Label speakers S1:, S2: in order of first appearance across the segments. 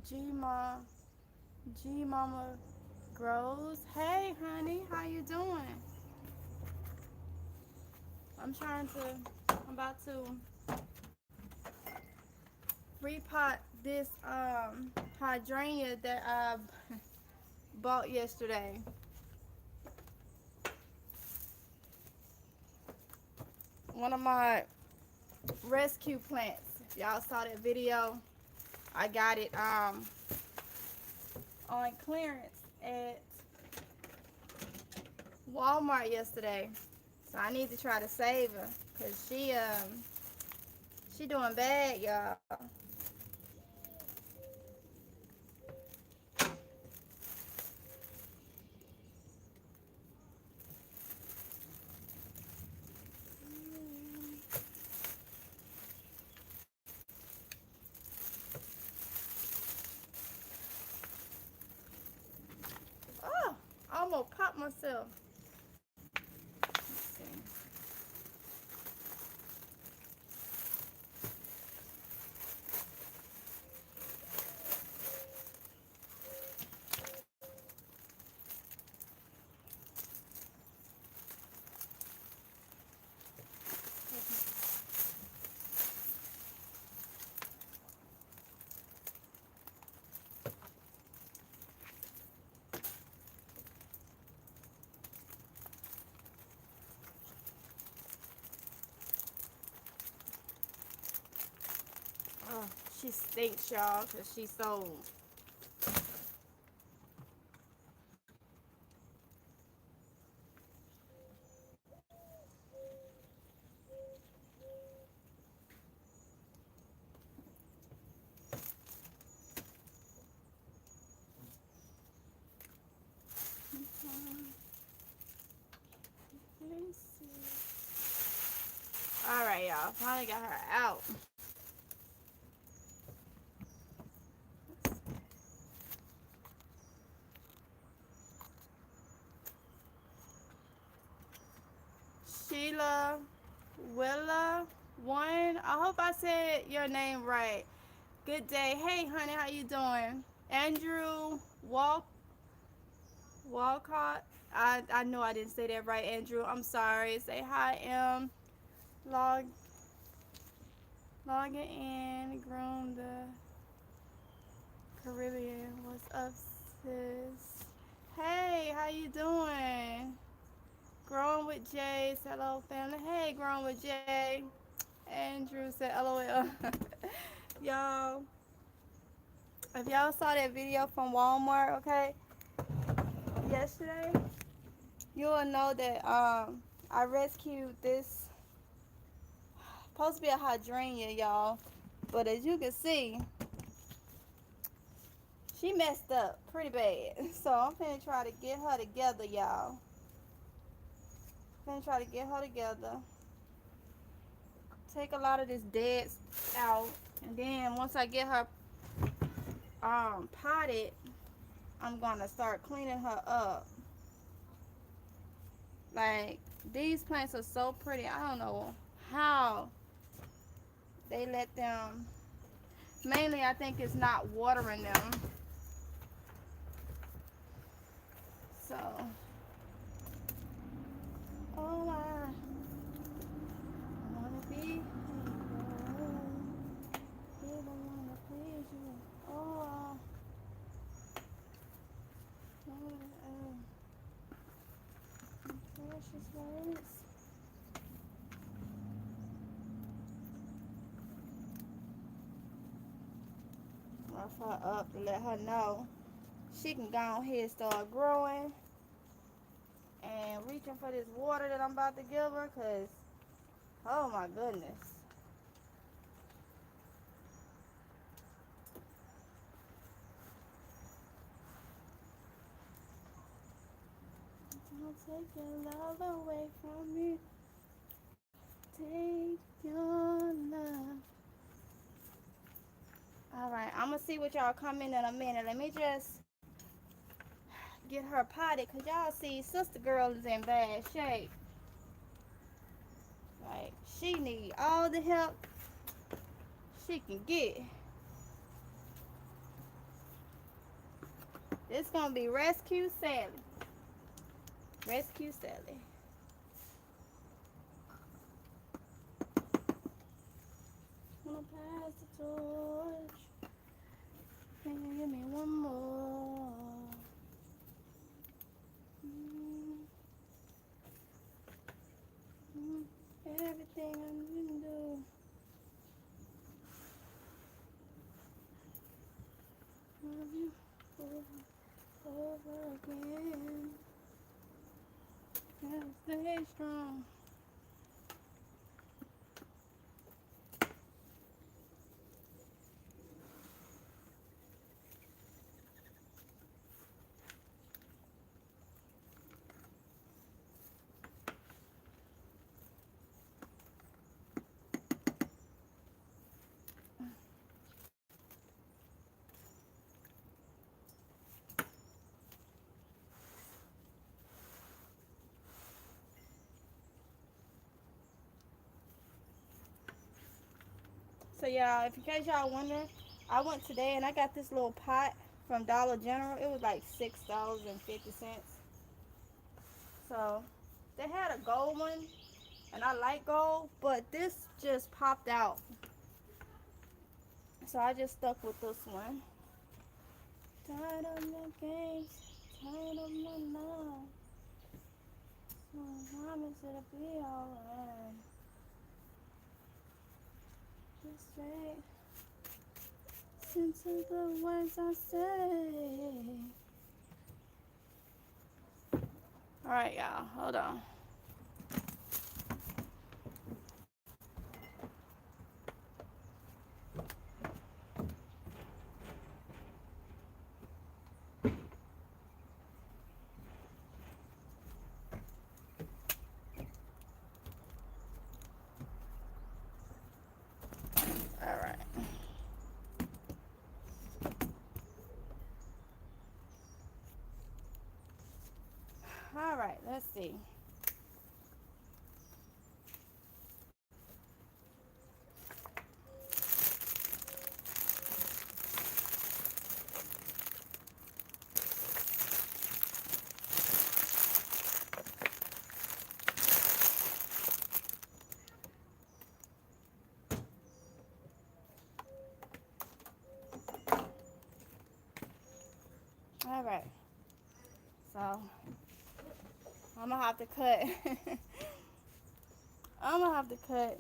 S1: G Mom, G Mama Grows. Hey, honey, how you doing? I'm trying to. I'm about to repot this hydrangea that I bought yesterday. One of my rescue plants. If y'all saw that video, I got it on clearance at Walmart yesterday. So I need to try to save her because she doing bad, y'all. Oh, I almost popped myself. Oh, she stinks, y'all, because she's so. Let's see. All right, y'all. Finally got her out. Sheila Willa one. I hope I said your name right. Good day. Hey, honey, how you doing? Andrew Walcott. I know I didn't say that right, Andrew. I'm sorry. Say hi, log logging in. Groom the Caribbean. What's up, sis? Hey, how you doing? Growing with Jay. Hello, family. Hey, growing with Jay. Andrew said LOL. Y'all, if y'all saw that video from Walmart, okay, yesterday, you'll know that I rescued this, supposed to be a hydrangea, y'all, but as you can see, she messed up pretty bad. So I'm finna try to get her together, y'all. Finna try to get her together. Take a lot of this dead out, and then once I get her potted, I'm gonna start cleaning her up. Like, these plants are so pretty. I don't know how they let them. Mainly, I think it's not watering them. So, oh, I wanna be. People wanna please you. Oh, precious words. Rough her up to let her know she can go ahead and start growing and reaching for this water that I'm about to give her, because oh my goodness. Don't take your love away from me. Take your love. Alright, I'm gonna see what y'all come in a minute. Let me just get her potted, because y'all see sister girl is in bad shape. Like, she need all the help she can get. This gonna be Rescue Sally. Rescue Sally. I'm gonna pass the torch. Can you give me one more? Everything I need to do. Love you over again. Gotta stay strong. So y'all, if in case y'all wonder, I went today and I got this little pot from Dollar General. It was like $6.50. So they had a gold one, and I like gold, but this just popped out. So I just stuck with this one. Tired of the games, tired of my love. So I promise it'll be alright. Just straight. Listen to the words I say. Alright, y'all, hold on. Alright. Alright, let's see. Alright. So I'm gonna have to cut. I'm gonna have to cut.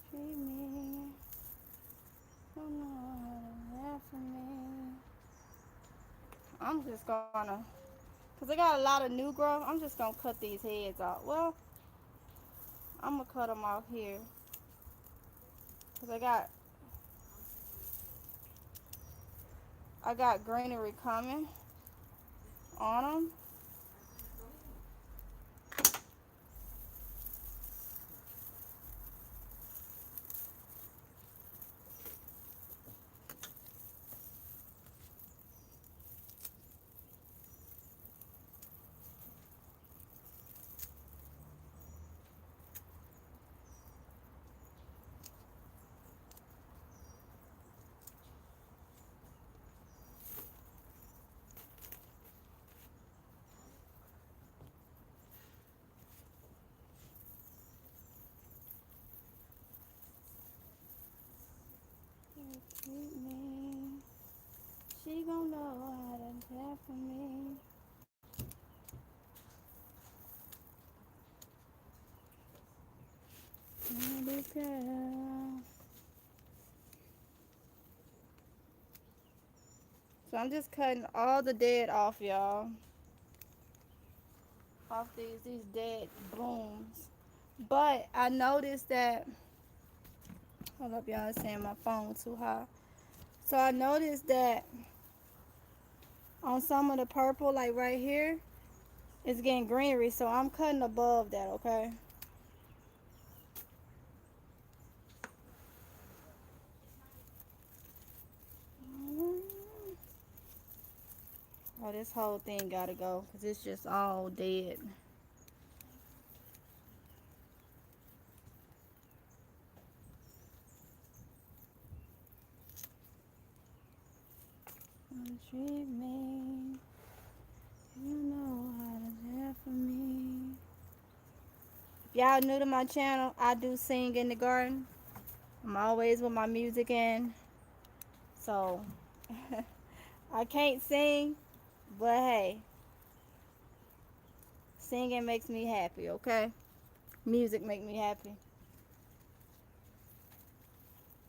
S1: Treat me. Don't know how to laugh at me. I'm just gonna, cause I got a lot of new growth. I'm just gonna cut these heads off. Well, I'm gonna cut them off here, cause I got greenery coming on them. Treat me. She gon' know how to care for me. Baby girl. So I'm just cutting all the dead off, y'all. Off these dead blooms. But I noticed that, hold up y'all, it's saying my phone too high. So I noticed that on some of the purple, like right here, it's getting greenery. So I'm cutting above that, okay? Oh, this whole thing gotta go because it's just all dead. treat me. You know how to care for me. If y'all new to my channel, I do sing in the garden. I'm always with my music in. So I can't sing, but hey, singing makes me happy, okay? Music make me happy.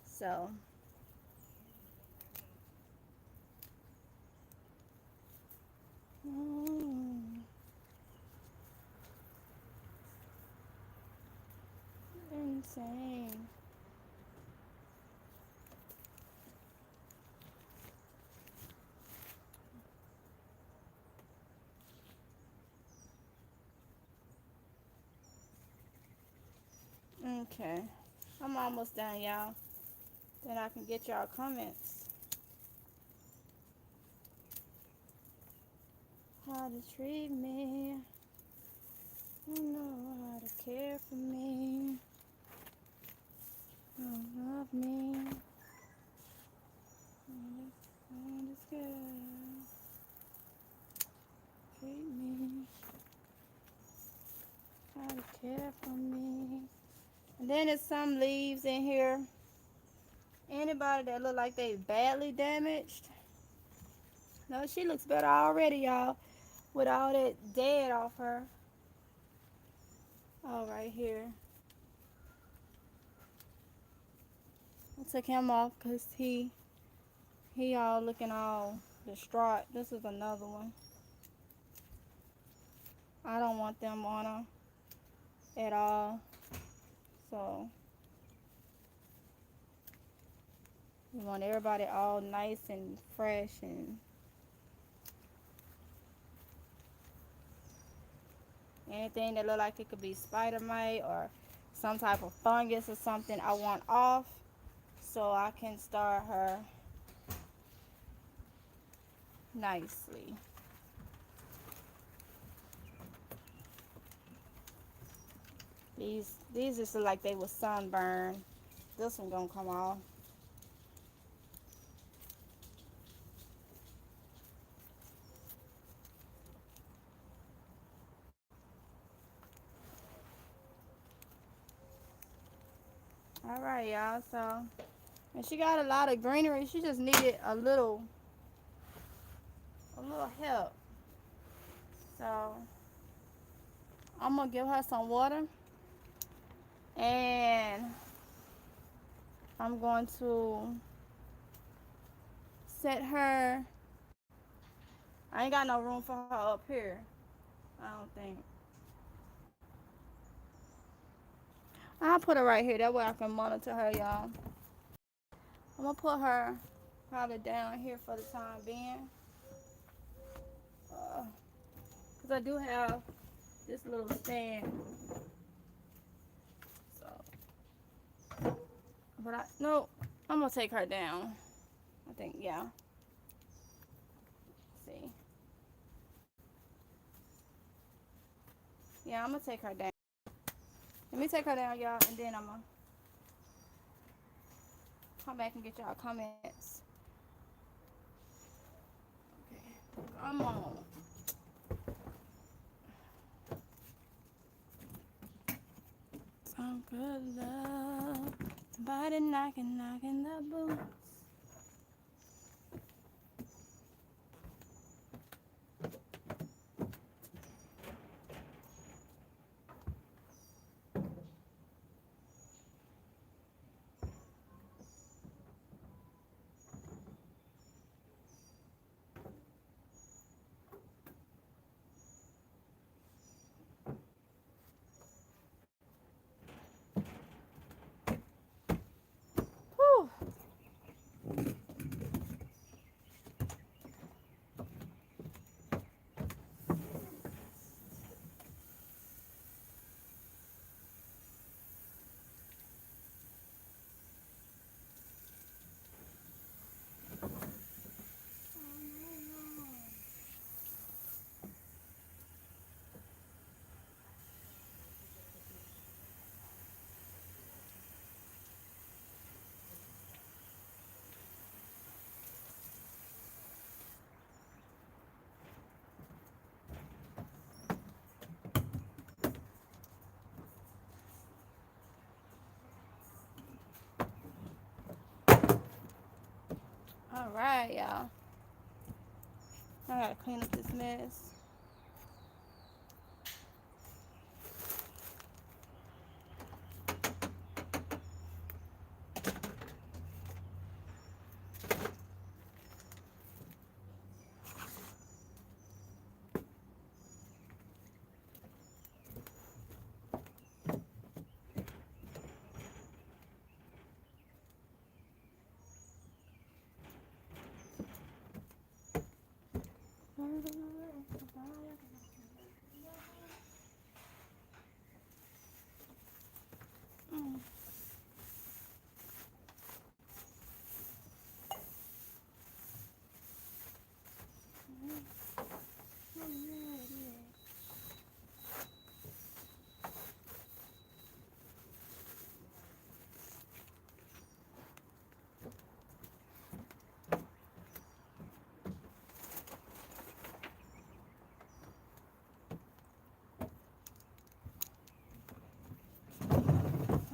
S1: So mm, insane. Okay. I'm almost done, y'all. Then I can get y'all comments. How to treat me. You know how to care for me. You love me. This girl treat me. How to care for me. And then there's some leaves in here. Anybody that look like they badly damaged. No, she looks better already, y'all. With all that dead off her. Oh, right here. I took him off because he all looking all distraught. This is another one. I don't want them on her at all. So we want everybody all nice and fresh, and anything that look like it could be spider mite or some type of fungus or something I want off, so I can start her nicely. These just look like they was sunburned. This one gonna come off. All right, y'all. So, and she got a lot of greenery. She just needed a little help. So I'm gonna give her some water, and I'm going to set her. I ain't got no room for her up here, I don't think. I'll put her right here. That way I can monitor her, y'all. I'm gonna put her probably down here for the time being. Cause I do have this little stand. So, but no, I'm gonna take her down. I think, yeah. Let's see. Yeah, I'm gonna take her down. Let me take her down, y'all, and then I'm gonna come back and get y'all comments. Okay, come on. Some good love. Somebody knocking the boots. Whew. All right, y'all. I gotta clean up this mess.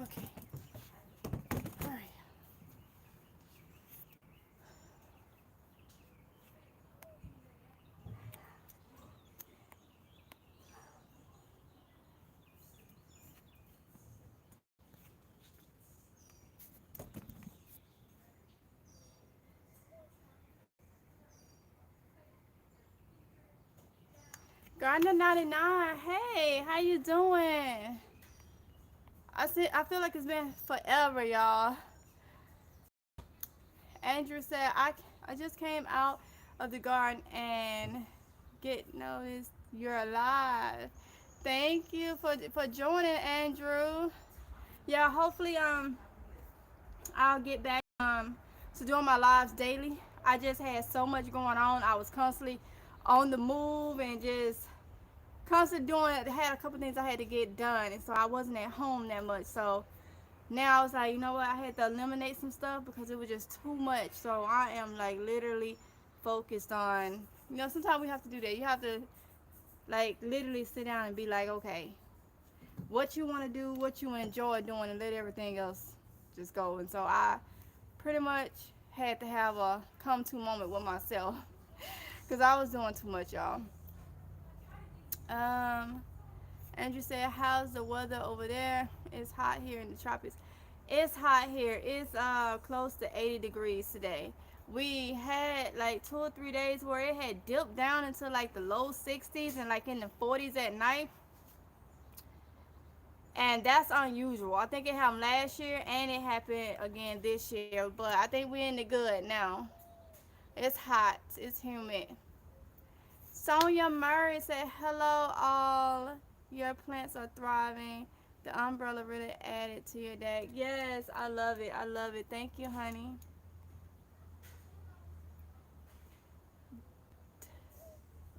S1: Okay. All right. Gardner 99. Hey, how you doing? I feel like it's been forever, y'all. Andrew said I just came out of the garden and get noticed you're alive. Thank you for joining, Andrew. Yeah, hopefully I'll get back to doing my lives daily. I just had so much going on. I was constantly on the move and just constantly doing it. I had a couple things I had to get done, and so I wasn't at home that much. So now I was like, you know what? I had to eliminate some stuff because it was just too much. So I am like literally focused on, sometimes we have to do that. You have to like literally sit down and be like, okay, what you want to do, what you enjoy doing, and let everything else just go. And so I pretty much had to have a come to moment with myself because I was doing too much, y'all. Um, Andrew said, how's the weather over there? It's hot here in the tropics. It's hot here. It's close to 80 degrees today. We had like 2 or 3 days where it had dipped down into like the low 60s and like in the 40s at night. And that's unusual. I think it happened last year and it happened again this year. But I think we're in the good now. It's hot. It's humid. Sonia Murray said, hello all. Your plants are thriving. The umbrella really added to your deck. Yes, I love it. I love it. Thank you, honey.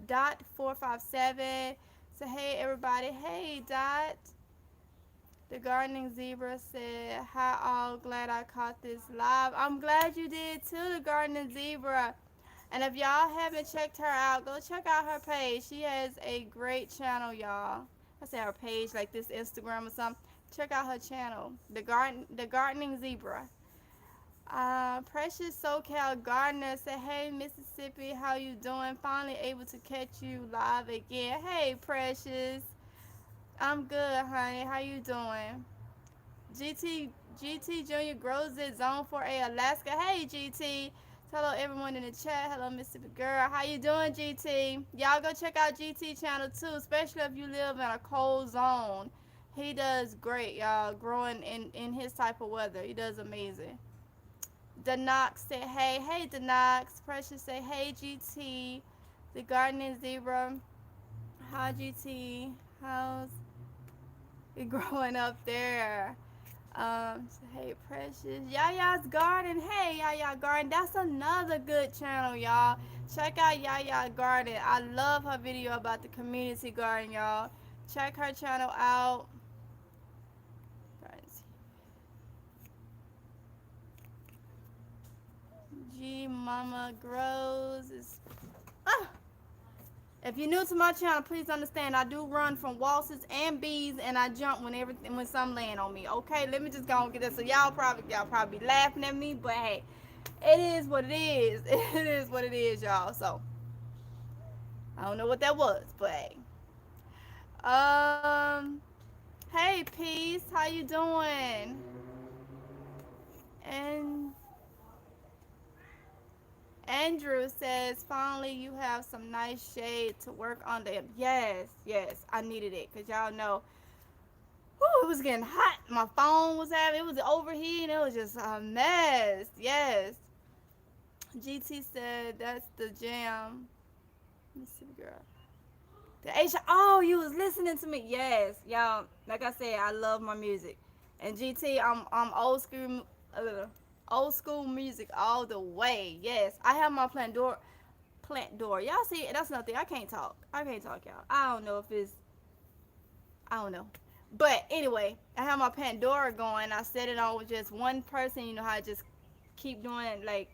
S1: Dot 457. So hey everybody. Hey Dot. The gardening zebra said, hi all, glad I caught this live. I'm glad you did too, the gardening zebra. And if y'all haven't checked her out, go check out her page. She has a great channel, y'all. I say her page like this Instagram or something. Check out her channel, the gardening zebra. Precious SoCal Gardener said, hey Mississippi, how you doing? Finally able to catch you live again. Hey Precious. I'm good, honey. How you doing? GT Junior grows it Zone 4A Alaska. Hey GT. Hello everyone in the chat. Hello Mississippi girl. How you doing, GT? Y'all go check out GT channel too, especially if you live in a cold zone. He does great, y'all, growing in his type of weather. He does amazing. Denox said, hey Denox. Precious said, hey GT. The gardening zebra. Hi GT. How's it growing up there? Hey Precious. Yaya's Garden. Hey Yaya Garden. That's another good channel, y'all. Check out Yaya Garden. I love her video about the community garden, y'all. Check her channel out. G Mama Grows is If you're new to my channel, please understand I do run from waltzes and bees, and I jump when some land on me. Okay, let me just go and get this. So y'all probably be laughing at me, but hey, It is what it is. It is what it is, y'all. So I don't know what that was, but hey. Hey, peace. How you doing? And Andrew says, finally you have some nice shade to work on them. Yes, yes, I needed it because y'all know, whew, it was getting hot. My phone was having, it was overheating. It was just a mess. Yes. GT said, that's the jam. Let me see, girl. The H. Oh, you was listening to me. Yes, y'all. Like I said, I love my music. And GT, I'm old school music all the way. Yes, I have my plant door. Y'all see, that's nothing. I can't talk. I can't talk, y'all. I don't know if it's, I don't know. But anyway, I have my Pandora going. I set it on with just one person. You know how I just keep doing like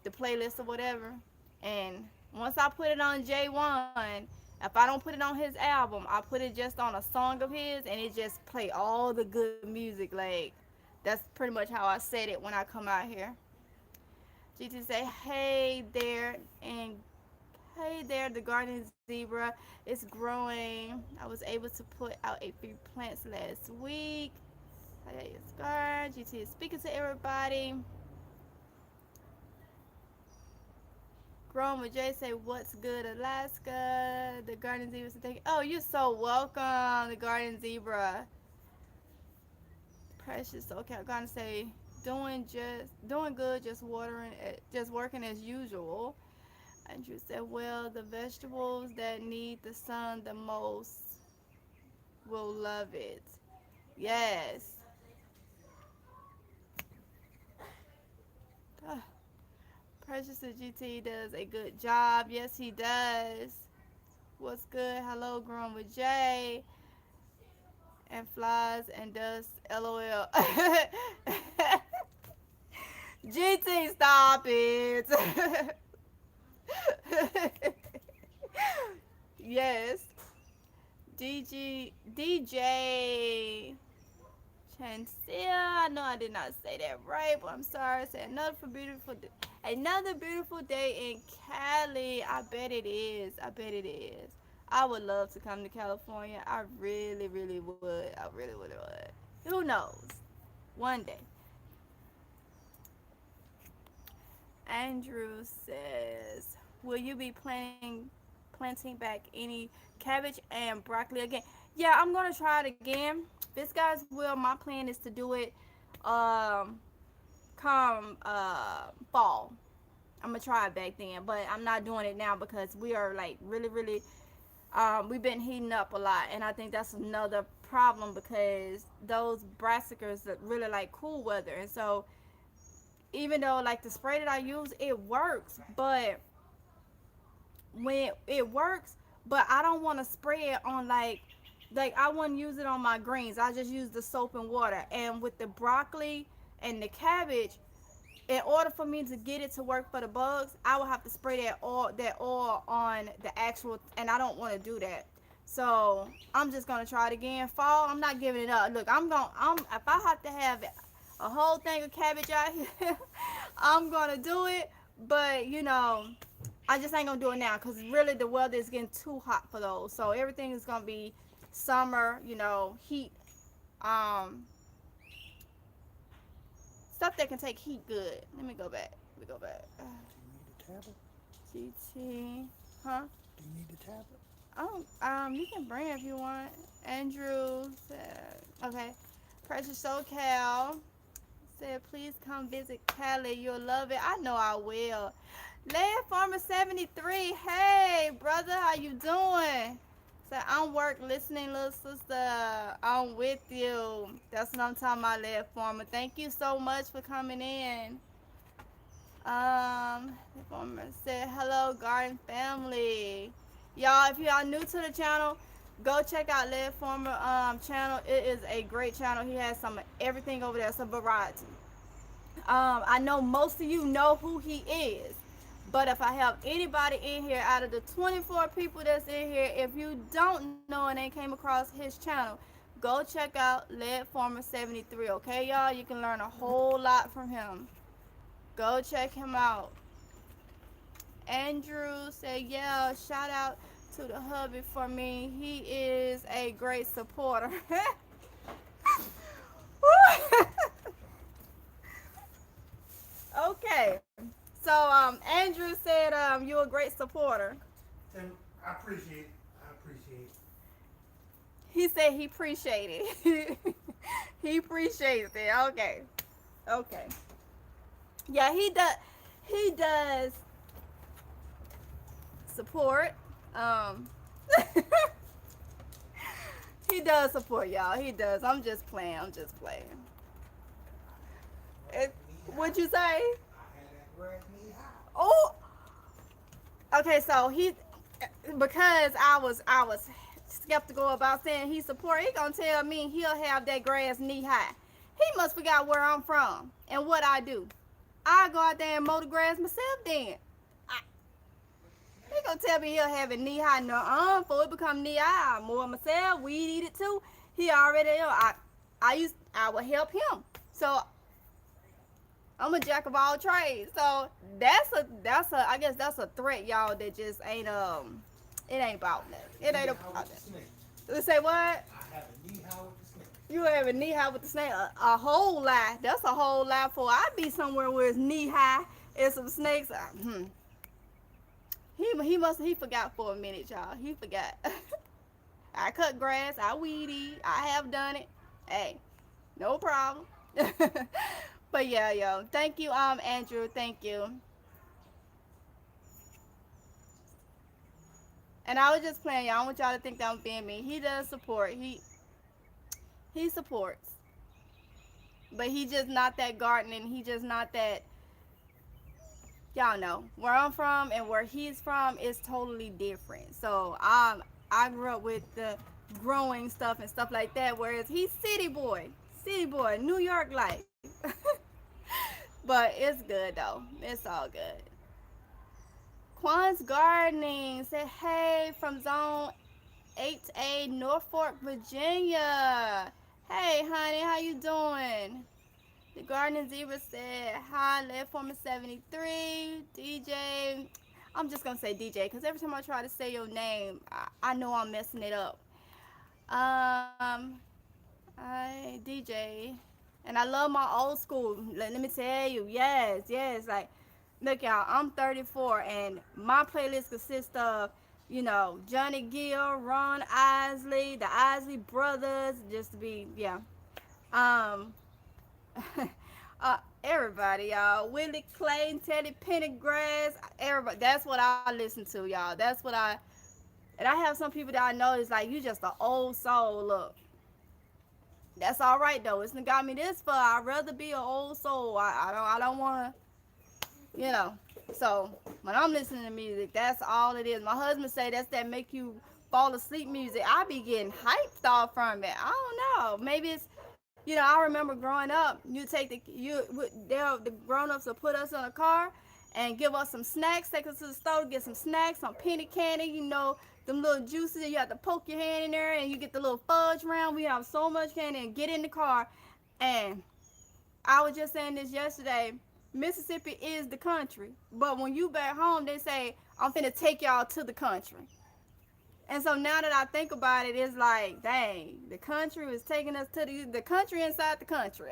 S1: the playlist or whatever. And once I put it on J1, if I don't put it on his album, I put it just on a song of his, and it just play all the good music. Like that's pretty much how I set it when I come out here. GT say, hey there, and hey there, the garden zebra is growing. I was able to put out a few plants last week. Hey, it's Gar. GT is speaking to everybody. Growing with Jay say, what's good, Alaska? The garden zebra said, oh, you're so welcome, the garden zebra. Precious. Okay, I'm gonna say, doing good, just watering it, just working as usual. Andrew said, well, the vegetables that need the sun the most will love it. Yes. Ah, Precious GT does a good job. Yes, he does. What's good? Hello, Growing with Jay. And flies and dust. LOL. GT, stop it. Yes. DJ Chancia. I know I did not say that right, but I'm sorry. I said another beautiful day in Cali. I bet it is. I bet it is. I would love to come to California. I really, really would. I really would. Who knows? One day. Andrew says, will you be planting back any cabbage and broccoli again? Yeah, I'm gonna try it again. This guy's will. My plan is to do it um come fall. I'm gonna try it back then, but I'm not doing it now because we are like really we've been heating up a lot, and I think that's another problem because those brassicas that really like cool weather, and so even though like the spray that I use, it works, but when it works, but I don't want to spray it on like I wouldn't use it on my greens. I just use the soap and water. And with the broccoli and the cabbage, in order for me to get it to work for the bugs, I would have to spray that oil on the actual, and I don't want to do that. So I'm just gonna try it again. Fall, I'm not giving it up. Look, I'm if I have to have a whole thing of cabbage out here, I'm gonna do it. But I just ain't gonna do it now because really the weather is getting too hot for those. So everything is gonna be summer, heat, um, stuff that can take heat good. Let me go back.
S2: Do you need a tablet?
S1: GT, huh?
S2: Do you need a tablet?
S1: Oh, you can bring it if you want. Andrew said, okay. Precious SoCal said, please come visit Cali. You'll love it. I know I will. Land Farmer 73. Hey, brother, how you doing? Say, I'm work listening, little sister. I'm with you. That's what I'm talking about, Land Farmer. Thank you so much for coming in. The farmer said, hello, garden family. Y'all, if y'all new to the channel, go check out Led Farmer channel. It is a great channel. He has some everything over there, some variety. I know most of you know who he is, but if I have anybody in here out of the 24 people that's in here, if you don't know and they came across his channel, go check out Led Farmer 73. Okay, y'all, you can learn a whole lot from him. Go check him out. Andrew said, yeah, shout out to the hubby for me. He is a great supporter. Okay. So Andrew said you're a great supporter.
S2: And I appreciate. I appreciate.
S1: He said he appreciated it. He appreciates it. Okay. Okay. Yeah, he does. He does support. Um, he does support y'all. He does. I'm just playing. I'm just playing. It, what'd you say?
S2: I had that grass knee high.
S1: Oh, okay. So he, because I was skeptical about saying he support. He gonna tell me he'll have that grass knee high. He must forgot where I'm from and what I do. I go out there and mow the grass myself. Then he gonna tell me he'll have it knee high. No, before it become knee high, I mow it myself. Weed eat it too. He already. I would help him. So I'm a jack of all trades. So that's a I guess that's a threat, y'all. That just ain't it ain't about that. It ain't about that. Let's say what?
S2: I have a knee high with the snake.
S1: You have a knee high with the snake. A whole lot. That's a whole lot for. I'd be somewhere where it's knee high and some snakes. He forgot for a minute, y'all. He forgot. I cut grass. I weed eat. I have done it. Hey, no problem. But yeah, yo. Thank you, Andrew. Thank you. And I was just playing, y'all. I don't want y'all to think that I'm being mean. He does support. He supports. But he just not that gardening. He just not that. Y'all know where I'm from and where he's from is totally different. So I grew up with the growing stuff and stuff like that, whereas he's city boy, New York life. But it's good though. It's all good. Quan's Gardening said, hey, from Zone 8A, Norfolk, Virginia. Hey, honey, how you doing? The Gardening Zebra said, hi, Lead Former 73, DJ. I'm just going to say DJ because every time I try to say your name, I know I'm messing it up. DJ. And I love my old school. Let me tell you, yes. Like, look, y'all, I'm 34, and my playlist consists of, Johnny Gill, Ron Isley, the Isley brothers, just to be, yeah. Um, everybody, y'all. Willie Clayton, Teddy Pendergrass, everybody. That's what I listen to, y'all. And I have some people that I know is like, you just an old soul. Look, that's all right though. It's got me this far. I'd rather be an old soul. I don't want to, So when I'm listening to music, that's all it is. My husband say that's that make you fall asleep music. I be getting hyped off from it. I don't know. Maybe it's, I remember growing up. The grown ups will put us in a car and give us some snacks. Take us to the store, get some snacks, some penny candy. Them little juices. You have to poke your hand in there and you get the little fudge round. We have so much candy and get in the car. And I was just saying this yesterday. Mississippi is the country, but when you back home, they say, I'm finna take y'all to the country. And so now that I think about it, it's like, dang, the country was taking us to the country inside the country.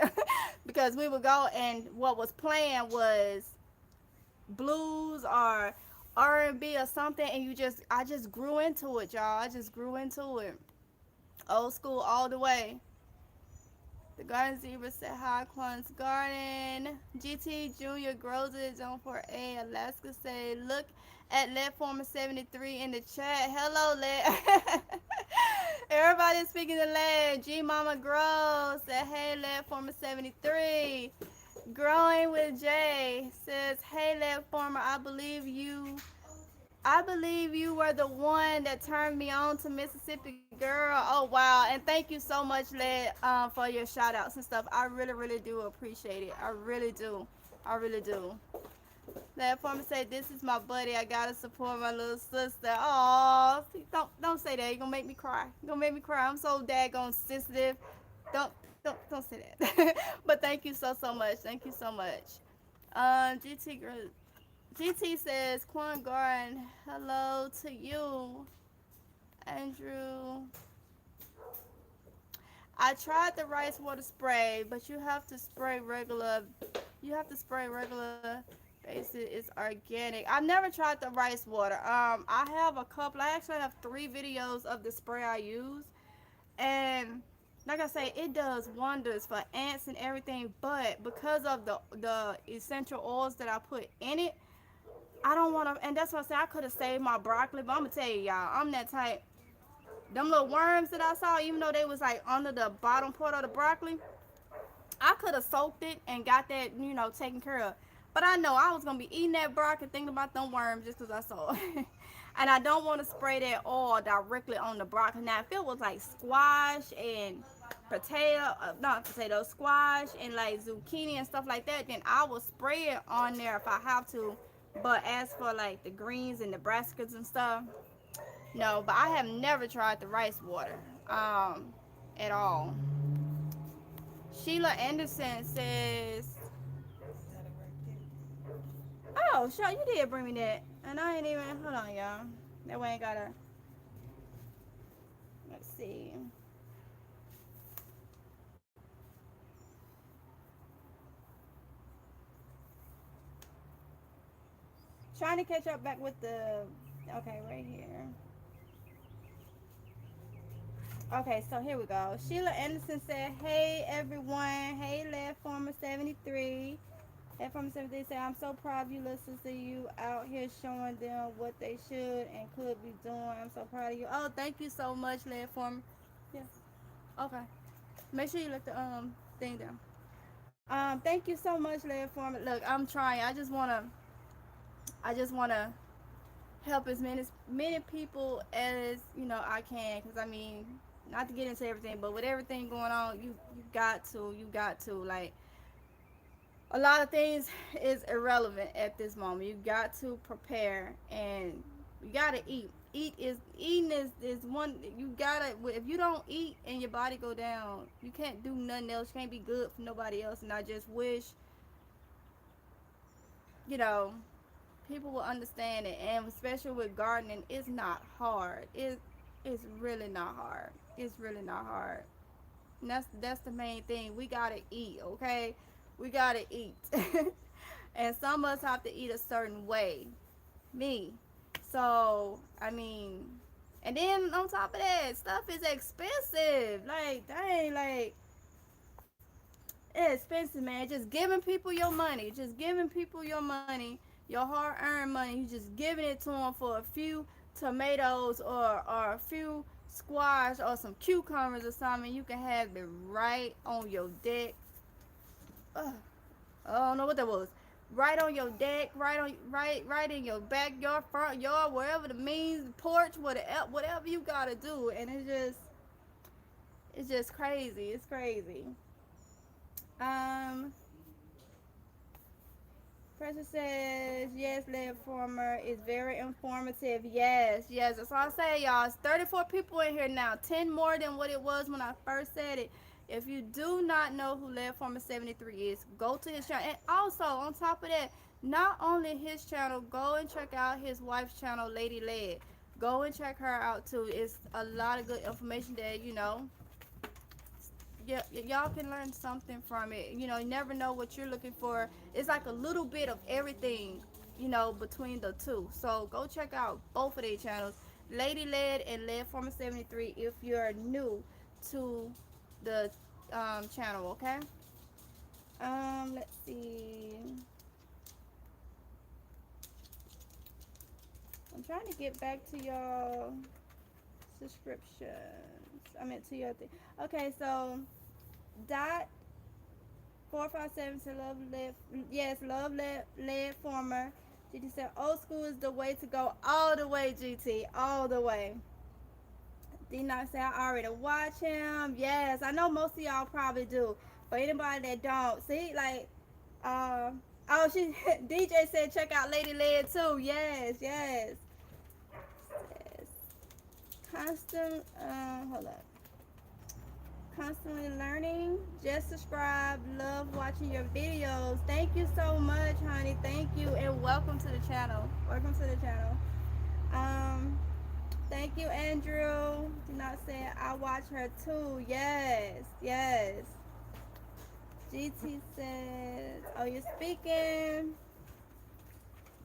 S1: Because we would go and what was playing was blues or R&B or something, and I just grew into it, y'all. I just grew into it. Old school all the way. The Garden Zebra said hi, Quan's Garden. GT Junior grows it, Zone 4A. Alaska say, look at Lead Former 73 in the chat. Hello, Lead. Everybody speaking to Lead. G Mama Grows said, hey, Lead Former 73. Growing with Jay says, hey, Lead Former, I believe you were the one that turned me on to Mississippi Girl. Oh, wow. And thank you so much, Led, for your shout outs and stuff. I really, really do appreciate it. I really do. I really do. Led Farmer say, this is my buddy. I got to support my little sister. Oh, don't say that. You're going to make me cry. You're going to make me cry. I'm so daggone sensitive. Don't say that. But thank you so much. Thank you so much. GT GT says Quan Garden, hello to you. Andrew, I tried the rice water spray, but you have to spray regular. You have to spray regular. Basis it's organic. I've never tried the rice water. I have a couple. I actually have 3 videos of the spray I use, and like I say, it does wonders for ants and everything. But because of the essential oils that I put in it, I don't want to. And that's why I say I could have saved my broccoli. But I'm gonna tell you, y'all, I'm that type. Them little worms that I saw, even though they was like under the bottom part of the broccoli, I could have soaked it and got that, taken care of. But I know I was gonna be eating that broccoli, thinking about them worms just because I saw it. And I don't want to spray that oil directly on the broccoli. Now, if it was like squash and not potato, squash and like zucchini and stuff like that, then I will spray it on there if I have to. But as for like the greens and the brassicas and stuff, no. But I have never tried the rice water, at all. Sheila Anderson says, "Oh, sure, you did bring me that, and I ain't even. Hold on, y'all. That way I ain't gotta. Let's see. Trying to catch up back with the. Okay, right here. Okay, so here we go. Sheila Anderson said, "Hey everyone. Hey, Led Farmer 73. Led Farmer 73 said, I'm so proud of you. Listen to you out here showing them what they should and could be doing. I'm so proud of you." Oh, thank you so much, Led Farmer. Yeah. Okay. Make sure you let the thing down. Thank you so much, Led Farmer. Look, I'm trying. I just wanna help as many people as I can, because I mean, not to get into everything, but with everything going on, you got to like, a lot of things is irrelevant at this moment. You got to prepare, and you gotta eating is one. You gotta, if you don't eat and your body go down, you can't do nothing else. You can't be good for nobody else. And I just wish, you know people will understand it, and especially with gardening, it's not hard. It's really not hard. It's really not hard. And that's the main thing. We gotta eat, okay? We gotta eat. And some of us have to eat a certain way. Me. So, I mean, and then on top of that, stuff is expensive. Like, dang, like, it's expensive, man. Just giving people your money. Just giving people your money, your hard earned money. You just giving it to them for a few tomatoes, or a few squash or some cucumbers or something. You can have it right on your deck. Ugh, I don't know what that was. Right on your deck, right in your backyard, front yard, wherever the means, porch, whatever you gotta do, and it's just crazy. It's crazy. Um, Pressure says, yes, Led Former is very informative. Yes, yes. That's all I say, y'all. It's 34 people in here now. 10 more than what it was when I first said it. If you do not know who Led Former 73 is, go to his channel. And also, on top of that, not only his channel, go and check out his wife's channel, Lady Led. Go and check her out, too. It's a lot of good information that, y'all can learn something from it. You never know what you're looking for. It's like a little bit of everything, between the two. So go check out both of their channels, Lady Led and Led Former 73, if you're new to the channel, okay? Let's see. I'm trying to get back to y'all subscriptions. I meant to your thing. Okay, so dot 457 to love led. Yes, love led Former. GT said old school is the way to go. All the way, GT, all the way. D Knox said I already watch him. Yes, I know most of y'all probably do. For anybody that don't, see, like, oh, she DJ said check out Lady Led too. Yes, yes, yes. Constant, hold up. constantly learning. Just subscribe. Love watching your videos. Thank you so much, honey. Thank you, and welcome to the channel. Welcome to the channel. Um, Thank you, Andrew. Do not say I watch her too. Yes, yes. GT says, "Oh, you're speaking."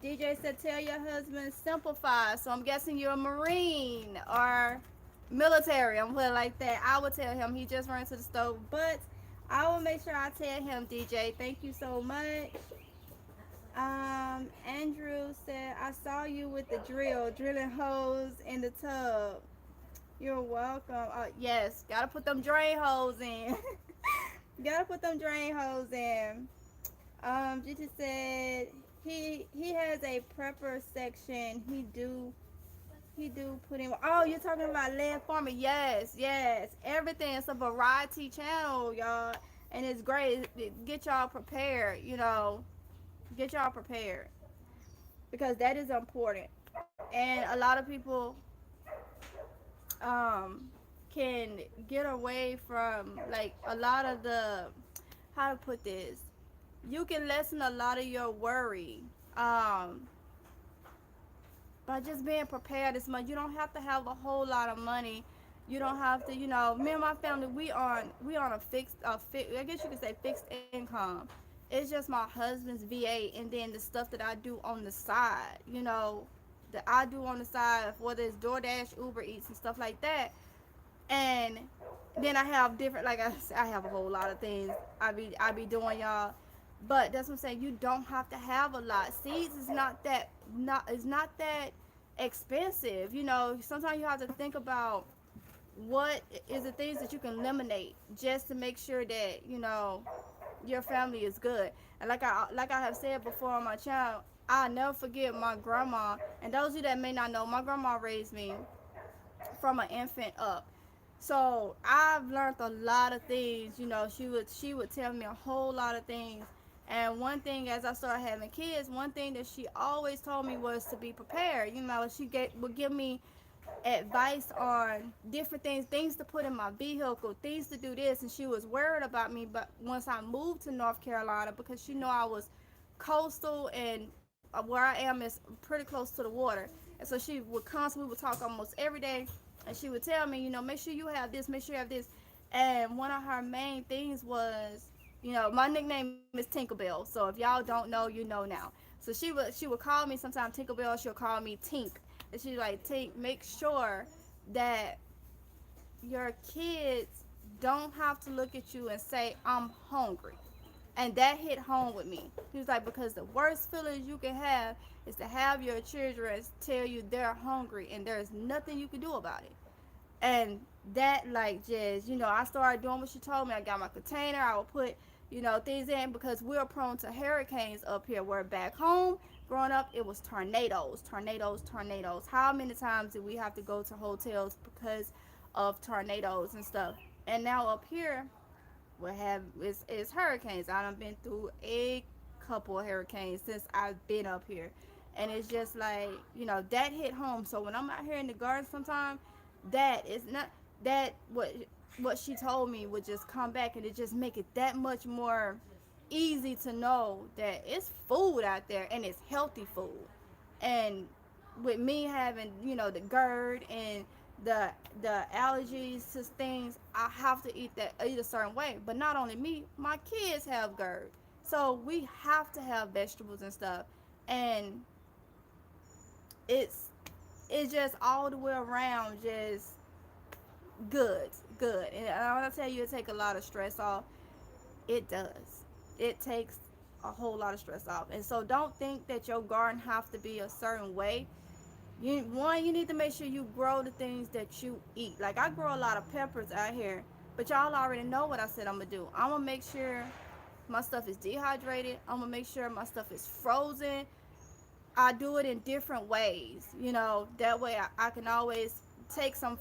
S1: DJ said, "Tell your husband simplify." So I'm guessing you're a Marine or military. I'm putting it like that. I would tell him he just ran to the stove, but I will make sure I tell him. DJ, thank you so much. Andrew said, "I saw you with the drill, drilling holes in the tub." You're welcome. Yes, gotta put them drain holes in. Gotta put them drain holes in. Gigi said he has a prepper section. He do put in. Oh, you're talking about land farming? Yes, yes. Everything. It's a variety channel, y'all, and it's great. Get y'all prepared. Get y'all prepared because that is important. And a lot of people um can get away from like a lot of the, how to put this, you can lessen a lot of your worry um by just being prepared this month. You don't have to have a whole lot of money. You don't have to, me and my family, we on a I guess you could say fixed income. It's just my husband's VA and then the stuff that I do on the side, that I do on the side, whether it's DoorDash, Uber Eats, and stuff like that. And then I have different, like I have a whole lot of things I be doing, y'all. But that's what I'm saying. You don't have to have a lot. Seeds is not that expensive. Sometimes you have to think about what is the things that you can eliminate just to make sure that your family is good. And like I have said before on my channel, I'll never forget my grandma. And those of you that may not know, my grandma raised me from an infant up. So I've learned a lot of things. She would tell me a whole lot of things. And one thing, as I started having kids, one thing that she always told me was to be prepared. Would give me advice on different things to put in my vehicle, things to do this. And she was worried about me. But once I moved to North Carolina, because she knew I was coastal and where I am is pretty close to the water. And so she would constantly, we would talk almost every day, and she would tell me, make sure you have this, make sure you have this. And one of her main things was, my nickname is Tinkerbell. So if y'all don't know, you know now. So she would call me sometimes Tinkerbell. She'll call me Tink, and she's like, Tink, make sure that your kids don't have to look at you and say, I'm hungry. And that hit home with me. He was like, because the worst feelings you can have is to have your children tell you they're hungry and there's nothing you can do about it. And that, like, just, I started doing what she told me. I got my container. I would put, things in, because we're prone to hurricanes up here. Where back home, growing up, it was tornadoes, tornadoes, tornadoes. How many times did we have to go to hotels because of tornadoes and stuff? And now up here, it's hurricanes. I done been through a couple of hurricanes since I've been up here, and it's just like, that hit home. So when I'm out here in the garden, sometimes that is not that what she told me would just come back, and it just make it that much more easy to know that it's food out there and it's healthy food. And with me having, the GERD and the allergies to things, I have to eat a certain way. But not only me, my kids have GERD, so we have to have vegetables and stuff. And it's just all the way around just good, good. And I want to tell you, it takes a lot of stress off. It does. It takes a whole lot of stress off. And so don't think that your garden have to be a certain way. You need to make sure you grow the things that you eat. Like, I grow a lot of peppers out here, but y'all already know what I said I'm gonna do. I'm gonna make sure my stuff is dehydrated. I'm gonna make sure my stuff is frozen. I do it in different ways. That way I can always take some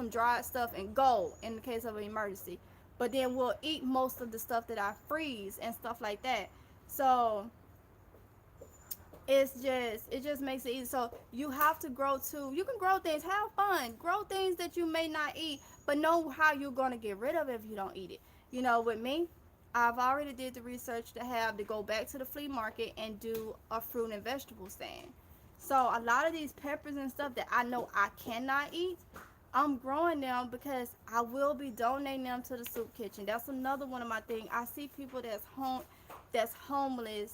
S1: dried stuff and go in the case of an emergency. But then we'll eat most of the stuff that I freeze and stuff like that. So it just makes it easy. So you have to grow too. You can grow things, have fun, grow things that you may not eat, but know how you're gonna get rid of it if you don't eat it. You know, with me, I've already did the research to go back to the flea market and do a fruit and vegetable stand. So a lot of these peppers and stuff that I know I cannot eat, I'm growing them because I will be donating them to the soup kitchen. That's another one of my things. I see people that's homeless,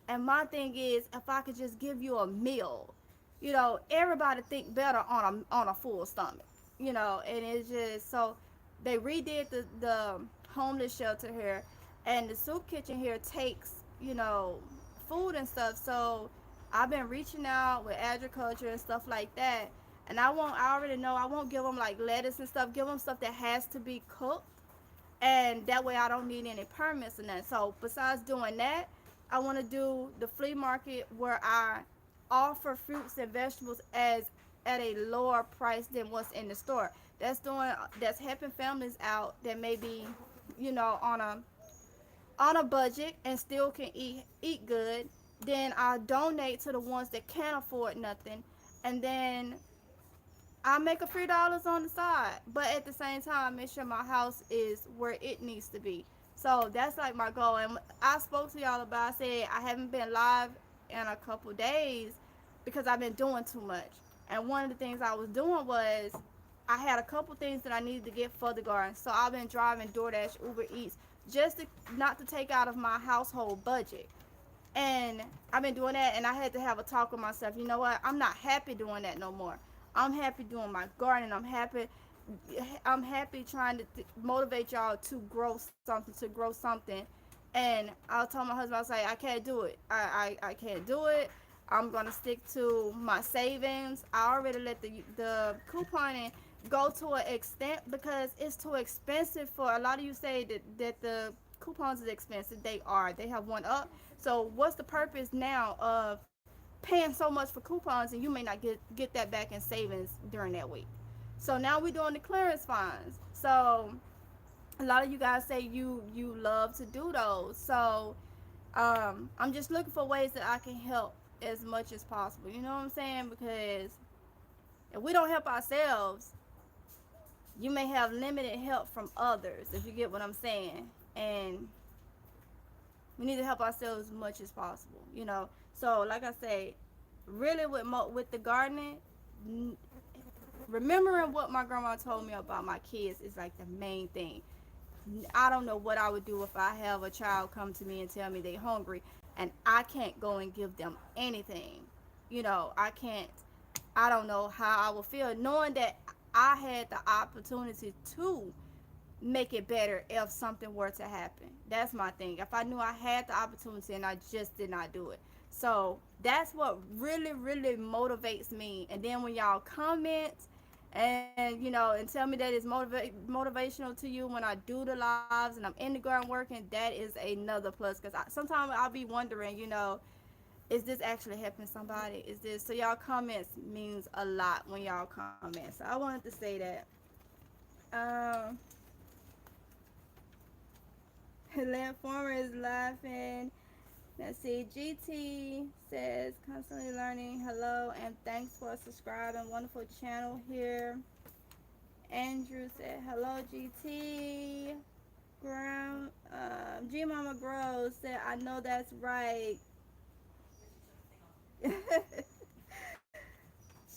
S1: and my thing is, if I could just give you a meal, you know, everybody think better on a full stomach, you know, and it's just so they redid the homeless shelter here, and the soup kitchen here takes, you know, food and stuff. So I've been reaching out with agriculture and stuff like that, and I already know I won't give them like lettuce and stuff. Give them stuff that has to be cooked, and that way I don't need any permits and that. So besides doing that, I want to do the flea market where I offer fruits and vegetables as at a lower price than what's in the store. That's helping families out that may be, you know, on a budget and still can eat good. Then I donate to the ones that can't afford nothing, and then I make a few dollars on the side, but at the same time, make sure my house is where it needs to be. So that's like my goal. And I spoke to y'all about. I said I haven't been live in a couple days because I've been doing too much. And one of the things I was doing was I had a couple things that I needed to get for the garden. So I've been driving DoorDash, Uber Eats, just to, not to take out of my household budget. And I've been doing that, and I had to have a talk with myself. You know what? I'm not happy doing that no more. I'm happy doing my gardening. I'm happy trying to motivate y'all to grow something. And I told my husband, I was like, I can't do it. I can't do it. I'm gonna stick to my savings. I already let the couponing go to an extent because it's too expensive for a lot of you say that the coupons is expensive. They are. They have one up. So what's the purpose now of paying so much for coupons and you may not get that back in savings during that week? So now we're doing the clearance funds. So a lot of you guys say you love to do those. So I'm just looking for ways that I can help as much as possible. You know what I'm saying? Because if we don't help ourselves, you may have limited help from others, if you get what I'm saying. And we need to help ourselves as much as possible, you know. So like I say, really with the gardening, remembering what my grandma told me about my kids is like the main thing. I don't know what I would do if I have a child come to me and tell me they're hungry and I can't go and give them anything. You know, I can't. I don't know how I would feel knowing that I had the opportunity to make it better if something were to happen. That's my thing. If I knew I had the opportunity and I just did not do it. So that's what really, really motivates me. And then when y'all comment and you know and tell me that it's motivational to you when I do the lives and I'm in the garden working, that is another plus. Because sometimes I'll be wondering, you know, is this actually helping somebody? Is this so? Y'all comments means a lot when y'all comment. So I wanted to say that. Um, Land Farmer is laughing. Let's see. GT says constantly learning. Hello and thanks for subscribing. Wonderful channel here. Andrew said hello GT. Ground G Mama Grows said I know that's right.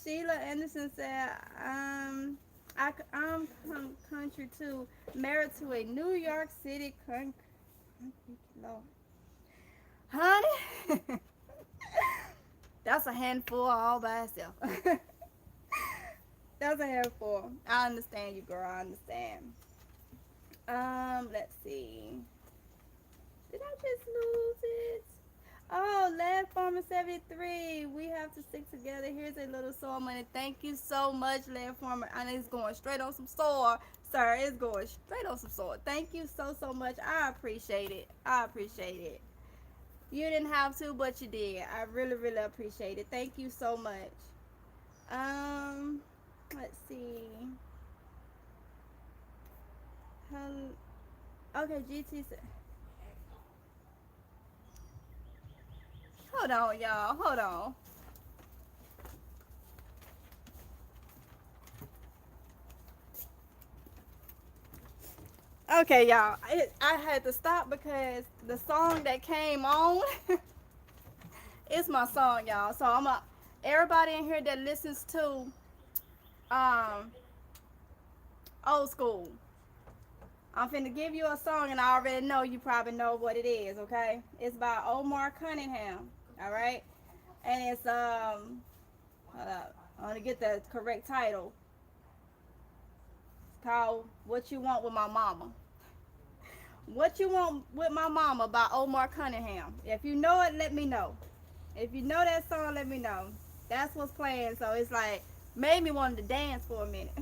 S1: Sheila Anderson said I'm country too. Married to a New York City country. Lord. Honey, that's a handful all by itself. That's a handful. I understand you, girl. I understand. Let's see. Did I just lose it? Oh, Lad Farmer 73. We have to stick together. Here's a little soil money. Thank you so much, Lad Farmer. And it's going straight on some soil. Sir, it's going straight on some soil. Thank you so, so much. I appreciate it. I appreciate it. You didn't have to, but you did. I really, really appreciate it. Thank you so much. Um, let's see. Okay, GT said. Hold on, y'all. Hold on. Okay, y'all. I had to stop because the song that came on is my song, y'all. So I'm a everybody in here that listens to um old school. I'm finna give you a song, and I already know you probably know what it is. Okay, it's by Omar Cunningham. All right, and it's hold up. I want to get the correct title. It's called "What You Want with My Mama." What You Want with My Mama by Omar Cunningham. If you know it, let me know. If you know that song, let me know. That's what's playing. So it's like made me want to dance for a minute.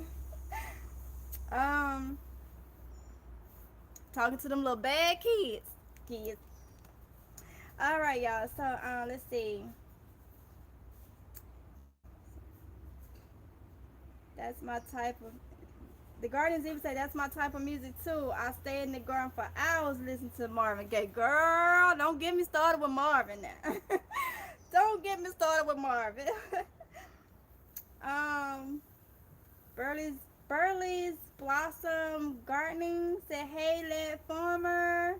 S1: um, Talking to them little bad kids. Kids. All right, y'all. So let's see. That's my type of. The Guardians even say that's my type of music too. I stay in the garden for hours listening to Marvin Gaye. Girl, don't get me started with Marvin now. Don't get me started with Marvin. um, Burley's Burley's Blossom Gardening said, "Hey, lad farmer,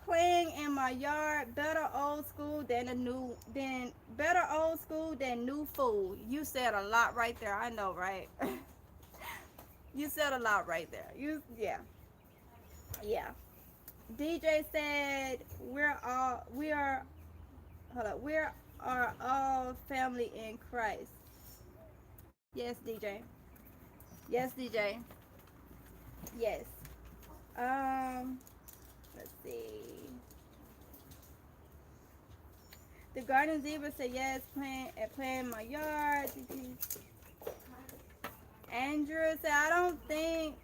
S1: playing in my yard. Better old school than new food." You said a lot right there. I know, right? You said a lot right there. Yeah. DJ said we are hold up, we are all family in Christ. Yes, DJ. Yes, DJ. Yes. Um, let's see. The garden zebra said yes, playing in my yard. Andrew said I don't think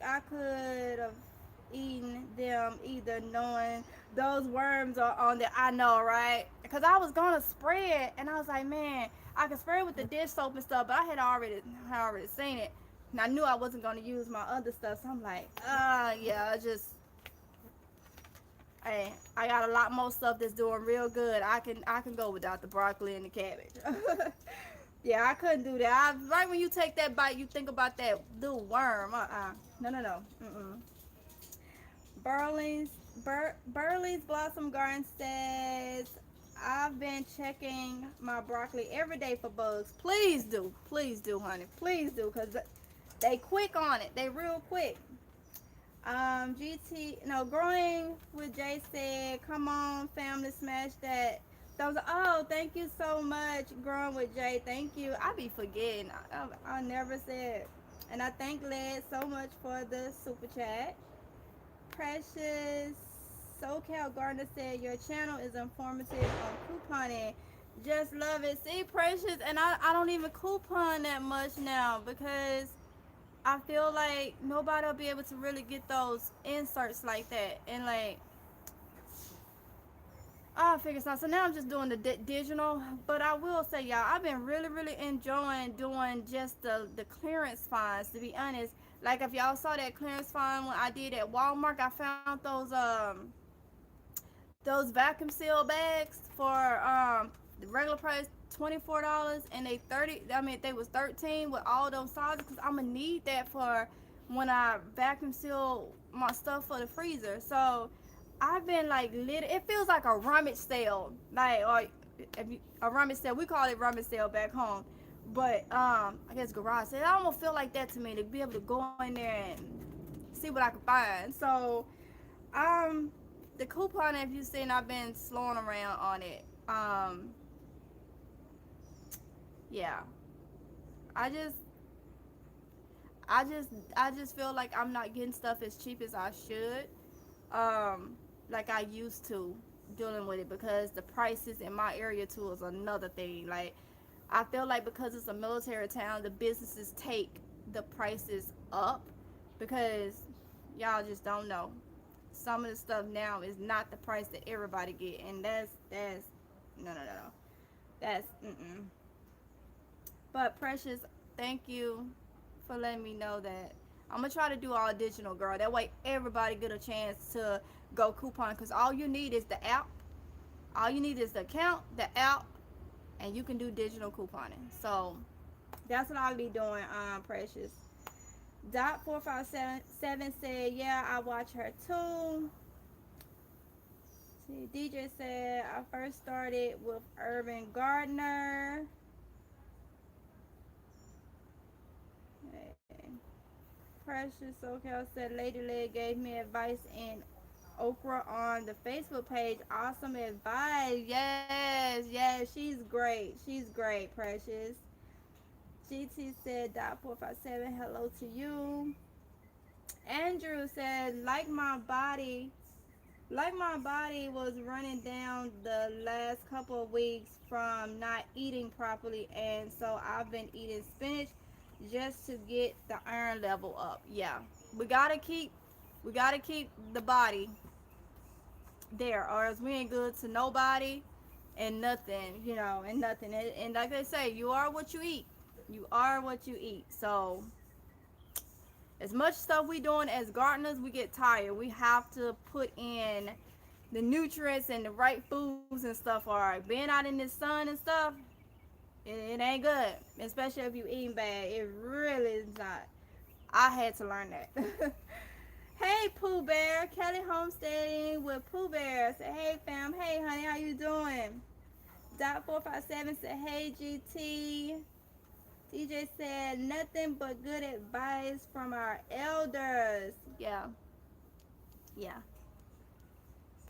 S1: I could have eaten them either, knowing those worms are on there. I know, right? Because I was gonna spray it, and I was like, man, I could spray it with the dish soap and stuff, but I had already seen it, and I knew I wasn't gonna use my other stuff. So I'm like, yeah, I got a lot more stuff that's doing real good. I can go without the broccoli and the cabbage. Yeah, I couldn't do that. Right when you take that bite, you think about that little worm. No. Burley's Burley's Blossom Garden says, "I've been checking my broccoli every day for bugs." Please do, honey. Please do, cause they quick on it. They real quick. Growing with Jay said, "Come on, family, smash that." Oh, thank you so much, Growing with Jay. Thank you. I be forgetting. I never said. And I thank Led so much for the super chat. Precious SoCal Gardner said, "Your channel is informative on couponing. Just love it." See, Precious, and I don't even coupon that much now because I feel like nobody will be able to really get those inserts like that. And like, I figure out. So now I'm just doing the digital. But I will say, y'all, I've been really enjoying doing just the clearance finds. To be honest, like if y'all saw that clearance find when I did at Walmart, I found those vacuum seal bags for the regular price $24, and they 30. I mean, they was 13 with all those sizes, because I'm gonna need that for when I vacuum seal my stuff for the freezer. So I've been like it feels like a rummage sale, like, or a rummage sale. We call it rummage sale back home, but I guess garage sale. I almost feel like that to me, to be able to go in there and see what I can find. So um the coupon, if you've seen, I've been slowing around on it. Yeah, I just I just feel like I'm not getting stuff as cheap as I should, um, like I used to, dealing with it, because the prices in my area too is another thing. Like, I feel like because it's a military town, the businesses take the prices up because y'all just don't know. Some of the stuff now is not the price that everybody get, and that's no. That's mm-mm. But Precious, thank you for letting me know that. I'm gonna try to do all digital, girl. That way everybody get a chance to go coupon, because all you need is the app, All you need is the account, the app, and you can do digital couponing. So that's what I'll be doing, Precious. Dot 457 said, yeah, I watch her too. See, DJ said, I first started with Urban Gardner. Okay. Precious SoCal said, Lady Leg gave me advice in Okra on the Facebook page. Awesome advice. Yes, yes, she's great. She's great, Precious. GT said, dot 457, hello to you. Andrew said, like my body was running down the last couple of weeks from not eating properly, and so I've been eating spinach just to get the iron level up. Yeah, we gotta keep we gotta keep the body there, or else we ain't good to nobody and nothing, and nothing. And like they say, you are what you eat. You are what you eat. So as much stuff we doing as gardeners, we get tired. We have to put in the nutrients and the right foods and stuff. All right, being out in the sun and stuff, it ain't good, especially if you eating bad. It really is not. I had to learn that. Hey Pooh Bear, Kelly Homesteading with Pooh Bear. Say hey fam, hey honey, how you doing? Dot 457 said hey GT. DJ said nothing but good advice from our elders. Yeah, yeah.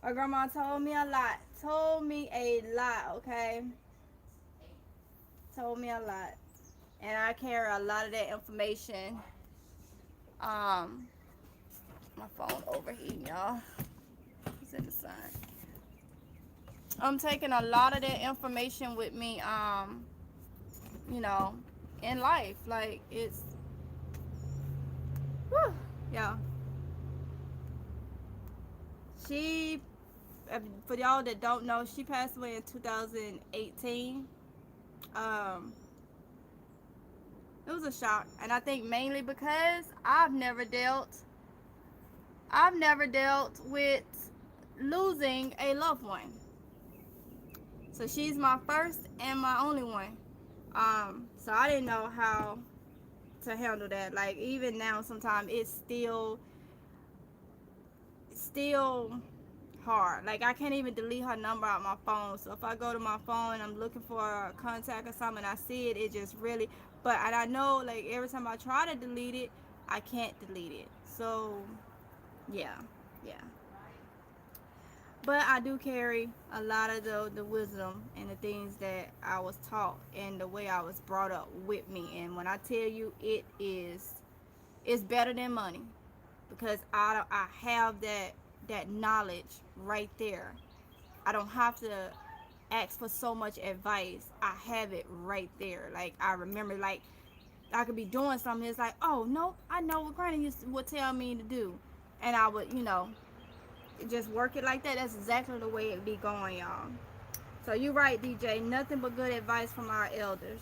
S1: My grandma told me a lot. Told me a lot, okay? Told me a lot. And I carry a lot of that information. Um, my phone overheating, y'all. It's in the sun. I'm taking a lot of that information with me, you know, in life. Like, it's, whew, yeah. She, for y'all that don't know, she passed away in 2018. Um, it was a shock, and I think mainly because I've never dealt with losing a loved one. So she's my first and my only one. So I didn't know how to handle that. Like even now, sometimes it's still hard. Like I can't even delete her number out my phone. So if I go to my phone and I'm looking for a contact or something, and I see it, it just really. But and I know like every time I try to delete it, I can't delete it. So yeah, yeah. But I do carry a lot of the wisdom and the things that I was taught and the way I was brought up with me. And when I tell you it's better than money because I have that knowledge right there. I don't have to ask for so much advice. I have it right there. Like I remember like I could be doing something. It's like, oh no, I know what Granny would tell me to do, and I would, just work it like that. That's exactly the way it be going, y'all. So you right, DJ. Nothing but good advice from our elders.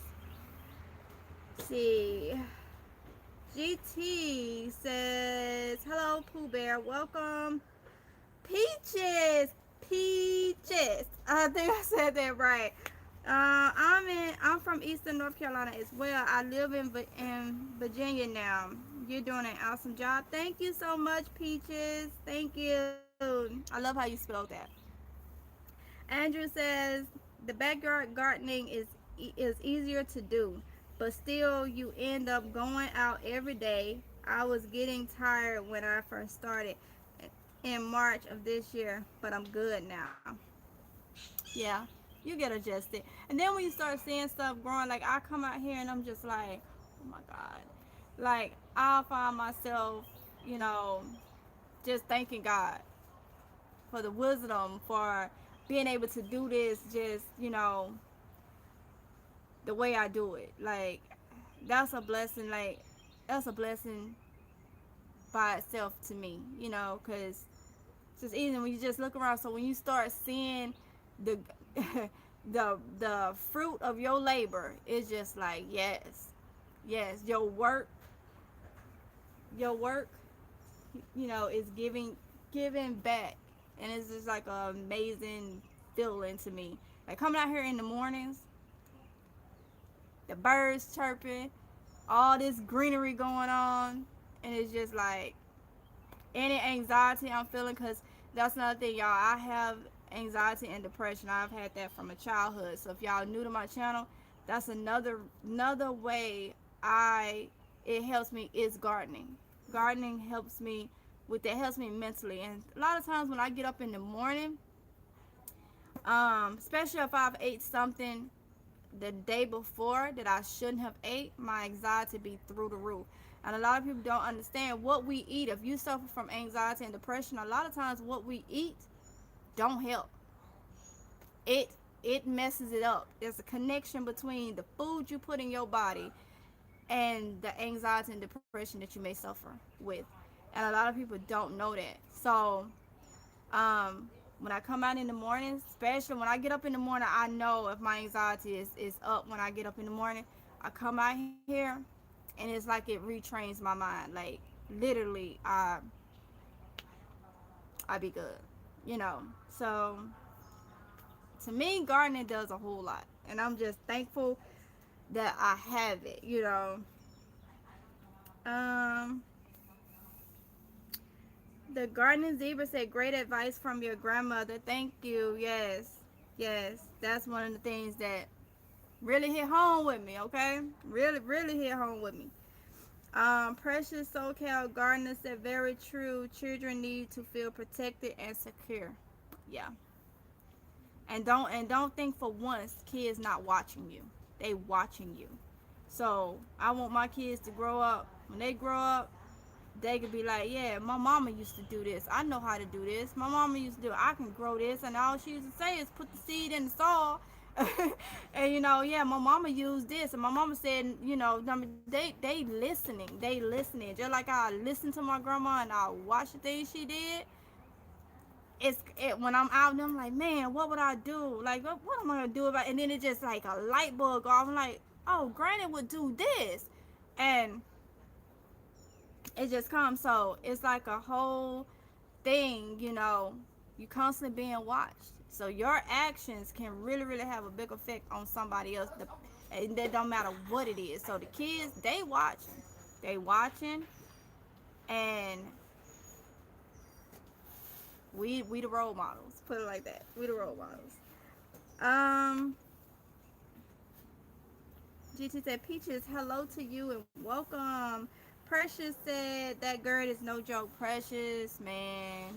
S1: See, GT says, "Hello, Pooh Bear. Welcome, Peaches. Peaches. I think I said that right. I'm from Eastern North Carolina as well. I live in Virginia now. You're doing an awesome job. Thank you so much, Peaches. Thank you. I love how you spelled that. Andrew says the backyard gardening is easier to do, but still you end up going out every day. I was getting tired when I first started in March of this year, but I'm good now. Yeah, you get adjusted. And then when you start seeing stuff growing, like I come out here and I'm just like, oh my God. Like I'll find myself, you know, just thanking God for the wisdom, for being able to do this just, the way I do it. Like that's a blessing, that's a blessing by itself to me, because it's just easy when you just look around. So when you start seeing the the fruit of your labor, it's just like yes, yes, your work, is giving back, and it's just like an amazing feeling to me. Like coming out here in the mornings, the birds chirping, all this greenery going on, and it's just like any anxiety I'm feeling, because that's another thing, y'all. I have anxiety and depression. I've had that from a childhood. So if y'all new to my channel, that's another way I it helps me is gardening. Gardening helps me with that, helps me mentally. And a lot of times when I get up in the morning, especially if I've ate something the day before that I shouldn't have ate, my anxiety be through the roof. And a lot of people don't understand what we eat. If you suffer from anxiety and depression, a lot of times what we eat don't help. It it messes it up. There's a connection between the food you put in your body and the anxiety and depression that you may suffer with. And a lot of people don't know that. So when I come out in the morning, especially when I get up in the morning, I know if my anxiety is up when I get up in the morning. I come out here and it's like it retrains my mind. Like literally I be good. You know. So to me, gardening does a whole lot. And I'm just thankful that I have it, you know. Um the gardening zebra said, great advice from your grandmother. Thank you. Yes. Yes. That's one of the things that really hit home with me, okay? Really hit home with me. Precious SoCal Gardner said, very true. Children need to feel protected and secure. Yeah. And don't think for once kids not watching you. They watching you. So I want my kids to grow up. When they grow up, they could be like, yeah, my mama used to do this. I know how to do this. My mama used to do it. I can grow this. And all she used to say is put the seed in the soil. And you know, yeah, my mama used this. And my mama said, you know, they listening. They listening. Just like I listened to my grandma and I watched the things she did. When I'm out and I'm like, man, what would I do? Like, what am I gonna do about it? And then it just like a light bulb off. I'm like, oh, granny would do this. And it just comes. So it's like a whole thing, you know. You constantly being watched, so your actions can really have a big effect on somebody else. And that don't matter what it is. So the kids, they watching, and we the role models. Put it like that. We the role models. um GT said, Peaches, hello to you and welcome. Precious said, that GERD is no joke. Precious, man,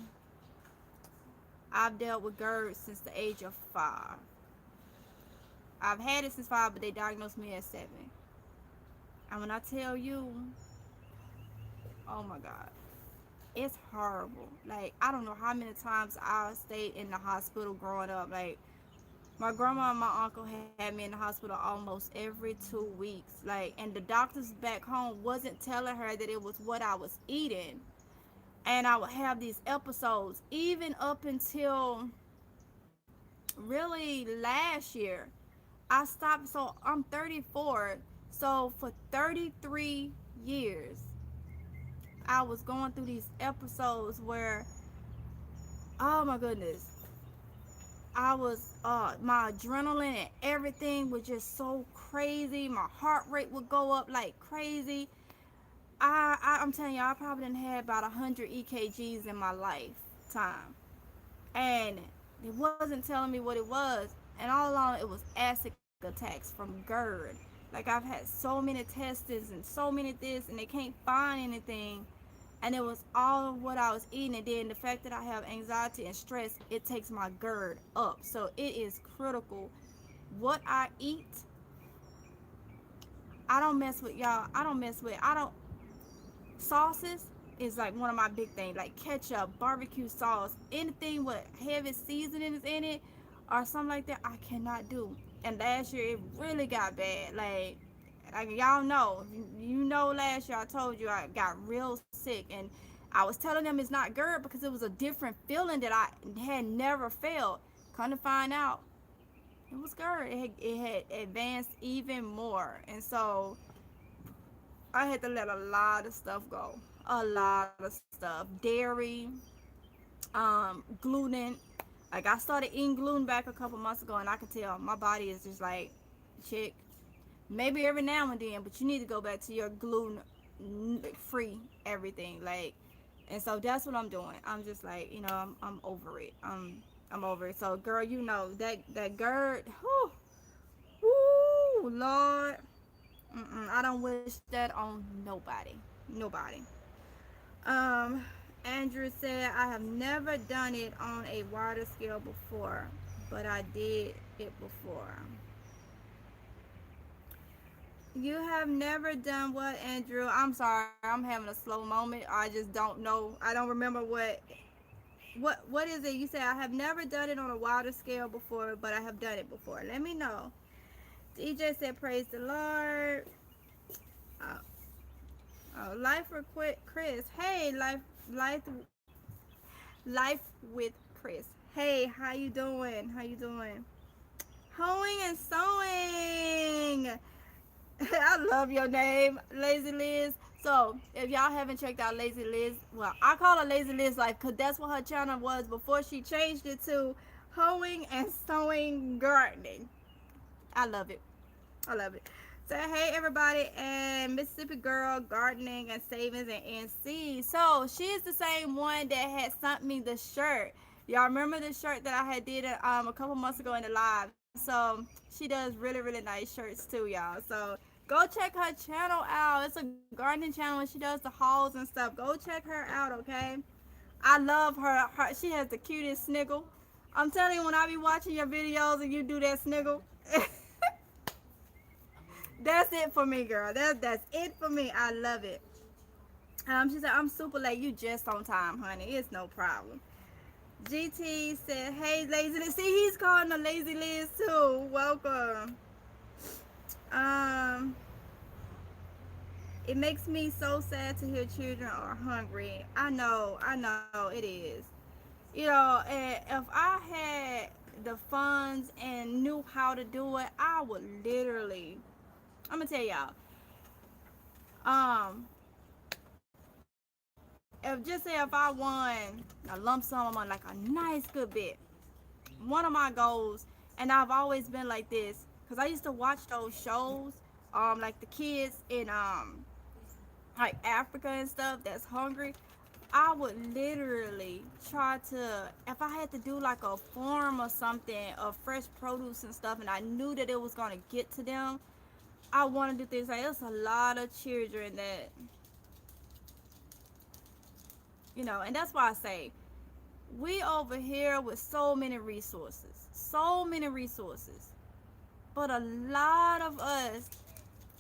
S1: I've dealt with GERD since the age of 5. I've had it since 5, but they diagnosed me at 7. And when I tell you, oh my God, it's horrible. Like, I don't know how many times I stayed in the hospital growing up. Like, my grandma and my uncle had me in the hospital almost every 2 weeks. Like, and the doctors back home wasn't telling her that it was what I was eating. And I would have these episodes, even up until really last year. I stopped, so I'm 34. So for 33 years, I was going through these episodes where, oh my goodness, I was, my adrenaline and everything was just so crazy. My heart rate would go up like crazy. I'm telling you, I probably didn't have about 100 EKGs in my lifetime. And it wasn't telling me what it was. And all along, it was acid attacks from GERD. Like, I've had so many tests and so many this, and they can't find anything. And it was all of what I was eating. And then the fact that I have anxiety and stress, it takes my GERD up. So it is critical. What I eat, I don't mess with, y'all. I don't, sauces is like one of my big things. Like ketchup, barbecue sauce, anything with heavy seasonings in it or something like that, I cannot do. And last year it really got bad. Like y'all know, you know, last year I told you I got real sick, and I was telling them it's not GERD because it was a different feeling that I had never felt. Come to find out, it was GERD. It had advanced even more, and so I had to let a lot of stuff go. A lot of stuff. Dairy, gluten, Like I started eating gluten back a couple months ago, and I can tell my body is just like, chick. Maybe every now and then, but you need to go back to your gluten free everything. Like, and so that's what I'm doing. I'm just like, I'm over it. I'm over it. So, girl, that GERD, whew, whoo, Lord, I don't wish that on nobody. Um, Andrew said, I have never done it on a water scale before, but I did it before. You have never done what, Andrew? I'm sorry, I'm having a slow moment. I just don't know. I don't remember what is it? You say I have never done it on a wider scale before, but I have done it before. Let me know. DJ said, praise the Lord. Uh, life with Chris. Hey, life with Chris. Hey, how you doing? How you doing? Hoeing and sewing. I love your name, Lazy Liz. So, if y'all haven't checked out Lazy Liz, well, I call her Lazy Liz Life because that's what her channel was before she changed it to Hoeing and Sewing Gardening. I love it. I love it. So, hey, everybody, and Mississippi Girl Gardening and Savings and NC. So, she's the same one that had sent me the shirt. Y'all remember the shirt that I had did a couple months ago in the live? So, she does really, really nice shirts too, y'all. So, go check her channel out. It's a gardening channel and she does the hauls and stuff. Go check her out, okay? I love her. She has the cutest sniggle. I'm telling you, when I be watching your videos and you do that sniggle, that's it for me, girl. That's it for me. I love it. She said, I'm super late. You just on time, honey. It's no problem. GT said, hey, Lazy Liz. See, he's calling her Lazy Liz too. Welcome. Um, it makes me so sad to hear children are hungry. I know, it is. If I had the funds and knew how to do it, I would literally, I'm gonna tell y'all, um, if I won a lump sum of money, like a nice good bit, one of my goals, and I've always been like this, because I used to watch those shows, like the kids in like Africa and stuff that's hungry. I would literally try to, if I had to do like a farm or something of fresh produce and stuff, and I knew that it was gonna get to them, I want to do things like there's a lot of children that, and that's why I say we over here with so many resources, but a lot of us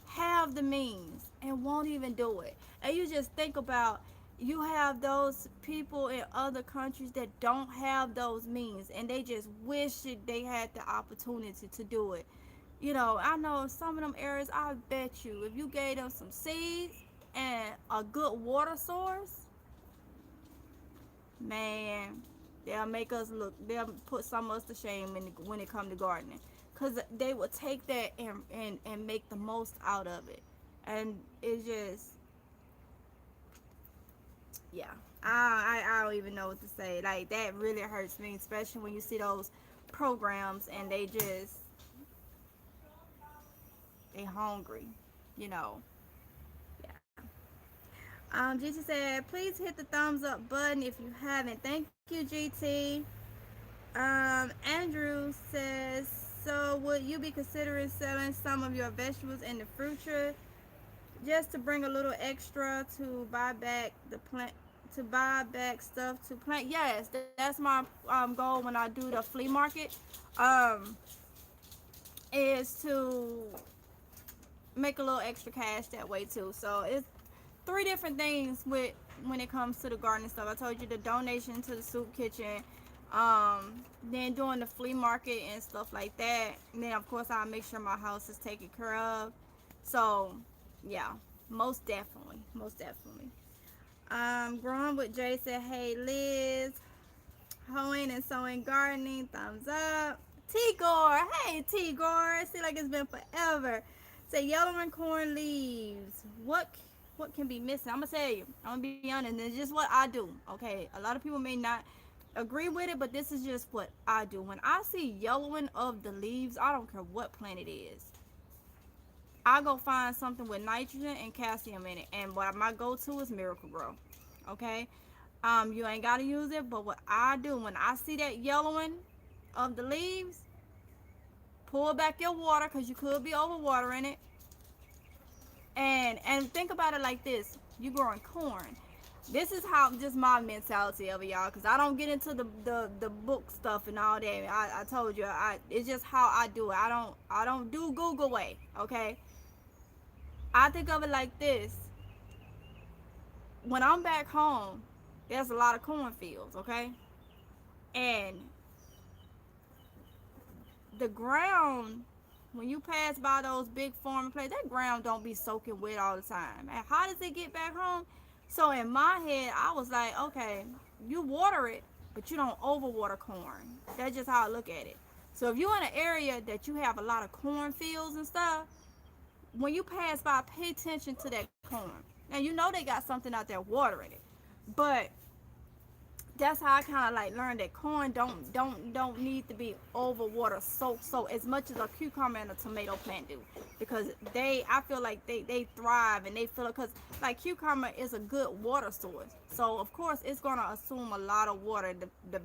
S1: have the means and won't even do it. And you just think about, you have those people in other countries that don't have those means and they just wish that they had the opportunity to do it. I know some of them areas, I bet you if you gave them some seeds and a good water source, man, they'll put some of us to shame when it comes to gardening, because they will take that and make the most out of it. And it's just, yeah, I don't even know what to say. Like, that really hurts me, especially when you see those programs and they hungry, you know. Yeah. GT said, please hit the thumbs up button if you haven't. Thank you, GT. Andrew says, so would you be considering selling some of your vegetables in the future just to bring a little extra to buy back stuff to plant? Yes, that's my goal when I do the flea market. Um, is to make a little extra cash that way too. So it's three different things with when it comes to the gardening stuff. I told you the donation to the soup kitchen, then doing the flea market and stuff like that. And then of course I'll make sure my house is taken care of. So yeah, most definitely, most definitely. Growing with Jay said, hey Liz, hoeing and sewing gardening, thumbs up. Tigor, hey Tigor, seems like it's been forever. Say yellowing corn leaves. What can be missing? I'm gonna tell you. I'm gonna be honest. It's just what I do. Okay, a lot of people may not
S3: agree with it, but this is just what I do. When I see yellowing of the leaves, I don't care what plant it is. I go find something with nitrogen and calcium in it, and what my go-to is Miracle Grow. Okay, you ain't gotta use it, but what I do when I see that yellowing of the leaves, pull back your water because you could be overwatering it, and think about it like this: you growing corn. This is how just my mentality of it, y'all, because I don't get into the book stuff and all that. I told you, it's just how I do it. I don't do Google way. Okay, I think of it like this: when I'm back home, there's a lot of cornfields. Okay, and the ground, when you pass by those big farming places, that ground don't be soaking wet all the time. And how does it get back home? So in my head, I was like, okay, you water it, but you don't overwater corn. That's just how I look at it. So if you're in an area that you have a lot of cornfields and stuff, when you pass by, pay attention to that corn. Now you know they got something out there watering it, but that's how I kind of like learned that corn don't need to be over water soaked so as much as a cucumber and a tomato plant do, because I feel like they thrive and they feel it, because like cucumber is a good water source, so of course it's gonna assume a lot of water. The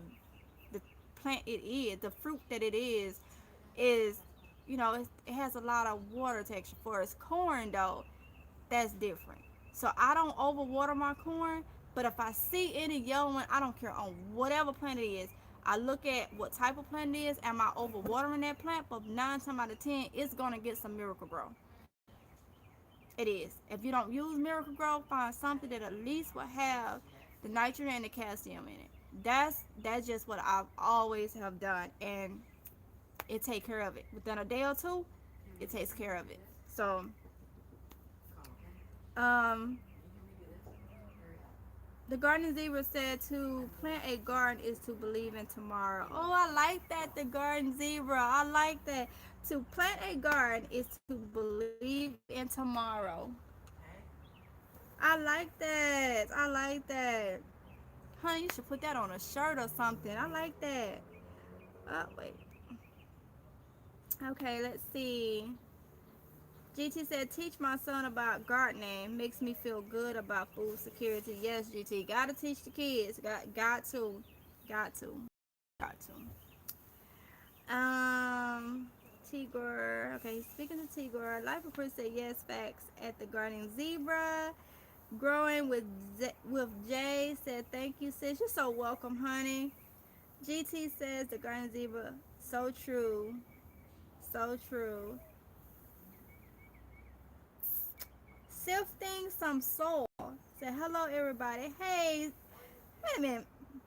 S3: plant it is, the fruit that it is, it has a lot of water texture. For its corn though, that's different. So I don't overwater my corn, but if I see any yellowing, I don't care on whatever plant it is. I look at what type of plant it is. Am I overwatering that plant? But 9 times out of 10, it's gonna get some Miracle Grow. It is. If you don't use Miracle Grow, find something that at least will have the nitrogen and the calcium in it. That's just what I've always have done, and it take care of it. Within a day or two, it takes care of it. So, um, the garden zebra said to plant a garden is to believe in tomorrow. Oh, I like that. The garden zebra. I like that. To plant a garden is to believe in tomorrow. I like that. I like that. Honey, you should put that on a shirt or something. I like that. Wait. Okay, let's see. GT said, teach my son about gardening. Makes me feel good about food security. Yes, GT. Gotta teach the kids. Got to. Got to. Got to. Tigor. Okay, speaking of Tigor, Life Report said yes, facts at the Garden Zebra. Growing with Jay said, thank you, sis. You're so welcome, honey. GT says the Garden Zebra. So true. So true. Sifting some soul. Say hello, everybody. Hey, wait a minute.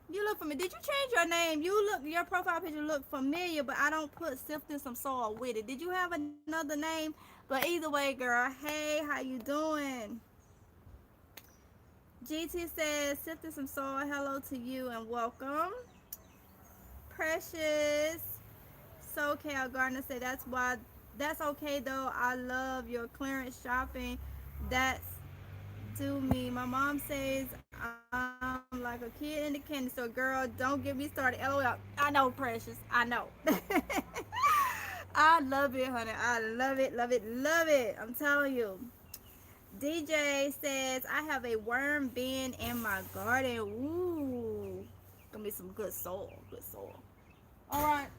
S3: You look familiar. Did you change your name? Your profile picture look familiar, but I don't put sifting some soul with it. Did you have another name? But either way, girl. Hey, how you doing? GT says sifting some soul. Hello to you and welcome. Precious. SoCal Gardner said that's okay though. I love your clearance shopping. That's to me. My mom says I'm like a kid in the candy store. Girl, don't get me started. LOL. I know, Precious. I know. I love it, honey. I love it, love it, love it. I'm telling you. DJ says I have a worm bin in my garden. Ooh, gonna be some good soil. Good soil. All right.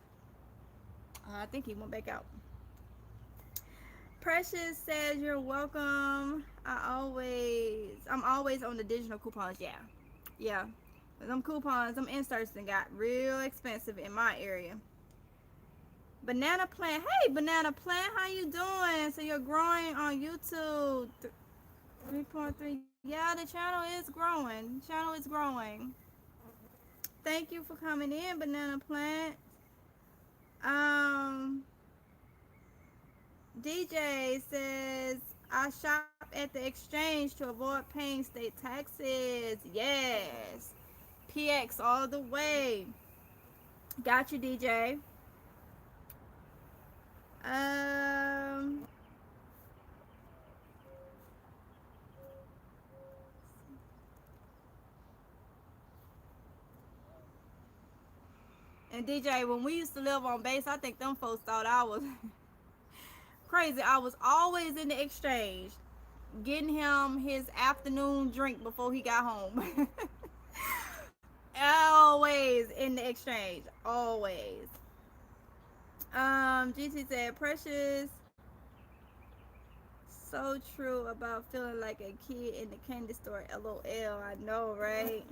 S3: I think he went back out. Precious says you're welcome. I'm always on the digital coupons. Yeah, yeah. Them coupons, them inserts, and got real expensive in my area. Banana plant. Hey, banana plant, how you doing? So you're growing on YouTube. 3.3. Yeah, the channel is growing. The channel is growing. Thank you for coming in, banana plant. Um, DJ says I shop at the exchange to avoid paying state taxes. Yes. PX all the way. Got you, DJ. Um And DJ, when we used to live on base, I think them folks thought I was crazy. I was always in the exchange, getting him his afternoon drink before he got home. Always in the exchange. Always. GT said, Precious, so true about feeling like a kid in the candy store. LOL. I know, right?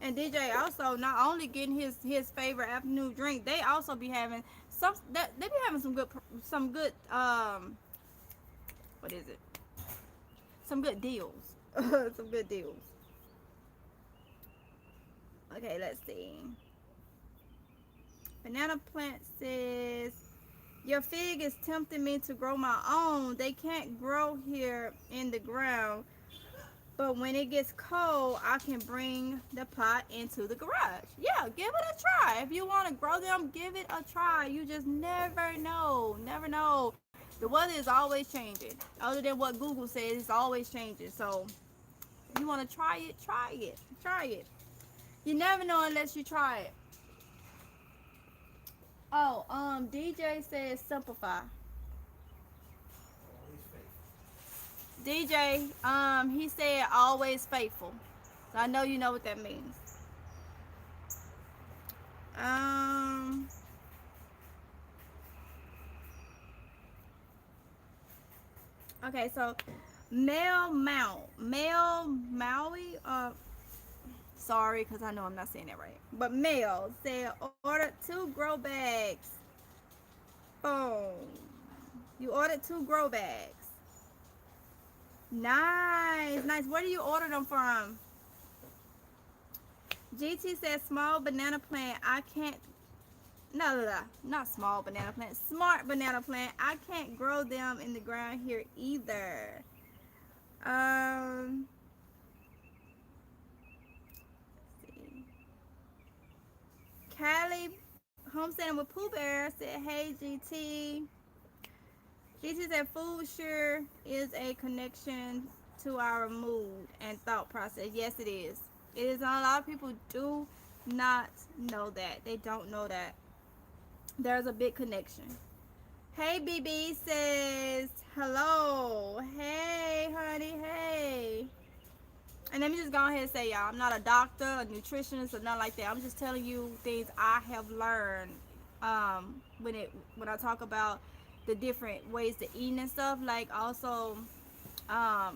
S3: And DJ also not only getting his favorite afternoon drink, they also be having they be having some good what is it? Some good deals. Some good deals. Okay, let's see. Banana Plant says, your fig is tempting me to grow my own. They can't grow here in the ground, but when it gets cold, I can bring the pot into the garage. Yeah, give it a try. If you want to grow them, give it a try. You just never know. Never know. The weather is always changing. Other than what Google says, it's always changing. So, if you want to try it, try it. Try it. You never know unless you try it. Oh, DJ says simplify.
S2: Always faithful.
S3: DJ, he said always faithful. So I know you know what that means. Um, okay, so Mel Maui, sorry, because I know I'm not saying that right. But Mel said ordered 2 grow bags. Boom. You ordered 2 grow bags. Nice, nice. Where do you order them from? GT says small banana plant. I can't. No, not small banana plant. Smart banana plant. I can't grow them in the ground here either. Let's see. Callie homesteading with Pooh Bear said, "Hey GT." GT said, "Food sure is a connection to our mood and thought process." Yes, it is. It is. A lot of people do not know that. They don't know that. There's a big connection. Hey, BB says, hello. Hey, honey, hey. And let me just go ahead and say, y'all, I'm not a doctor, a nutritionist, or nothing like that. I'm just telling you things I have learned when I talk about the different ways to eat and stuff. Like, also, I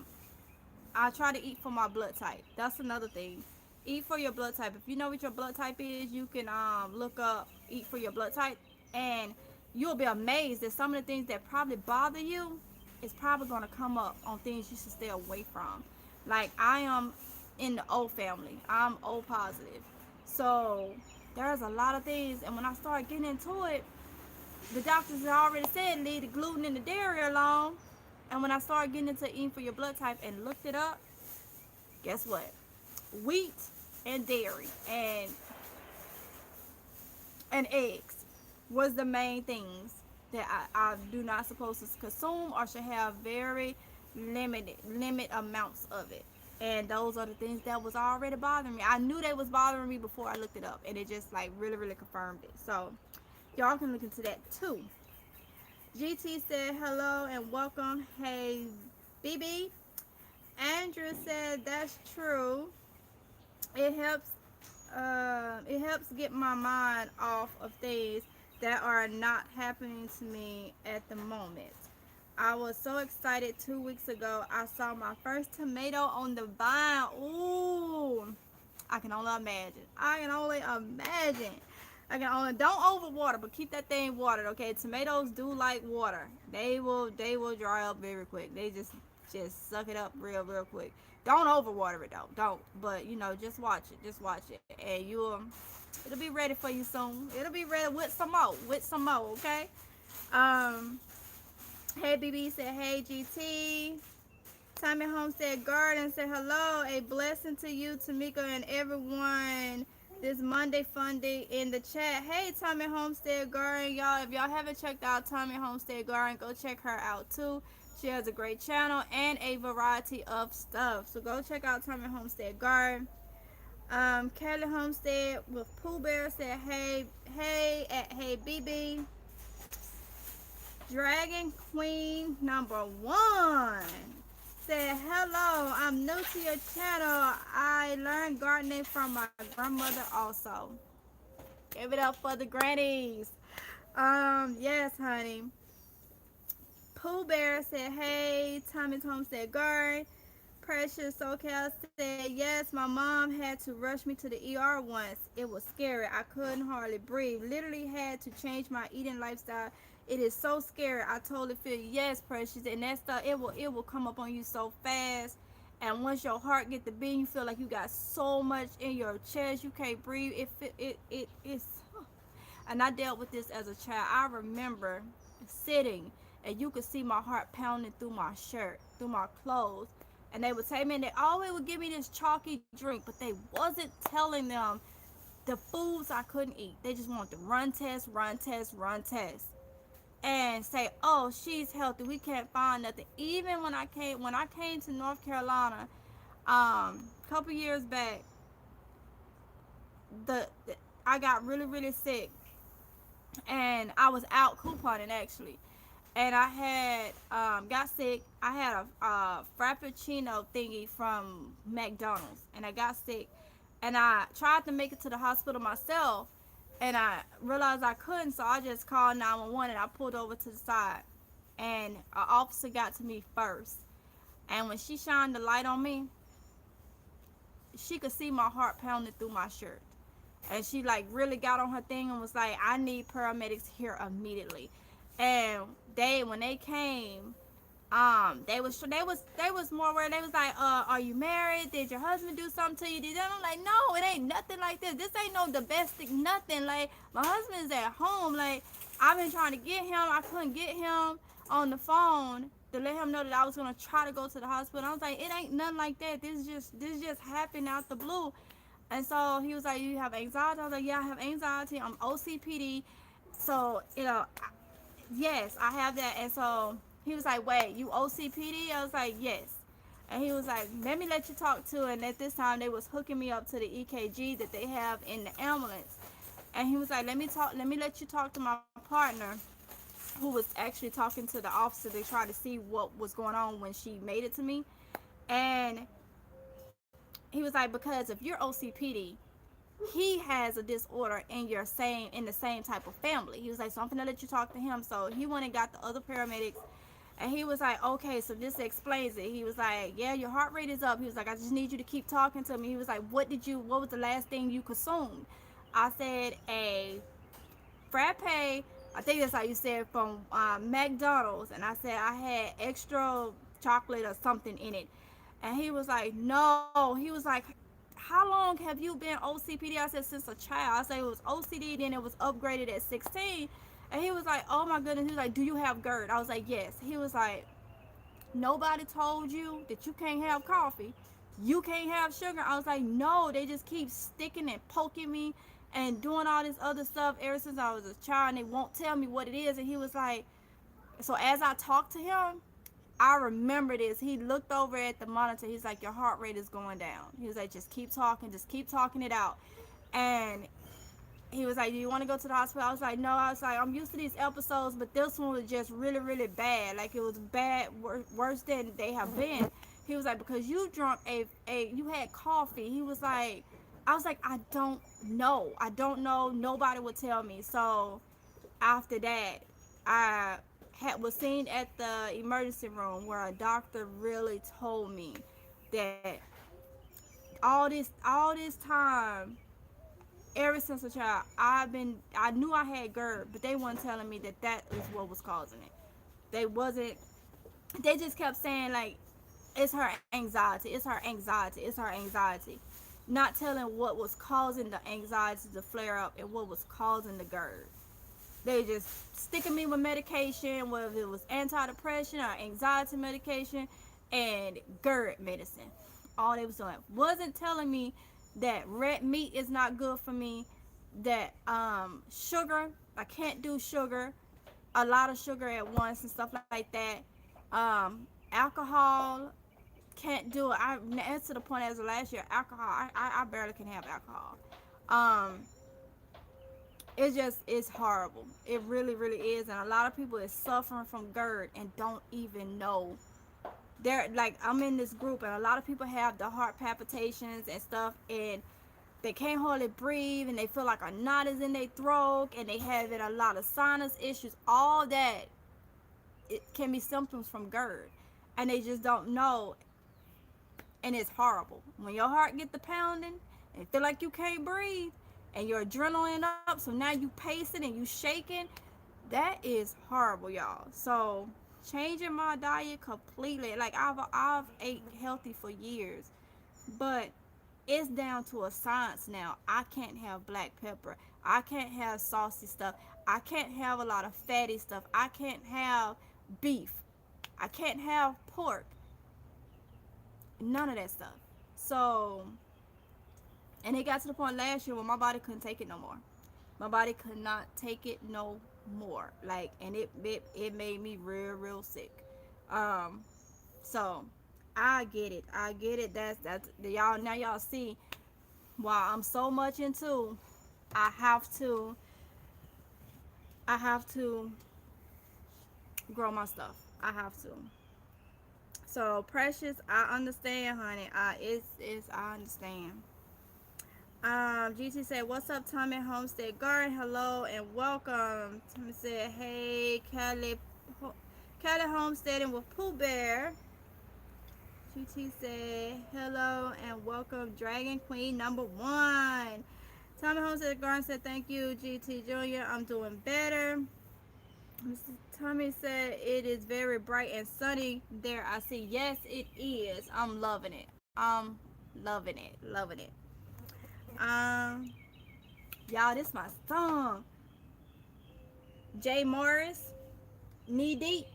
S3: try to eat for my blood type. That's another thing. Eat for your blood type. If you know what your blood type is, you can look up eat for your blood type, and you'll be amazed that some of the things that probably bother you is probably going to come up on things you should stay away from. Like, I am in the O family. I'm O positive. So there's a lot of things, and when I started getting into it, the doctors had already said leave the gluten and the dairy alone. And when I started getting into eating for your blood type and looked it up, guess what? Wheat and dairy and eggs was the main things that I do not supposed to consume or should have very limit amounts of it. And those are the things that was already bothering me. I knew they was bothering me before I looked it up, and it just like really confirmed it. So y'all can look into that too. GT said hello and welcome. Hey, BB. Andrew said that's true. It helps. It helps get my mind off of things that are not happening to me at the moment. I was so excited 2 weeks ago. I saw my first tomato on the vine. Ooh, I can only imagine. Don't overwater, but keep that thing watered, okay? Tomatoes do like water. They will dry up very quick. They just suck it up real quick. Don't overwater it though. Don't. But just watch it. And it'll be ready for you soon. It'll be ready with some more, okay? Hey BB said, hey GT. Tommy Homestead Garden said hello. A blessing to you, Tamika, and everyone This Monday Funday in the chat. Hey, Tommy Homestead Garden, y'all. If y'all haven't checked out Tommy Homestead Garden, go check her out too. She has a great channel and a variety of stuff. So go check out Tommy Homestead Garden. Kelly Homestead with Pooh Bear said, hey, BB. Dragon Queen number one said, hello, I'm new to your channel. I learned gardening from my grandmother also. Give it up for the grannies. Yes, honey. Pooh Bear said, hey, Tommy's Homestead Garden. Precious SoCal said, yes, my mom had to rush me to the ER once. It was scary. I couldn't hardly breathe. Literally had to change my eating lifestyle. It is so scary. I totally feel you. Yes, Precious. And that stuff, it will come up on you so fast. And once your heart get the beating, you feel like you got so much in your chest you can't breathe. It's. And I dealt with this as a child. I remember sitting and you could see my heart pounding through my shirt, through my clothes. And they would take me and they always would give me this chalky drink, but they wasn't telling them the foods I couldn't eat. They just wanted to run tests, run tests, run tests. And say, oh, she's healthy. We can't find nothing. Even when I came to North Carolina, a couple years back, the I got really, really sick. And I was out couponing actually. And I had got sick. I had a frappuccino thingy from McDonald's, and I got sick. And I tried to make it to the hospital myself, and I realized I couldn't, so I just called 911 and I pulled over to the side. And an officer got to me first. And when she shined the light on me, she could see my heart pounding through my shirt. And she like really got on her thing and was like, I need paramedics here immediately. And when they came, they was more worried. They was like, are you married? Did your husband do something to you? Did that? I'm like, no, it ain't nothing like this. This ain't no domestic nothing. Like, my husband's at home. Like, I've been trying to get him. I couldn't get him on the phone to let him know that I was gonna try to go to the hospital. I was like, it ain't nothing like that. This just happened out the blue. And so he was like, you have anxiety? I was like, yeah, I have anxiety. I'm OCPD. So, yes, I have that. And so he was like, wait, you OCPD? I was like, yes. And he was like, let me let you talk to. And at this time, they was hooking me up to the EKG that they have in the ambulance. And he was like, let me let you talk to my partner, who was actually talking to the officer to try to see what was going on when she made it to me. And he was like, because if you're OCPD, he has a disorder in the same type of family. He was like, so I'm gonna let you talk to him. So he went and got the other paramedics, and he was like, okay, so this explains it. He was like, yeah, your heart rate is up. He was like, I just need you to keep talking to me. He was like, what was the last thing you consumed? I said a frappe, I think that's how you said, from McDonald's. And I said I had extra chocolate or something in it. And he was like, no. He was like, how long have you been OCPD? I said, since a child. I said it was OCD, then it was upgraded at 16. And he was like, oh my goodness. He was like, do you have GERD? I was like, yes. He was like, nobody told you that you can't have coffee, you can't have sugar? I was like, no, they just keep sticking and poking me and doing all this other stuff ever since I was a child, and they won't tell me what it is. And he was like, so as I talked to him, I remember this. He looked over at the monitor. He's like, your heart rate is going down. He was like, just keep talking it out. And he was like, do you want to go to the hospital? I was like, no. I was like, I'm used to these episodes, but this one was just really, really bad. Like, it was bad, worse than they have been. He was like, because you drunk you had coffee. He was like, I was like, I don't know. Nobody would tell me. So after that, I was seen at the emergency room, where a doctor really told me that all this time, ever since a child, I knew I had GERD, but they weren't telling me that is what was causing it. They just kept saying, like, it's her anxiety, not telling what was causing the anxiety to flare up and what was causing the GERD. They just sticking me with medication, whether it was antidepressant or anxiety medication and GERD medicine. All they was doing wasn't telling me that red meat is not good for me, that sugar, I can't do sugar, a lot of sugar at once and stuff like that. Alcohol, can't do it. It's to the point as of last year, alcohol, I barely can have alcohol. um it's horrible. It really, really is. And a lot of people is suffering from GERD and don't even know. They're like, I'm in this group and a lot of people have the heart palpitations and stuff, and they can't hardly breathe, and they feel like a knot is in their throat, and they have a lot of sinus issues. All that, it can be symptoms from GERD, and they just don't know. And it's horrible when your heart get the pounding and feel like you can't breathe, and your adrenaline up, so now you pacing and you shaking. That is horrible, y'all. So changing my diet completely, like I've ate healthy for years, but it's down to a science now. I can't have black pepper, I can't have saucy stuff, I can't have a lot of fatty stuff, I can't have beef, I can't have pork, none of that stuff. So, and it got to the point last year where my body couldn't take it no more. My body could not take it no more. Like, and it made me real sick. Um, so I get it. I get it. That's y'all, now y'all see why I'm so much into, I have to I have to grow my stuff. I have to. So Precious, I understand, honey. I understand. GT said, "What's up, Tommy Homestead Garden? Hello and welcome." Tommy said, "Hey, Kelly Homesteading with Pooh Bear." GT said, "Hello and welcome, Dragon Queen #1." Tommy Homestead Garden said, "Thank you, GT Junior. I'm doing better." Tommy said, "It is very bright and sunny there. I see." Yes, it is. I'm loving it. I'm loving it. Loving it. Y'all, this my song. Jay Morris, Knee Deep.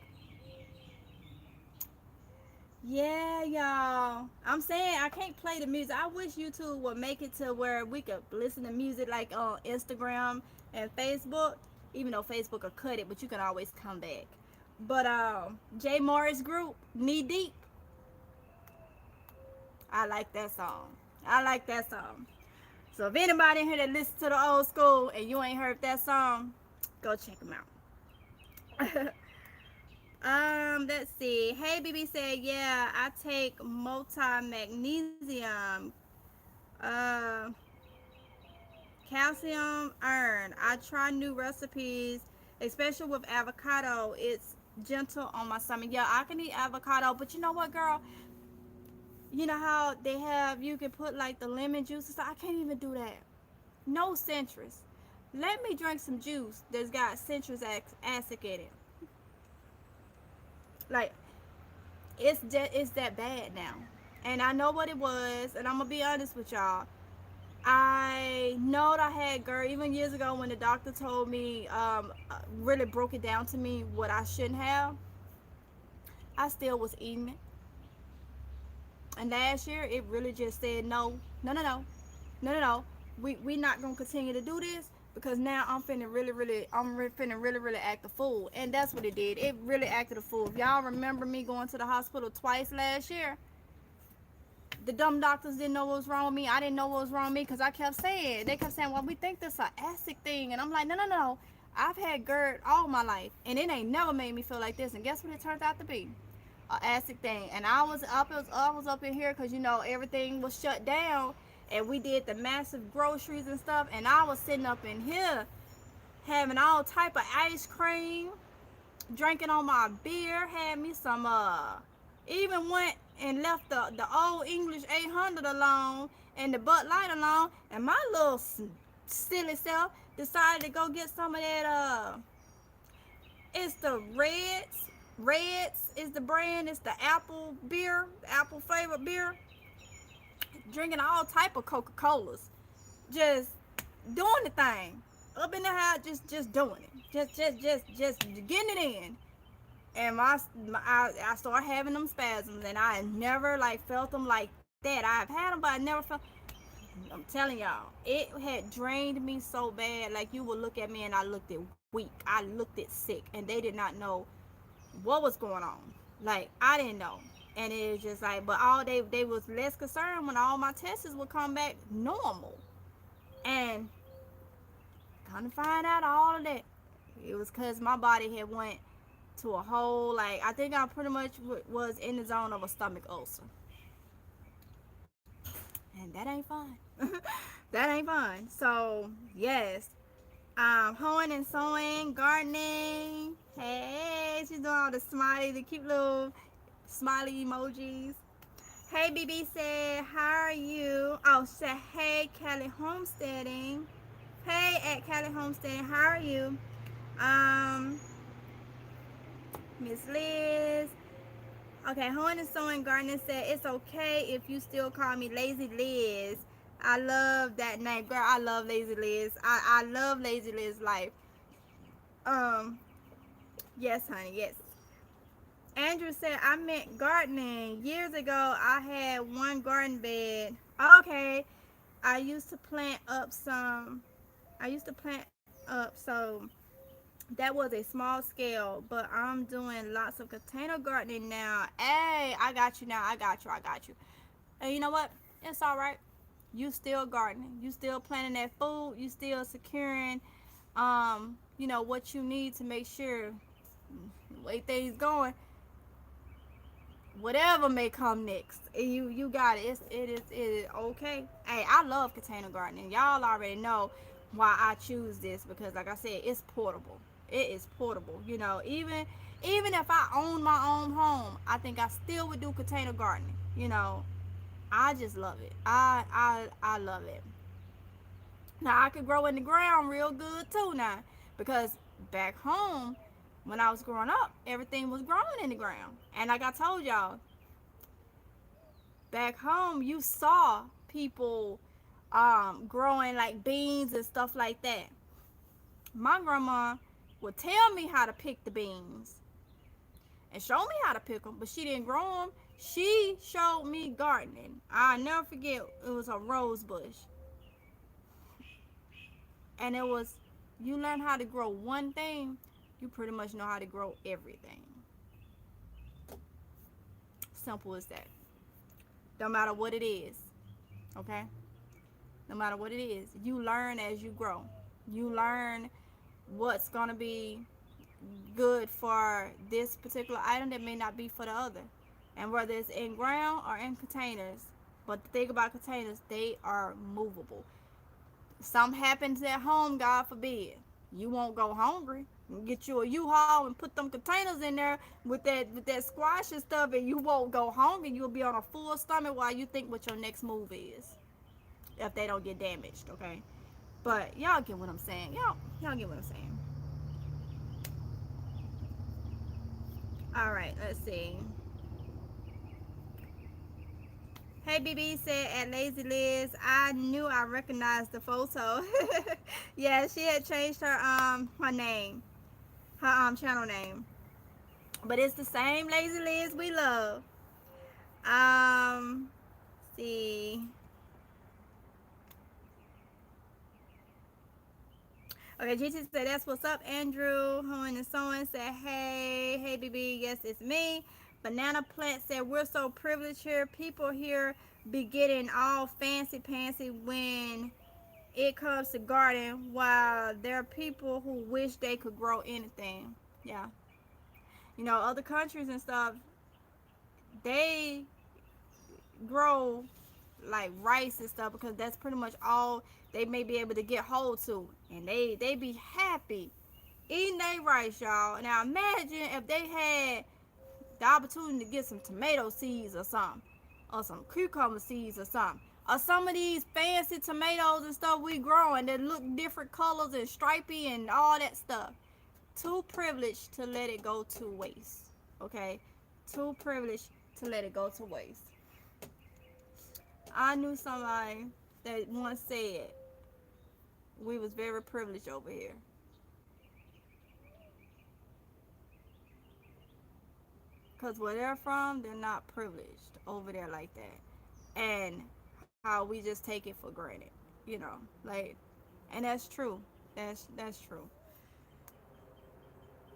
S3: Yeah, y'all. I'm saying I can't play the music. I wish YouTube would make it to where we could listen to music like on Instagram and Facebook. Even though Facebook will cut it, but you can always come back. But Jay Morris group, Knee Deep. I like that song. I like that song. So if anybody in here that listens to the old school and you ain't heard that song, go check them out. Let's see. Hey, BB said, "Yeah, I take multi-magnesium, uh, calcium, iron. I try new recipes, especially with avocado. It's gentle on my stomach." Yeah, I can eat avocado, but you know what, girl? You know how they have, you can put like the lemon juice and stuff? I can't even do that. No citrus. Let me drink some juice that's got citrus acid in it. Like, it's that bad now. And I know what it was, and I'm gonna be honest with y'all. I know that I had GERD even years ago when the doctor told me, really broke it down to me what I shouldn't have. I still was eating it. And last year, it really just said, no. We not gonna continue to do this, because now I'm finna really act a fool. And that's what it did. It really acted a fool. If y'all remember me going to the hospital twice last year, the dumb doctors didn't know what was wrong with me. I didn't know what was wrong with me, because they kept saying, well, we think this is an acid thing. And I'm like, no. I've had GERD all my life, and it ain't never made me feel like this. And guess what it turned out to be? An acid thing. And I was up in here because, everything was shut down, and we did the massive groceries and stuff. And I was sitting up in here having all type of ice cream, drinking on my beer, had me some, even went and left the old English 800 alone and the Bud Light alone, and my little silly self decided to go get some of that, it's the Reds is the brand. It's the apple beer, apple flavored beer. Drinking all type of Coca-Colas, just doing the thing up in the house, just doing it, just getting it in. And I started having them spasms, and I never like felt them like that. I've had them, but I never felt. I'm telling y'all, it had drained me so bad. Like, you would look at me and I looked it weak. I looked it sick, and they did not know what was going on. Like, I didn't know. And it was just like, but all they was less concerned when all my tests would come back normal. And come to find out all of that, it was because my body had went to a whole, like, I think I pretty much was in the zone of a stomach ulcer. And that ain't fun. That ain't fun. So, yes. Hoeing and sewing, gardening. Hey, she's doing all the smiley, the cute little smiley emojis. Hey, BB said, how are you? Oh, she said, hey, Cali Homesteading. Hey, at Cali Homesteading, how are you? Um, Miss Liz. Okay, Hoeing and Sewing Gardening said, it's okay if you still call me Lazy Liz. I love that name. Girl, I love Lazy Liz. I love Lazy Liz life. Um, yes, honey, yes. Andrew said, I meant gardening. Years ago, I had one garden bed. Okay, I used to plant up some. I used to plant up, so that was a small scale, but I'm doing lots of container gardening now. Hey, I got you now. I got you. I got you. And you know what? It's all right. You still gardening. You still planting that food. You still securing, what you need to make sure the way things going, whatever may come next, you got it. It is okay. Hey, I love container gardening. Y'all already know why I choose this, because like I said, it's portable. It is portable. Even if I own my own home, I think I still would do container gardening. I just love it. I love it. Now I could grow in the ground real good too now, because back home when I was growing up, everything was growing in the ground. And like I told y'all, back home you saw people growing like beans and stuff like that. My grandma would tell me how to pick the beans and show me how to pick them, but she didn't grow them. She showed me gardening. I'll never forget, it was a rose bush. And it was, you learn how to grow one thing, you pretty much know how to grow everything. Simple as that. No matter what it is. Okay? No matter what it is, you learn as you grow. You learn what's going to be good for this particular item that may not be for the other. And whether it's in ground or in containers. But the thing about containers, they are movable. Something happens at home, God forbid, you won't go hungry. You get you a U-Haul and put them containers in there with that squash and stuff, and you won't go hungry. You'll be on a full stomach while you think what your next move is, if they don't get damaged. Okay, but y'all get what I'm saying. Y'all get what I'm saying. All right, let's see. Hey, BB said at Lazy Liz, I knew I recognized the photo. Yeah, she had changed her name, her channel name, but it's the same Lazy Liz we love. See. Okay, GT said that's what's up, Andrew. Hoeing and Sewing said, hey BB, yes it's me. Banana Plant said, we're so privileged here. People here be getting all fancy pantsy when it comes to garden, while there are people who wish they could grow anything. Yeah. Other countries and stuff, they grow like rice and stuff, because that's pretty much all they may be able to get hold to, and they be happy eating their rice, y'all. Now imagine if they had the opportunity to get some tomato seeds or something, or some cucumber seeds or something, or some of these fancy tomatoes and stuff we growing that look different colors and stripy and all that stuff. Too privileged to let it go to waste. Okay, too privileged to let it go to waste. I knew somebody that once said we was very privileged over here. Because where they're from, they're not privileged over there like that. And how we just take it for granted, you know, like, and that's true. That's true.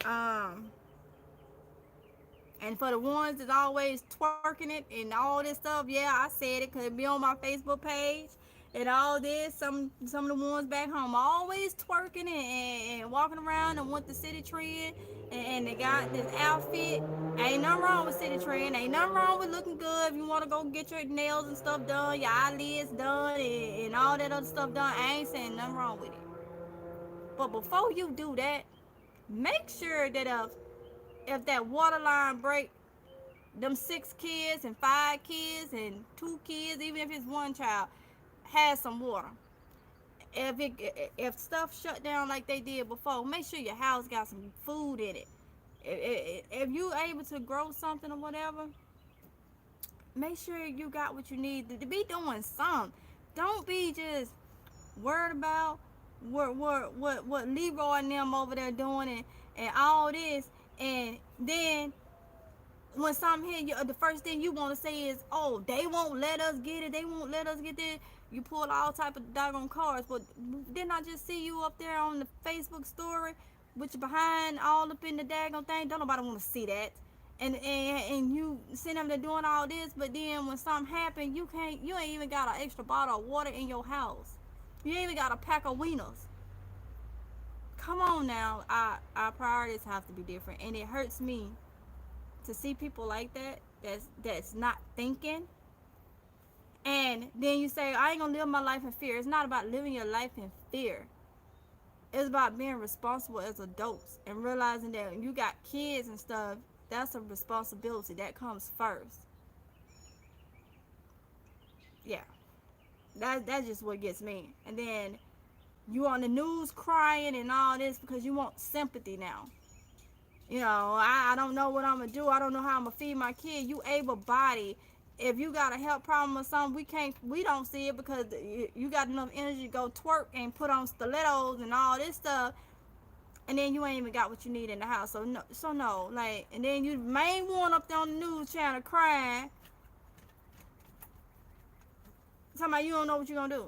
S3: Um, and for the ones that's always twerking it and all this stuff, yeah, I said it because it be on my Facebook page and all this. Some of the ones back home always twerking and walking around and want the city trend, and they got this outfit. Ain't nothing wrong with city trend. Ain't nothing wrong with looking good. If you want to go get your nails and stuff done, your eyelids done, and all that other stuff done, I ain't saying nothing wrong with it. But before you do that, make sure that if that water line break, them 6 kids and 5 kids and 2 kids, even if it's one child, has some water. If stuff shut down like they did before, make sure your house got some food in it. If you able to grow something or whatever, make sure you got what you need to be doing some. Don't be just worried about what Leroy and them over there doing and all this, and then when something hit you, the first thing you want to say is, "Oh, they won't let us get it. They won't let us get this." You pull all type of doggone cards, but didn't I just see you up there on the Facebook story, which behind all up in the daggone thing? Don't nobody want to see that. And you sitting up there doing all this, but then when something happen, you can't. You ain't even got an extra bottle of water in your house. You ain't even got a pack of wieners. Come on now, our priorities have to be different, and it hurts me to see people like that that's not thinking, and then you say, I ain't gonna live my life in fear. It's not about living your life in fear. It's about being responsible as adults and realizing that when you got kids and stuff, that's a responsibility that comes first. Yeah, that's just what gets me. And then you on the news crying and all this because you want sympathy now. You know, I don't know what I'm gonna do. I don't know how I'm gonna feed my kid. You able body. If you got a health problem or something, we don't see it because you got enough energy to go twerk and put on stilettos and all this stuff, and then you ain't even got what you need in the house. So no, like, and then you main one up there on the news channel crying, talking about you don't know what you're gonna do.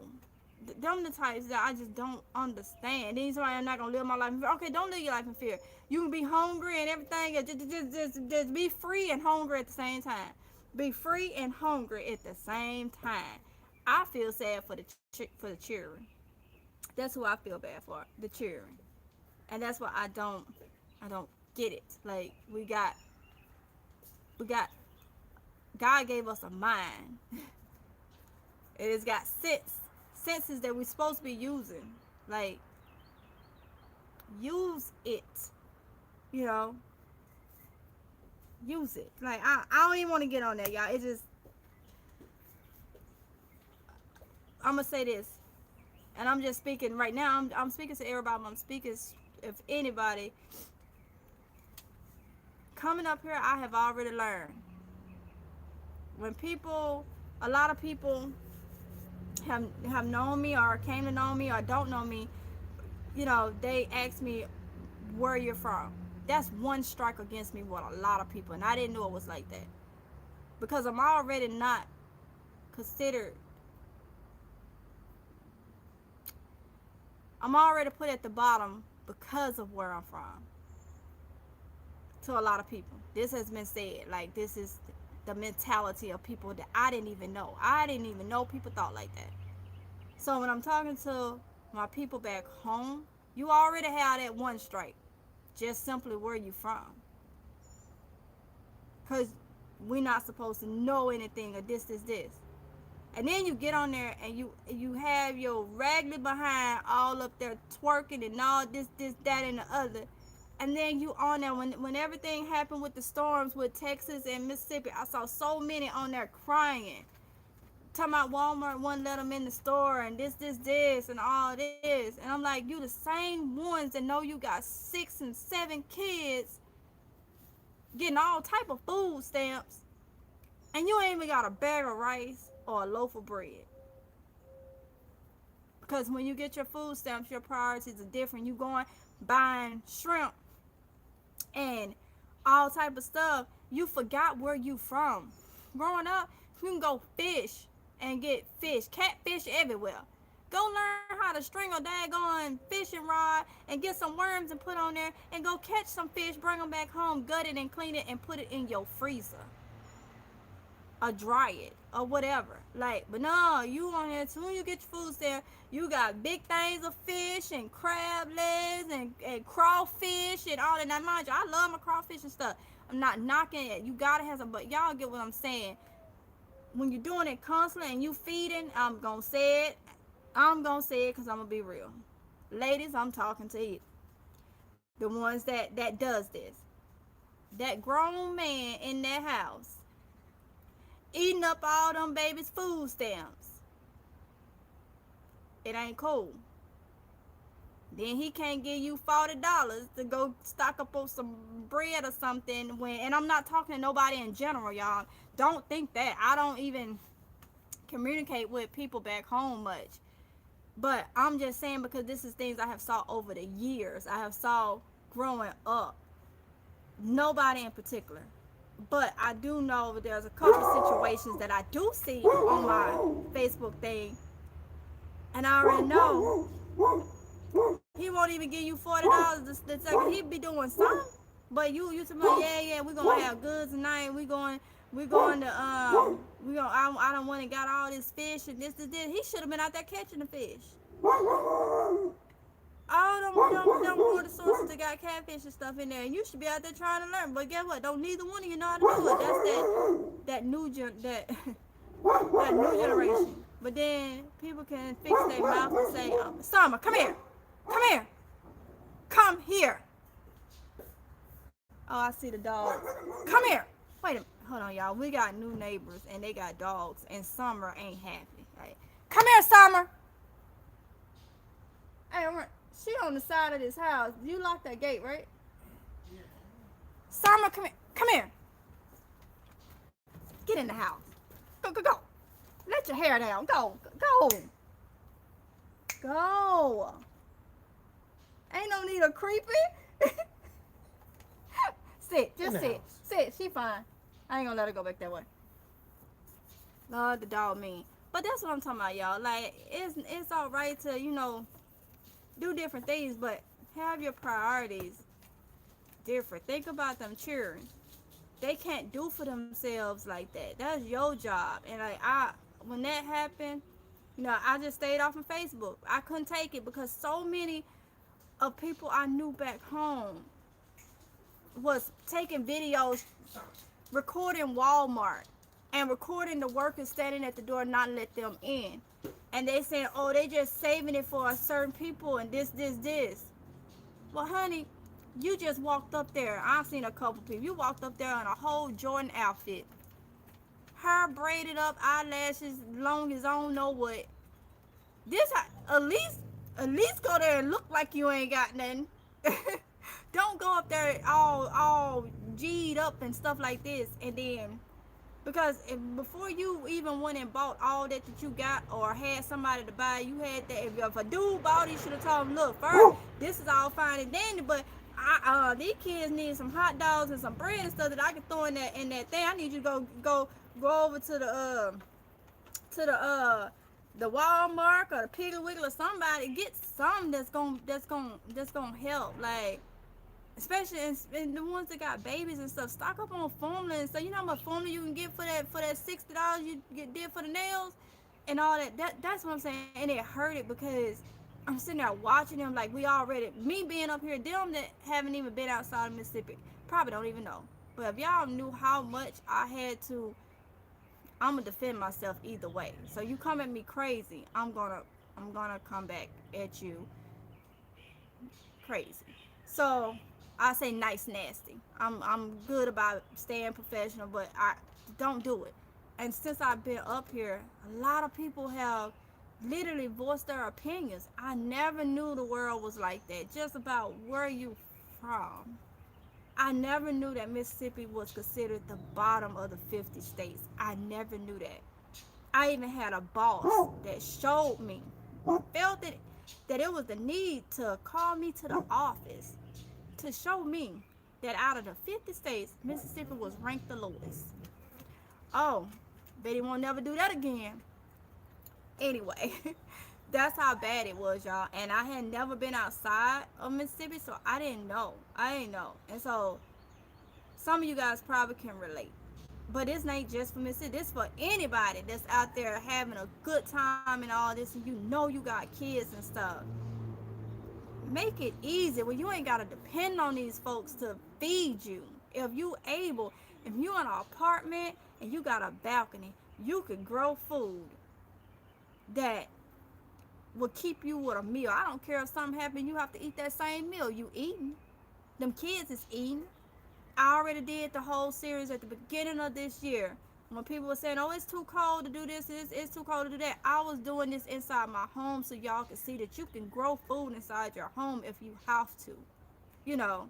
S3: Them the types that I just don't understand. Then somebody, I'm not gonna live my life in fear. Okay, don't live your life in fear. You can be hungry and everything. Just be free and hungry at the same time. Be free and hungry at the same time. I feel sad for the children. That's who I feel bad for, the children, and that's why I don't get it. Like we got God gave us a mind. It's got senses that we're supposed to be using. Like, use it. You know, use it. Like, I don't even want to get on that, y'all. It just, I'm gonna say this, and I'm just speaking right now. I'm speaking to everybody. I'm speaking, if anybody coming up here, I have already learned when a lot of people have known me or came to know me or don't know me, you know, they ask me where you're from. That's one strike against me with a lot of people, and I didn't know it was like that because I'm already not considered. I'm already put at the bottom because of where I'm from. To a lot of people, this has been said. Like, this is the mentality of people that I didn't even know. I didn't even know people thought like that. So when I'm talking to my people back home, you already have that one strike. Just simply where you from. Because we're not supposed to know anything or this. And then you get on there and you have your raggedy behind all up there twerking and all this, that, and the other. And then you on there when everything happened with the storms with Texas and Mississippi, I saw so many on there crying. Talking about Walmart wouldn't let them in the store and this, and all this. And I'm like, you the same ones that know you got 6 and 7 kids getting all type of food stamps, and you ain't even got a bag of rice or a loaf of bread. Because when you get your food stamps, your priorities are different. You going buying shrimp and all type of stuff. You forgot where you from. Growing up, you can go fish and get fish, catfish everywhere. Go learn how to string a daggone fishing rod and get some worms and put on there and go catch some fish, bring them back home, gut it and clean it and put it in your freezer or dry it or whatever. Like, but no, you on there, as soon as you get your food there, you got big things of fish and crab legs and crawfish and all that. Now, mind you, I love my crawfish and stuff. I'm not knocking it. You gotta have some, but y'all get what I'm saying. When you're doing it constantly and you feeding, I'm gonna say it. I'm gonna say it because I'm gonna be real. Ladies, I'm talking to you. The ones that does this. That grown man in that house eating up all them babies' food stamps. It ain't cool. Then he can't give you $40 to go stock up on some bread or something. And I'm not talking to nobody in general, y'all. Don't think that. I don't even communicate with people back home much. But I'm just saying, because this is things I have saw over the years. I have saw growing up. Nobody in particular. But I do know there's a couple situations that I do see on my Facebook thing. And I already know he won't even give you $40 the second he be doing something. But you tell me, yeah, we're gonna have goods tonight. We're going to I don't want to got all this fish and this. He should have been out there catching the fish. All them water sources that got catfish and stuff in there, and you should be out there trying to learn. But guess what? Don't neither one of you know how to do it. That's that new generation. But then people can fix their mouth and say, Summer, come here. Oh, I see the dogs. Come here. Wait a minute. Hold on, y'all. We got new neighbors, and they got dogs, and Summer ain't happy. Right? Come here, Summer. Hey, she on the side of this house. You locked that gate, right? Yeah. Summer, come here. Get in the house. Go. Let your hair down. Go. Ain't no need of creeping. Sit. She fine. I ain't gonna let her go back that way. Lord, the dog mean. But that's what I'm talking about, y'all. Like, it's all right to, do different things, but have your priorities different. Think about them children. They can't do for themselves like that. That's your job. And when that happened, I just stayed off of Facebook. I couldn't take it because so many of people I knew back home was taking videos, recording Walmart and recording the workers standing at the door not let them in. And they saying, oh, they just saving it for a certain people and this. Well, honey, you just walked up there. I've seen a couple people. You walked up there in a whole Jordan outfit. Hair braided up, eyelashes long as I don't know what. This, at least go there and look like you ain't got nothing. Don't go up there all G'd up and stuff like this. And then, because before you even went and bought all that you got or had somebody to buy, you had that. If a dude bought it, you should have told him, look, first, this is all fine and dandy, but these kids need some hot dogs and some bread and stuff that I can throw in that thing. I need you to go over to the Walmart or the Piggly Wiggly or somebody, get something that's gonna help. Like, especially in the ones that got babies and stuff, stock up on formula and stuff. You know how much formula you can get for that $60 you did for the nails and all that. That's what I'm saying. And it hurt it because I'm sitting there watching them like me being up here, them that haven't even been outside of Mississippi probably don't even know. But if y'all knew how much I had to, I'm gonna defend myself either way. So you come at me crazy, I'm gonna come back at you crazy. So I say nice nasty. I'm good about staying professional, but I don't do it. And since I've been up here, a lot of people have literally voiced their opinions. I never knew the world was like that. Just about where you from. I never knew that Mississippi was considered the bottom of the 50 states. I never knew that. I even had a boss that showed me, felt that it was the need to call me to the office to show me that out of the 50 states, Mississippi was ranked the lowest. Oh, bet he won't never do that again. Anyway, that's how bad it was, y'all. And I had never been outside of Mississippi, so I didn't know. I didn't know. And so some of you guys probably can relate. But this ain't just for Mississippi. This for anybody that's out there having a good time and all this, and you know you got kids and stuff. Make it easy where you ain't gotta depend on these folks to feed you. If you able, if you in an apartment and you got a balcony, you could grow food that will keep you with a meal. I don't care if something happen, you have to eat that same meal. You eating. Them kids is eating. I already did the whole series at the beginning of this year. When people were saying, oh, it's too cold to do this, it's too cold to do that. I was doing this inside my home so y'all can see that you can grow food inside your home if you have to. You know,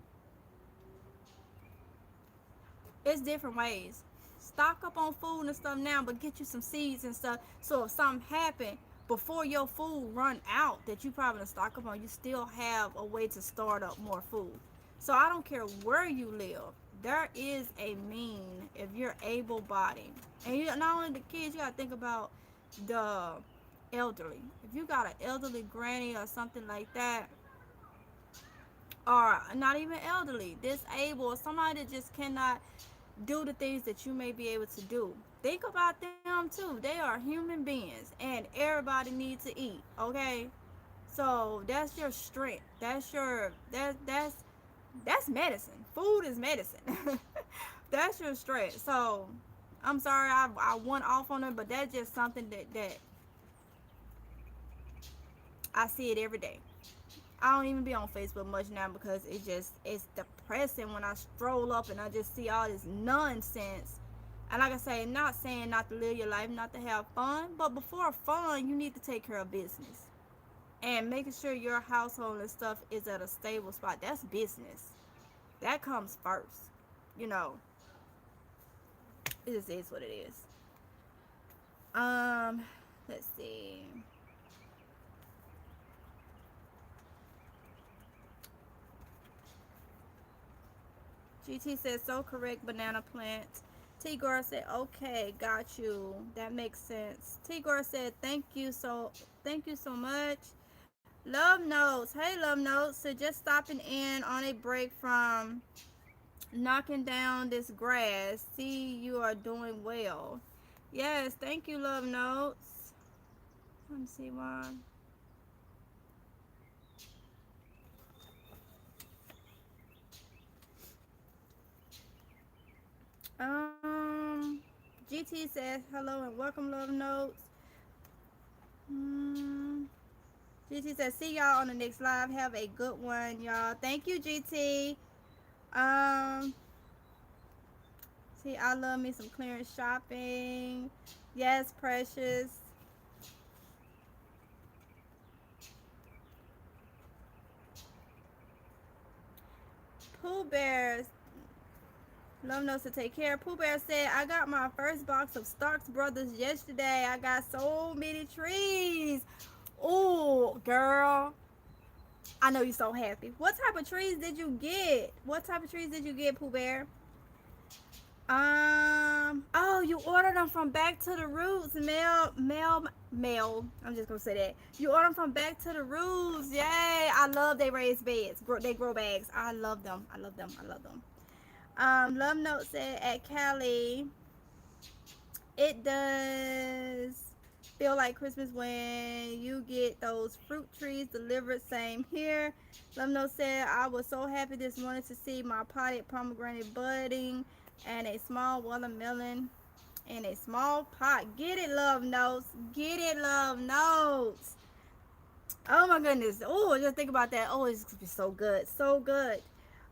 S3: it's different ways. Stock up on food and stuff now, but get you some seeds and stuff. So if something happen before your food run out that you probably stock up on, you still have a way to start up more food. So I don't care where you live. There is a mean if you're able-bodied, and you not only the kids. You gotta think about the elderly. If you got an elderly granny or something like that, or not even elderly, disabled, or somebody that just cannot do the things that you may be able to do. Think about them too. They are human beings and everybody needs to eat, okay? So that's your strength. That's medicine. Food is medicine. That's your strength. So I'm sorry I went off on it, but that's just something that I see it every day. I don't even be on Facebook much now because it's depressing when I stroll up and I just see all this nonsense. And like I say, not saying not to live your life, not to have fun, but before fun, you need to take care of business. And making sure your household and stuff is at a stable spot. That's business. That comes first. You know, it just is what it is. Let's see. GT says so correct, banana plant. Tigor said, okay, got you. That makes sense. Tigor said, thank you so much. Love notes. Hey, love notes. So just stopping in on a break from knocking down this grass. See, you are doing well. Yes, thank you, love notes. Let me see why. Um, GT says hello and welcome, love notes. GT says see y'all on the next live. Have a good one, y'all. Thank you, GT. Um, see, I love me some clearance shopping. Yes, precious. Pooh Bears. Love knows to take care. Pooh Bear said, I got my first box of Starks Brothers yesterday. I got so many trees. Oh, girl. I know you're so happy. What type of trees did you get? What type of trees did you get, Pooh Bear? Oh, you ordered them from Back to the Roots, Mel. I'm just gonna say that. You ordered them from Back to the Roots. Yay. I love they raised beds. They grow bags. I love them. I love them. I love them. Love Note said at Cali, it does feel like Christmas when you get those fruit trees delivered. Same here. Love Note said, I was so happy this morning to see my potted pomegranate budding and a small watermelon in a small pot. Get it, Love Notes. Get it, Love Notes. Oh my goodness. Oh, just think about that. Oh, it's gonna be so good. So good.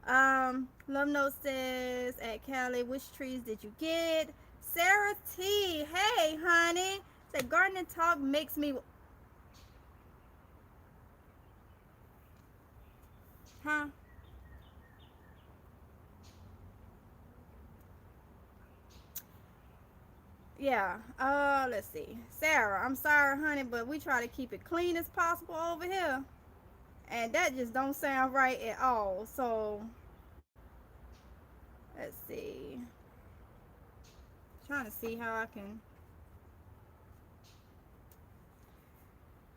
S3: Love Note says at Cali, which trees did you get? Sarah T. Hey, honey. Said gardening talk makes me. Huh? Yeah. Let's see. Sarah, I'm sorry, honey, but we try to keep it clean as possible over here. And that just don't sound right at all. So let's see. Trying to see how I can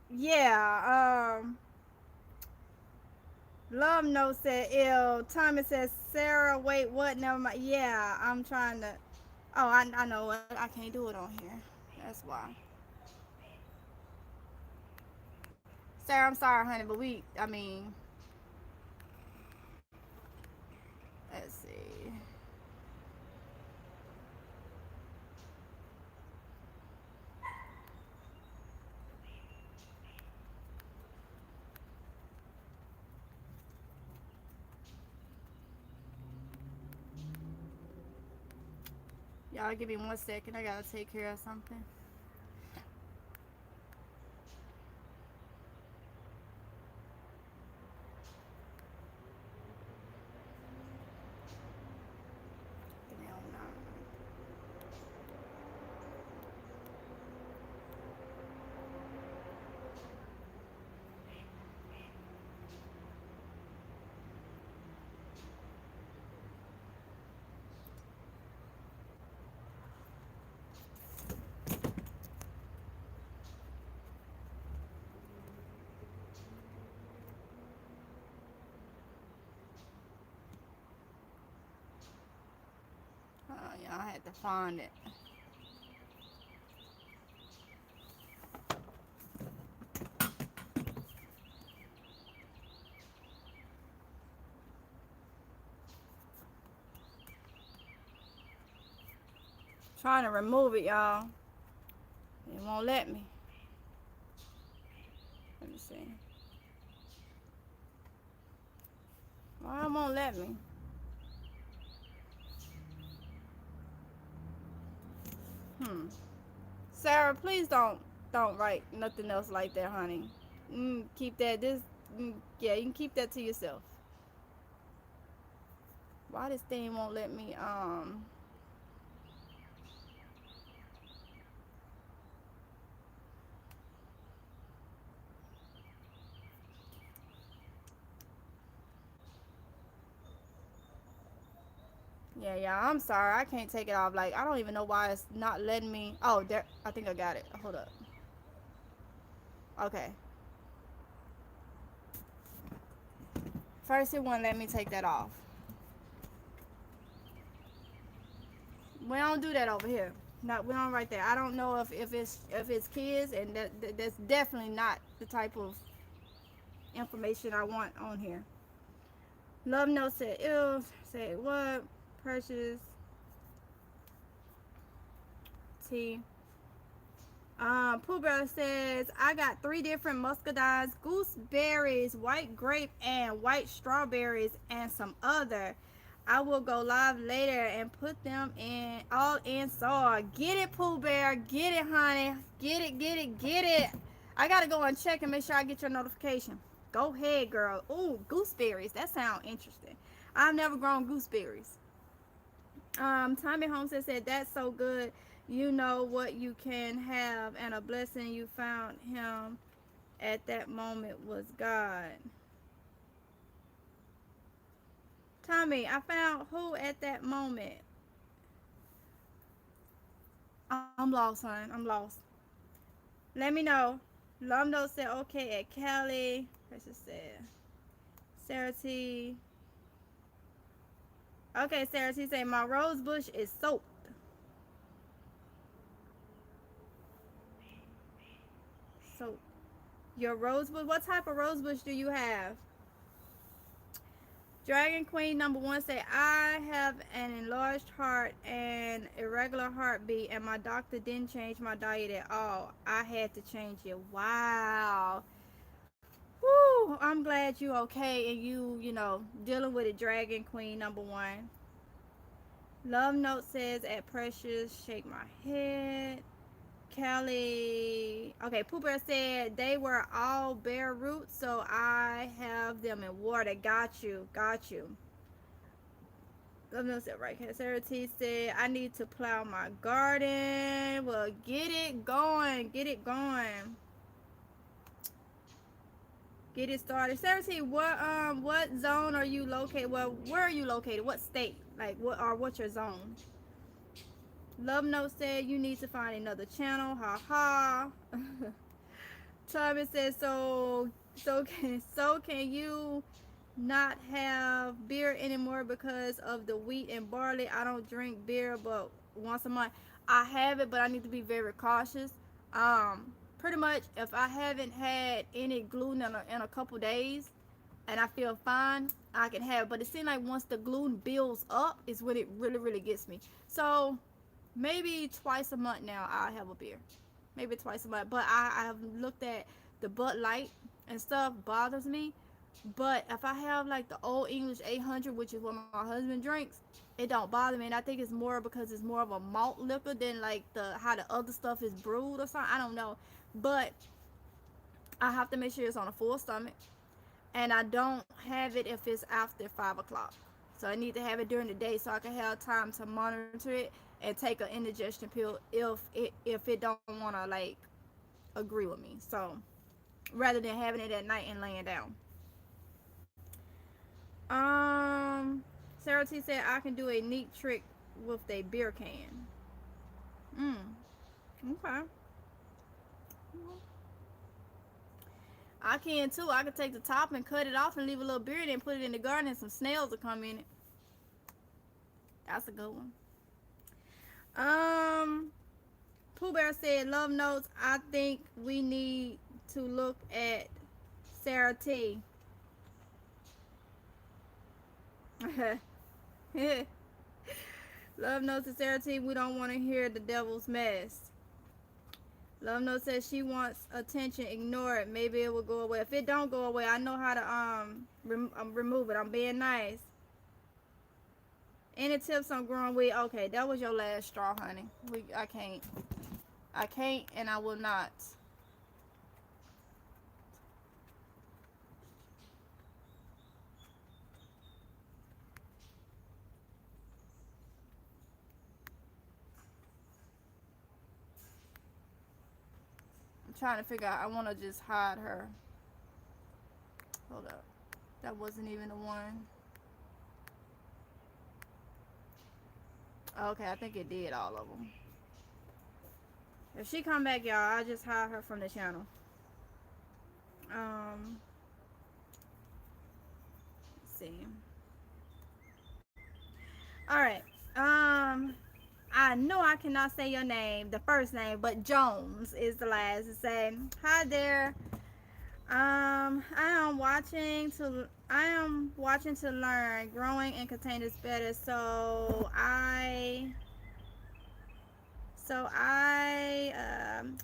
S3: yeah. Love note said ill. Thomas says Sarah. Wait, what? Never mind. Yeah, I'm trying to. Oh, I know what. I can't do it on here. That's why. Sarah, I'm sorry, honey, but I mean, let's see. Y'all give me 1 second. I gotta take care of something. Give me a moment. Yeah, I had to find it. Trying to remove it, y'all. It won't let me. Let me see. Why it won't let me? Sarah, please don't write nothing else like that, honey. Keep that. Yeah, you can keep that to yourself. Why this thing won't let me? Yeah. I'm sorry. I can't take it off. Like, I don't even know why it's not letting me. Oh, there. I think I got it. Hold up. Okay. First, it wouldn't let me take that off. We don't do that over here. No, we don't write that. I don't know if it's kids, and that's definitely not the type of information I want on here. Love note said ill. Said what? Precious. T. Pooh Bear says, I got 3 different muscadines, gooseberries, white grape, and white strawberries, and some other. I will go live later and put them in all in soil. Get it, Pooh Bear. Get it, honey. Get it, get it, get it. I gotta go and check and make sure I get your notification. Go ahead, girl. Ooh, gooseberries. That sounds interesting. I've never grown gooseberries. Tommy Holmes said that's so good. You know what you can have, and a blessing you found him at that moment was God. Tommy, I found who at that moment? I'm lost, son. I'm lost. Let me know. Lumdo said okay at Cali. Precious said Sarah T. Okay, Sarah T said my rose bush is soaked. So your rose bush, what type of rose bush do you have? Dragon Queen number 1 say I have an enlarged heart and irregular heartbeat, and my doctor didn't change my diet at all. I had to change it. Wow. Woo, I'm glad you okay and you dealing with it, Dragon Queen number 1. Love note says at Precious, shake my head. Kelly. Okay, Pooper said they were all bare roots, so I have them in water. Got you. Got you. Love note said right here. Sarah T said I need to plow my garden. Well, get it going. Get it going. Get it started. Sarah T, what zone are you located? Well, where are you located? What state? Like what's your zone? Love note said you need to find another channel. Ha ha. Tommy says so can you not have beer anymore because of the wheat and barley? I don't drink beer but once a month. I have it, but I need to be very cautious. Pretty much if I haven't had any gluten in a couple days and I feel fine, I can have it. But it seems like once the gluten builds up is when it really gets me. So maybe twice a month now I have a beer. Maybe twice a month. But I have looked at the Bud Light and stuff bothers me. But if I have like the Old English 800, which is what my husband drinks, it don't bother me. And I think it's more because it's more of a malt liquor than like the how the other stuff is brewed or something. I don't know. But I have to make sure it's on a full stomach. And I don't have it if it's after 5 o'clock. So I need to have it during the day so I can have time to monitor it and take an indigestion pill if it don't want to like agree with me. So rather than having it at night and laying down. Sarah T said I can do a neat trick with a beer can. Okay. I can too. I can take the top and cut it off and leave a little beer in it and put it in the garden and some snails will come in it. That's a good one. Pooh Bear said, love notes. I think we need to look at Sarah T. Love notes to Sarah T. We don't want to hear the devil's mess. Love note says she wants attention. Ignore it. Maybe it will go away. If it don't go away, I know how to remove it. I'm being nice. Any tips on growing weed? Okay, that was your last straw, honey. I can't, and I will not. I'm trying to figure out. I want to just hide her. Hold up. That wasn't even the one. Okay, I think it did all of them. If she come back, y'all, I'll just hide her from the channel. Let's see. All right. I know I cannot say your name, the first name, but Jones is the last to say. Hi there. I am watching to learn. Growing in containers better.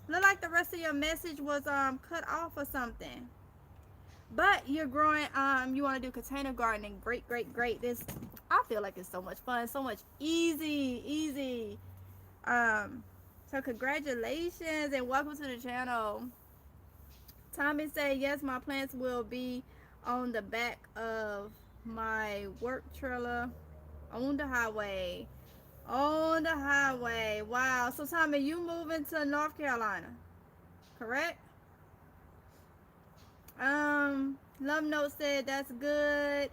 S3: Look like the rest of your message was cut off or something. But you're growing. You want to do container gardening. Great. I feel like it's so much fun, so much easy. So congratulations and welcome to the channel. Tommy said, yes, my plants will be on the back of my work trailer on the highway. Wow. So Tommy, you moving to North Carolina, correct? Love Note said that's good.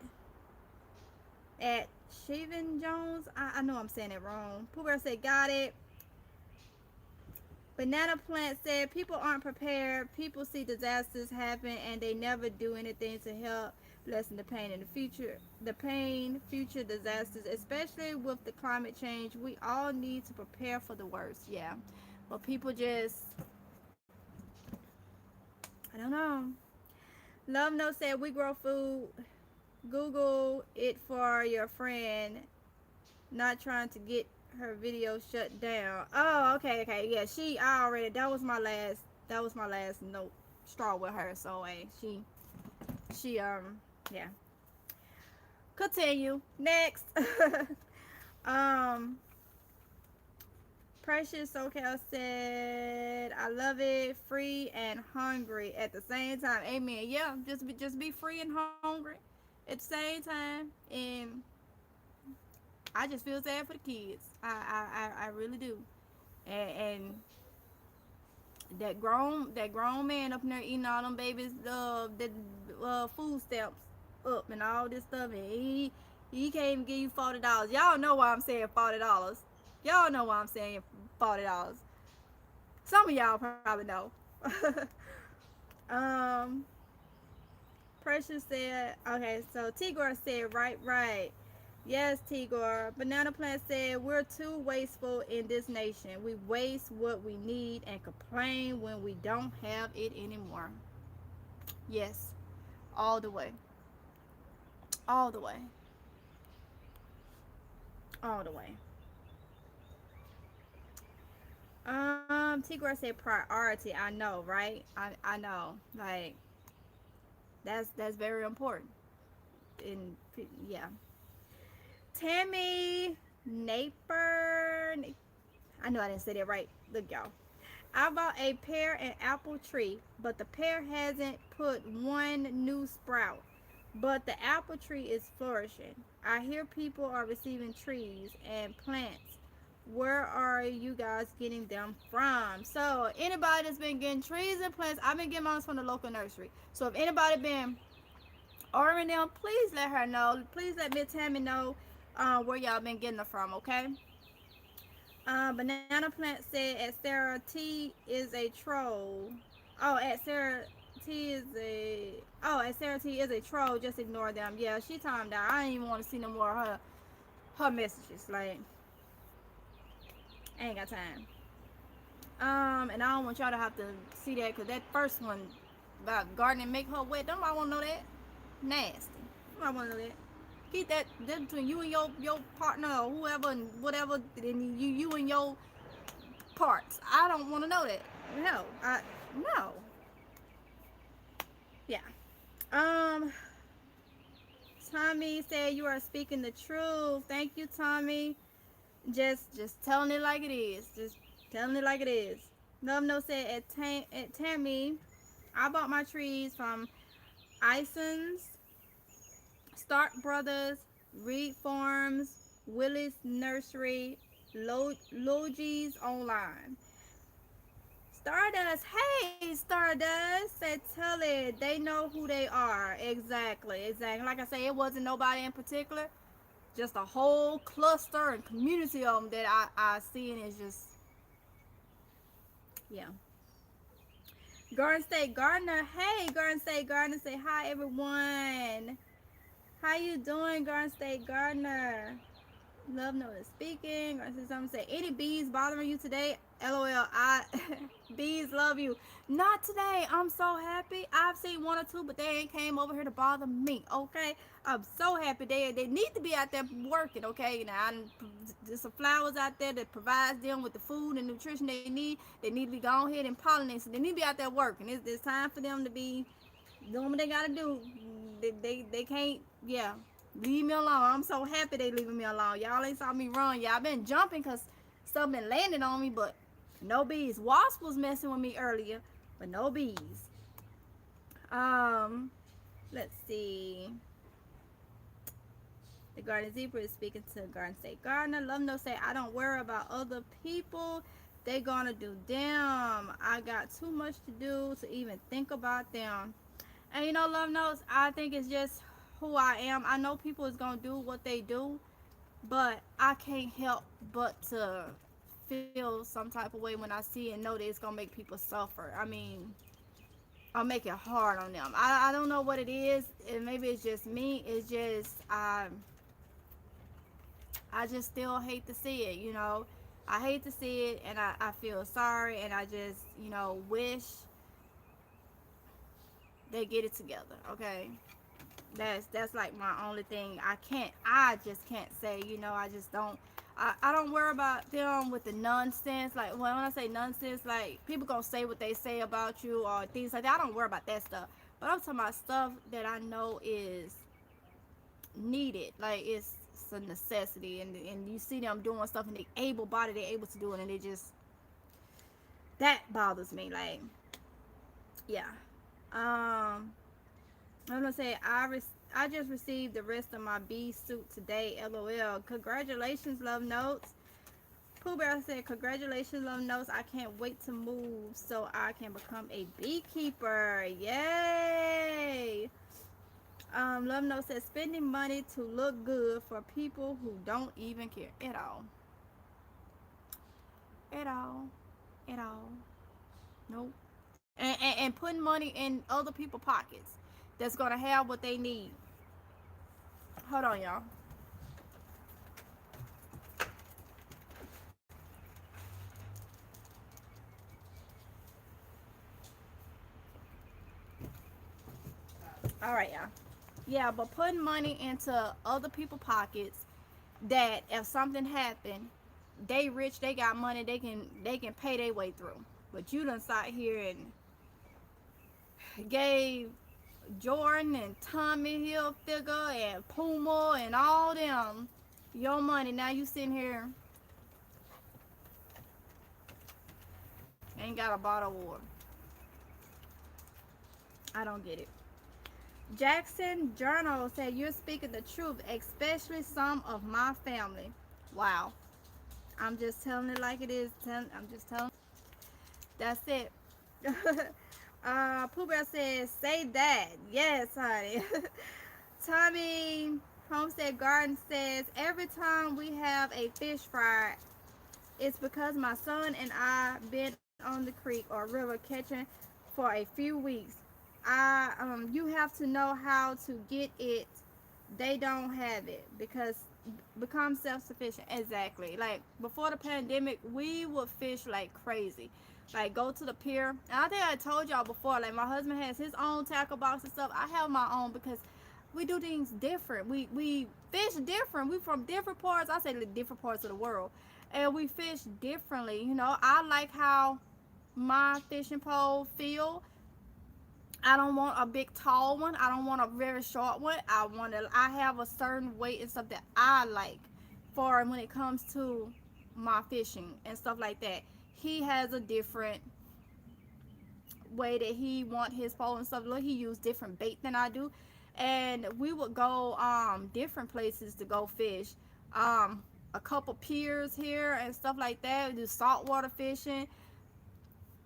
S3: At Shaven Jones, I know I'm saying it wrong. Pooh Bear said got it. Banana Plant said people aren't prepared. People see disasters happen and they never do anything to help lessen the pain in the future. Future disasters, especially with the climate change. We all need to prepare for the worst. Yeah, but people just, I don't know. Love Note said we grow food. Google it for your friend. Not trying to get her video shut down. Oh, okay. Yeah, that was my last note straw with her. So she yeah. Continue. Next. Precious SoCal said, I love it, free and hungry at the same time. Amen. Yeah, just be free and hungry at the same time. And I just feel sad for the kids. I really do. And that grown man up in there eating all them babies food stamps up and all this stuff, and he can't even give you $40. Y'all know why I'm saying $40. Y'all know why I'm saying $40. Some of y'all probably know. Um, Precious said, okay, so Tigor said, right, right. Yes, Tigor. Banana Plant said, we're too wasteful in this nation. We waste what we need and complain when we don't have it anymore. Yes, all the way. All the way. All the way. Tigor said priority. I know, right? I know. Like, that's very important. And yeah. Tammy Naper. I know I didn't say that right. Look, y'all. I bought a pear and apple tree, but the pear hasn't put one new sprout. But the apple tree is flourishing. I hear people are receiving trees and plants. Where are you guys getting them from? So anybody that's been getting trees and plants, I've been getting mine from the local nursery. So if anybody been ordering them, please let her know. Please let Miss Tammy know where y'all been getting them from, okay? Banana Plant said at Sarah T is a troll. Oh, at Sarah T is a at Sarah T is a troll. Just ignore them. Yeah, she timed out. I didn't even want to see no more of her messages. Like, I ain't got time. And I don't want y'all to have to see that because that first one about gardening make her wet. Don't I want to know that? Nasty. Don't I want to know that? Keep that between you and your partner or whoever and whatever, and you and your parts. I don't want to know that. No. Yeah. Um. Tommy said you are speaking the truth. Thank you, Tommy. Just telling it like it is. Just telling it like it is. Love No said at Tammy, I bought my trees from Ison's, Stark Brothers, Reed Farms, Willis Nursery, Logis Online. Stardust, hey Stardust, said tell it. They know who they are. Exactly. Like I say, it wasn't nobody in particular, just a whole cluster and community of them that I see, and it's just yeah. Garden State Gardener, hey Garden State Gardener, say hi everyone. How you doing, Garden State Gardener? Love notice speaking. Or something say any bees bothering you today? LOL. I bees love you. Not today. I'm so happy. I've seen one or two, but they ain't came over here to bother me. Okay. I'm so happy they need to be out there working. Okay. Now there's some flowers out there that provides them with the food and nutrition they need. They need to be going ahead and pollinate. So they need to be out there working. It's time for them to be doing what they gotta do. They can't. Yeah. Leave me alone. I'm so happy they leaving me alone. Y'all ain't saw me run. Y'all been jumping because stuff been landing on me, but no bees. Wasp was messing with me earlier, but no bees. Um, let's see. The Garden Zebra is speaking to Garden State Gardener. Love No say, I don't worry about other people. They gonna do them. I got too much to do to even think about them. And you know, Love Notes, I think it's just who I am. I know people is gonna do what they do, but I can't help but to feel some type of way when I see and know that it's gonna make people suffer. I mean, I'll make it hard on them. I don't know what it is, and maybe it's just me. It's just I just still hate to see it. You know, I hate to see it, and I feel sorry, and I just wish they get it together. Okay, that's like my only thing. I just can't say, I just don't. I don't worry about them with the nonsense. Like when I say nonsense, like people gonna say what they say about you or things like that. I don't worry about that stuff. But I'm talking about stuff that I know is needed. Like it's a necessity, and you see them doing stuff and they able bodied, they able to do it, and it just that bothers me. Like yeah. I'm gonna say I just received the rest of my bee suit today. LOL. Congratulations, Love Notes. Pooh Bear said, congratulations, Love Notes. I can't wait to move so I can become a beekeeper. Yay! Love Notes said, spending money to look good for people who don't even care at all. At all. At all. Nope. and putting money in other people's pockets that's gonna have what they need. Hold on, y'all. All right, y'all. Yeah, but putting money into other people's pockets that if something happened, they rich, they got money, they can pay their way through. But you done sat here and gave Jordan and Tommy Hilfiger and Puma and all them your money. Now you sitting here ain't got a bottle of water. I don't get it. Jackson Journal said you're speaking the truth, especially some of my family. Wow. I'm just telling it like it is. I'm just telling. That's it. Pooh Bear says, say that. Yes, honey. Tommy Homestead Garden says, every time we have a fish fry, it's because my son and I been on the creek or river catching for a few weeks. You have to know how to get it. They don't have it because become self-sufficient. Exactly. Like before the pandemic, we would fish like crazy. Like go to the pier. And I think I told y'all before, like my husband has his own tackle box and stuff. I have my own because we do things different. We fish different. We from different parts. I say different parts of the world. And we fish differently. You know, I like how my fishing pole feel. I don't want a big tall one. I don't want a very short one. I have a certain weight and stuff that I like for when it comes to my fishing and stuff like that. He has a different way that he want his pole and stuff. Look, he use different bait than I do. And we would go different places to go fish. A couple piers here and stuff like that. We do saltwater fishing.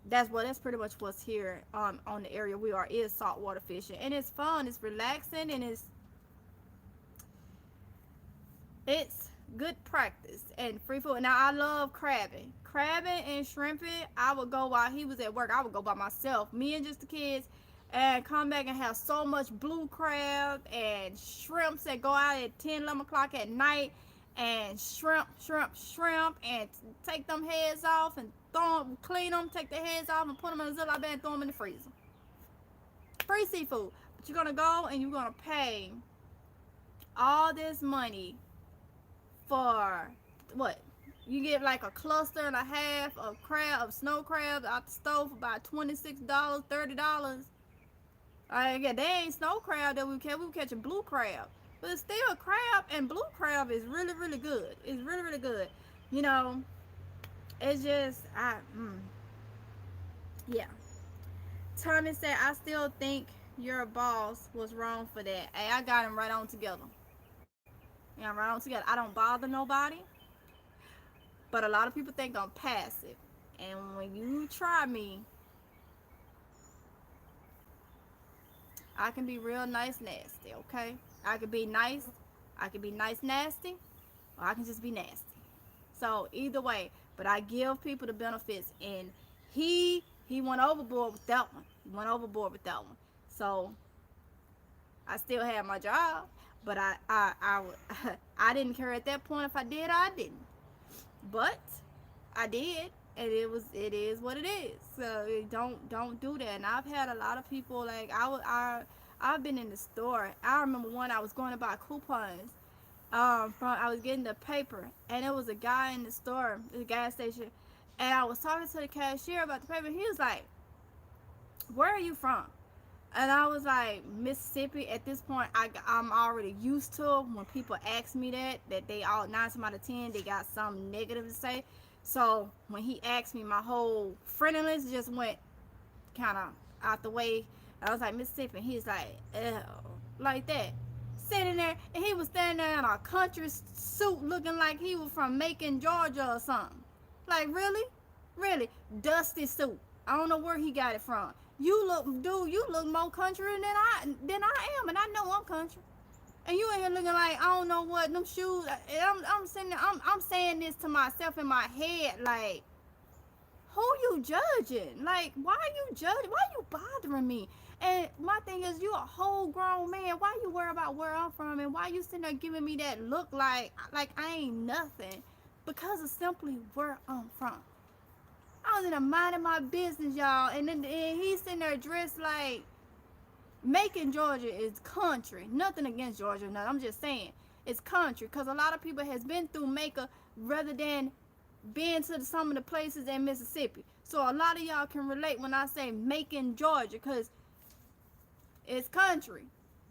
S3: That's pretty much what's here on the area we are is saltwater fishing, and it's fun, it's relaxing, and it's good practice and free food. Now I love crabbing and shrimping. I would go while he was at work. I would go by myself, me and just the kids, and come back and have so much blue crab and shrimps that go out at 10 11 o'clock at night, and shrimp, and take them heads off and throw them, clean them, take the heads off and put them in a Ziploc bag and throw them in the freezer. Free seafood. But you're going to go and you're going to pay all this money for what? You get like a cluster and a half of snow crabs out the stove for about $26, $30. Yeah, they ain't snow crab that we catch. We catch a blue crab. But it's still crab, and blue crab is really, really good. It's really, really good. You know, it's just, yeah. Tommy said, I still think your boss was wrong for that. Hey, I got him right on together. Yeah, right on together. I don't bother nobody. But a lot of people think I'm passive. And when you try me, I can be real nice nasty, okay? I can be nice, nasty, or I can just be nasty. So either way, but I give people the benefits, and he went overboard with that one. So I still had my job, but I didn't care at that point if I did or I didn't. But I did, and it is what it is. So don't do that. And I've had a lot of people like I've been in the store. I remember one I was going to buy coupons. I was getting the paper, and it was a guy in the store, the gas station, and I was talking to the cashier about the paper. And he was like, "Where are you from?" And I was like, "Mississippi." At this point, I'm already used to when people ask me that they all 9 times out of 10 they got something negative to say. So when he asked me, my whole friendliness just went kind of out the way. I was like, "Mississippi." And he's like, "Ew," like that, sitting there, and he was standing there in a country suit, looking like he was from Macon, Georgia, or something. Like really, dusty suit. I don't know where he got it from. You look more country than I am, and I know I'm country. And you in here looking like I don't know what them shoes. I'm sitting there, I'm saying this to myself in my head, like, who you judging? Like, why are you judging? Why you bothering me? And my thing is, you a whole grown man. Why you worry about where I'm from, and why you sitting there giving me that look like I ain't nothing? Because of simply where I'm from. I was in a minding my business, y'all, and then and he's sitting there dressed like Macon, Georgia is country. Nothing against Georgia, no. I'm just saying it's country because a lot of people has been through Macon rather than been to some of the places in Mississippi. So a lot of y'all can relate when I say Macon, Georgia, because it's country,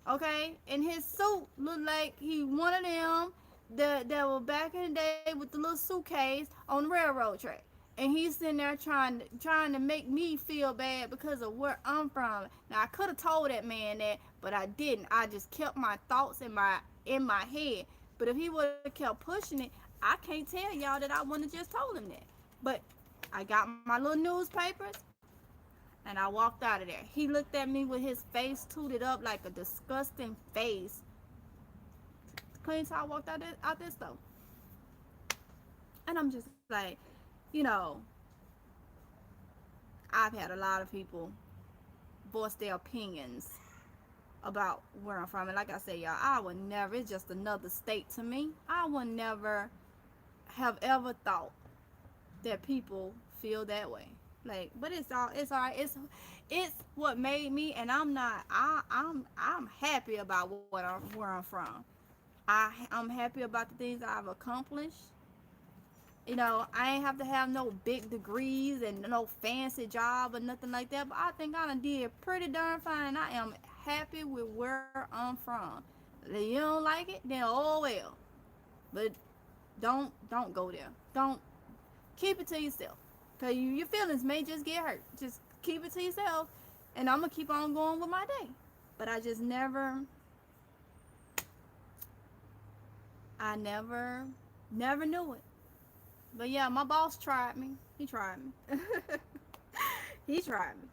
S3: okay? And his suit looked like he one of them that were back in the day with the little suitcase on the railroad track. And he's sitting there trying to make me feel bad because of where I'm from. Now I could have told that man that, but I didn't. I just kept my thoughts in my head. But if he would have kept pushing it, I can't tell y'all that I wouldn't have just told him that. But I got my little newspapers and I walked out of there. He looked at me with his face tooted up like a disgusting face. Clean, so I walked out this though. And I'm just like, you know, I've had a lot of people voice their opinions about where I'm from. And like I said, y'all, I would never, it's just another state to me. I would never have ever thought that people feel that way. Like, but it's all right. It's what made me, and I'm happy about where I'm from. I'm happy about the things I've accomplished. You know, I ain't have to have no big degrees and no fancy job or nothing like that. But I think I done did pretty darn fine. I am happy with where I'm from. If you don't like it, then oh well. But don't go there. Don't keep it to yourself. Cause your feelings may just get hurt. Just keep it to yourself, and I'm gonna keep on going with my day. But I just never knew it. But yeah, my boss tried me. He tried me. He tried me.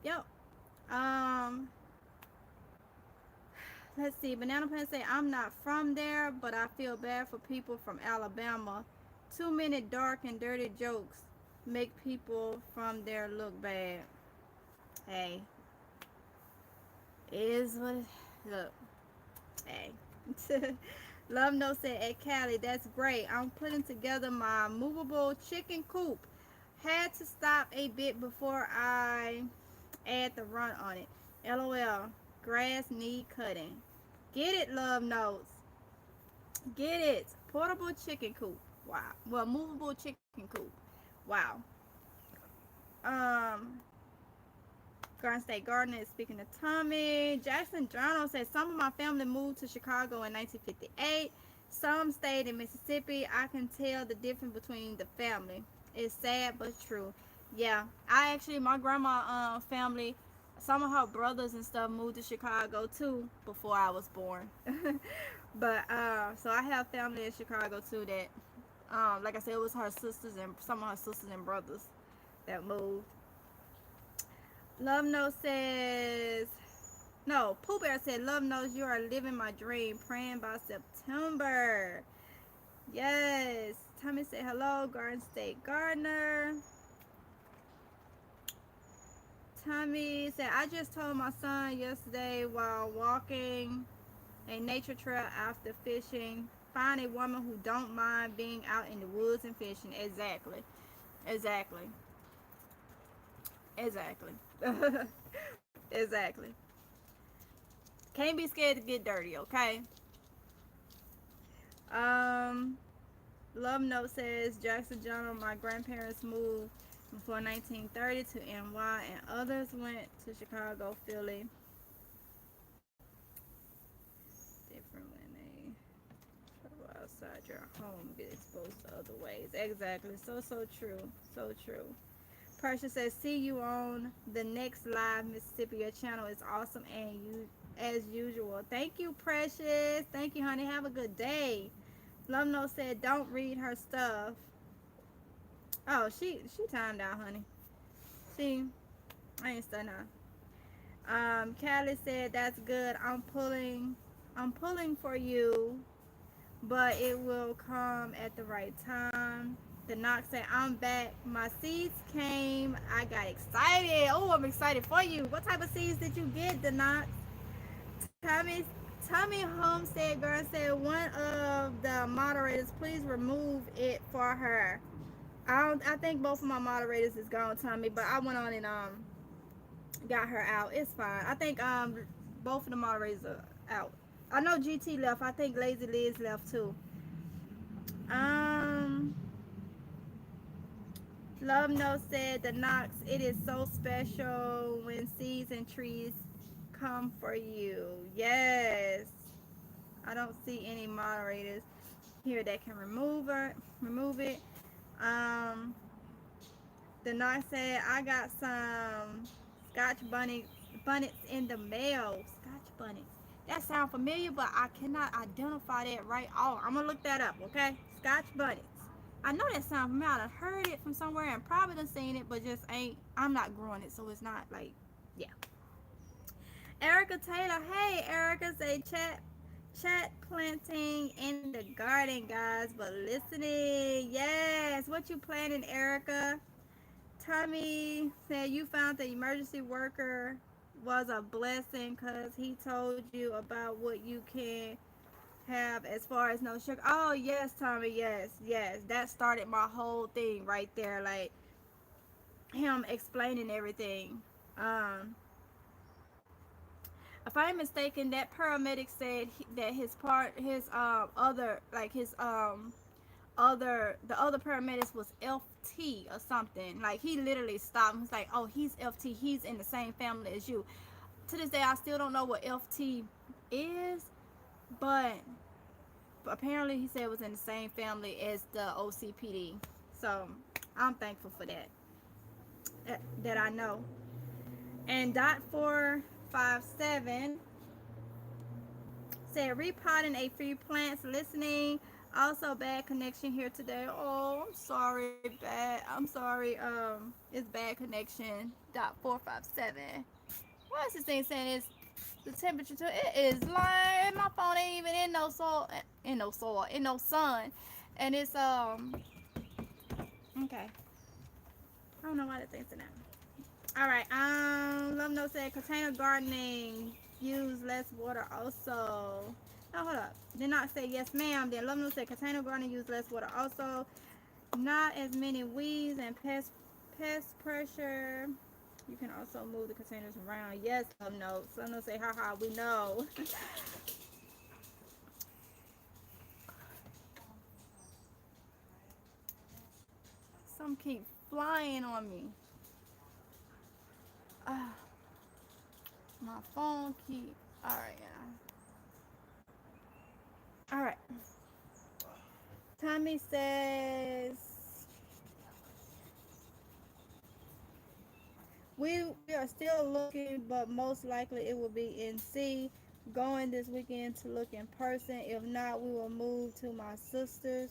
S3: Yep. Let's see. Banana Pen say, I'm not from there, but I feel bad for people from Alabama. Too many dark and dirty jokes make people from there look bad. Hey, it is what it, look. Hey. Love Note said, at Cali, that's great. I'm putting together my movable chicken coop. Had to stop a bit before I add the run on it. LOL. Grass need cutting. Get it, Love Notes. Get it. Portable chicken coop. Wow. Well, movable chicken coop. Wow. Garden State Gardener is speaking to Tommy. Jackson Journal says, some of my family moved to Chicago in 1958. Some stayed in Mississippi. I can tell the difference between the family. It's sad but true. Yeah, my grandma family, some of her brothers and stuff moved to Chicago too before I was born. But so I have family in Chicago too that like I said, it was her sisters and some of her sisters and brothers that moved. Love Note says, no, Pooh Bear said, Love knows you are living my dream, praying by September. Yes. Tommy said, hello, Garden State Gardener. Tommy said, I just told my son yesterday while walking a nature trail after fishing, find a woman who don't mind being out in the woods and fishing. Exactly. Exactly. Exactly. Can't be scared to get dirty, okay? Love Note says, Jackson Journal, my grandparents moved before 1930 to NY and others went to Chicago, Philly. Different when they travel outside your home, get exposed to other ways. Exactly. So true. So true. Precious says, see you on the next live, Mississippi. Your channel is awesome and you as usual. Thank you, Precious. Thank you, honey. Have a good day. Love Note said, don't read her stuff. Oh, she timed out, honey. I ain't studying now. Callie said, that's good. I'm pulling for you, but it will come at the right time. The knock said, I'm back. My seeds came. I got excited. Oh, I'm excited for you. What type of seeds did you get, the knock? Tommy Homestead Girl said, one of the moderators, please remove it for her. I think both of my moderators is gone, Tommy, but I went on and got her out. It's fine. I think both of the moderators are out. I know GT left. I think Lazy Liz left too. Um Love Note said, the Knox, it is so special when seeds and trees come for you. Yes. I don't see any moderators here that can remove it. Um the Knox said, I got some Scotch bonnets in the mail. Scotch bonnets. That sounds familiar, but I cannot identify that right off. I'm gonna look that up, okay? Scotch bonnets. I know that sounds familiar. I've heard it from somewhere and probably done seen it, but just ain't. I'm not growing it, so it's not like, yeah. Erica Taylor, hey Erica, say chat planting in the garden, guys, but listening. Yes, what you planting, Erica? Tommy said you found the emergency worker was a blessing because he told you about what you can have as far as no sugar. Oh yes, Tommy, yes. That started my whole thing right there, like him explaining everything. Um, if I'm mistaken, that paramedic said that the other paramedics was FT or something. Like he literally stopped. He's like, oh, he's FT. He's in the same family as you. To this day, I still don't know what FT is, but apparently he said it was in the same family as the OCPD. So I'm thankful for that I know. And .457 said repotting a few plants, listening. Also bad connection here today. Oh, I'm sorry, bad. I'm sorry. It's bad connection. .457. What is this thing saying? Is the temperature too? It is like my phone ain't even in no soil, in no sun, and it's okay. I don't know why that thing's in that. All right. Love No said container gardening use less water also. Oh, hold up. Did not say yes, ma'am. Then Love No said container gardening use less water also. Not as many weeds and pest pressure. You can also move the containers around. Yes, Love No. Love No say haha. We know. Some keep flying on me. Ah, my phone keep. All right, yeah. All right. Tommy says we are still looking, but most likely it will be in C. Going this weekend to look in person. If not, we will move to my sister's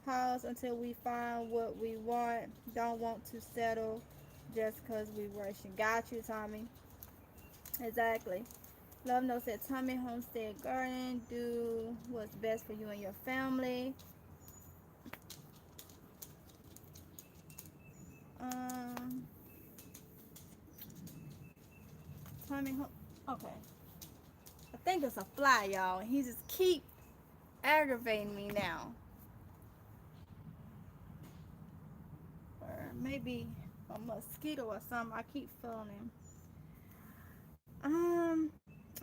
S3: house until we find what we want. Don't want to settle just because we rushing. Got you, Tommy. Exactly. Love Note said Tommy Homestead Garden. Do what's best for you and your family. Um, Tommy, okay. I think it's a fly, y'all. He just keep aggravating me now. Or maybe a mosquito or something. I keep feeling him.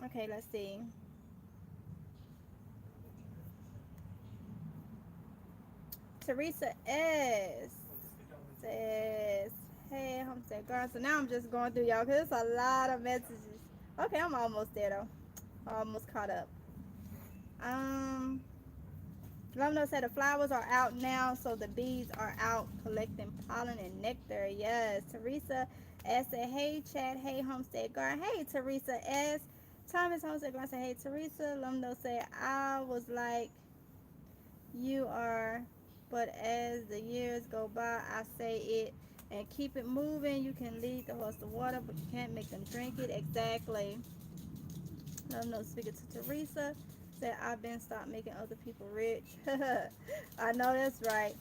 S3: Okay, let's see. Teresa S says, hey, Homestead Garden. So now I'm just going through y'all because there's a lot of messages. Okay, I'm almost there though. Almost caught up. Lumno said the flowers are out now, so the bees are out collecting pollen and nectar. Yes. Teresa S said, hey, chat. Hey, Homestead Garden. Hey, Teresa S. Thomas Homestead Garden said, hey, Teresa. Lumno said, I was like, you are, but as the years go by, I say it and keep it moving. You can lead the horse to water, but you can't make them drink it. Exactly. Lumno speaking to Teresa. said, I've been stopped making other people rich. I know that's right.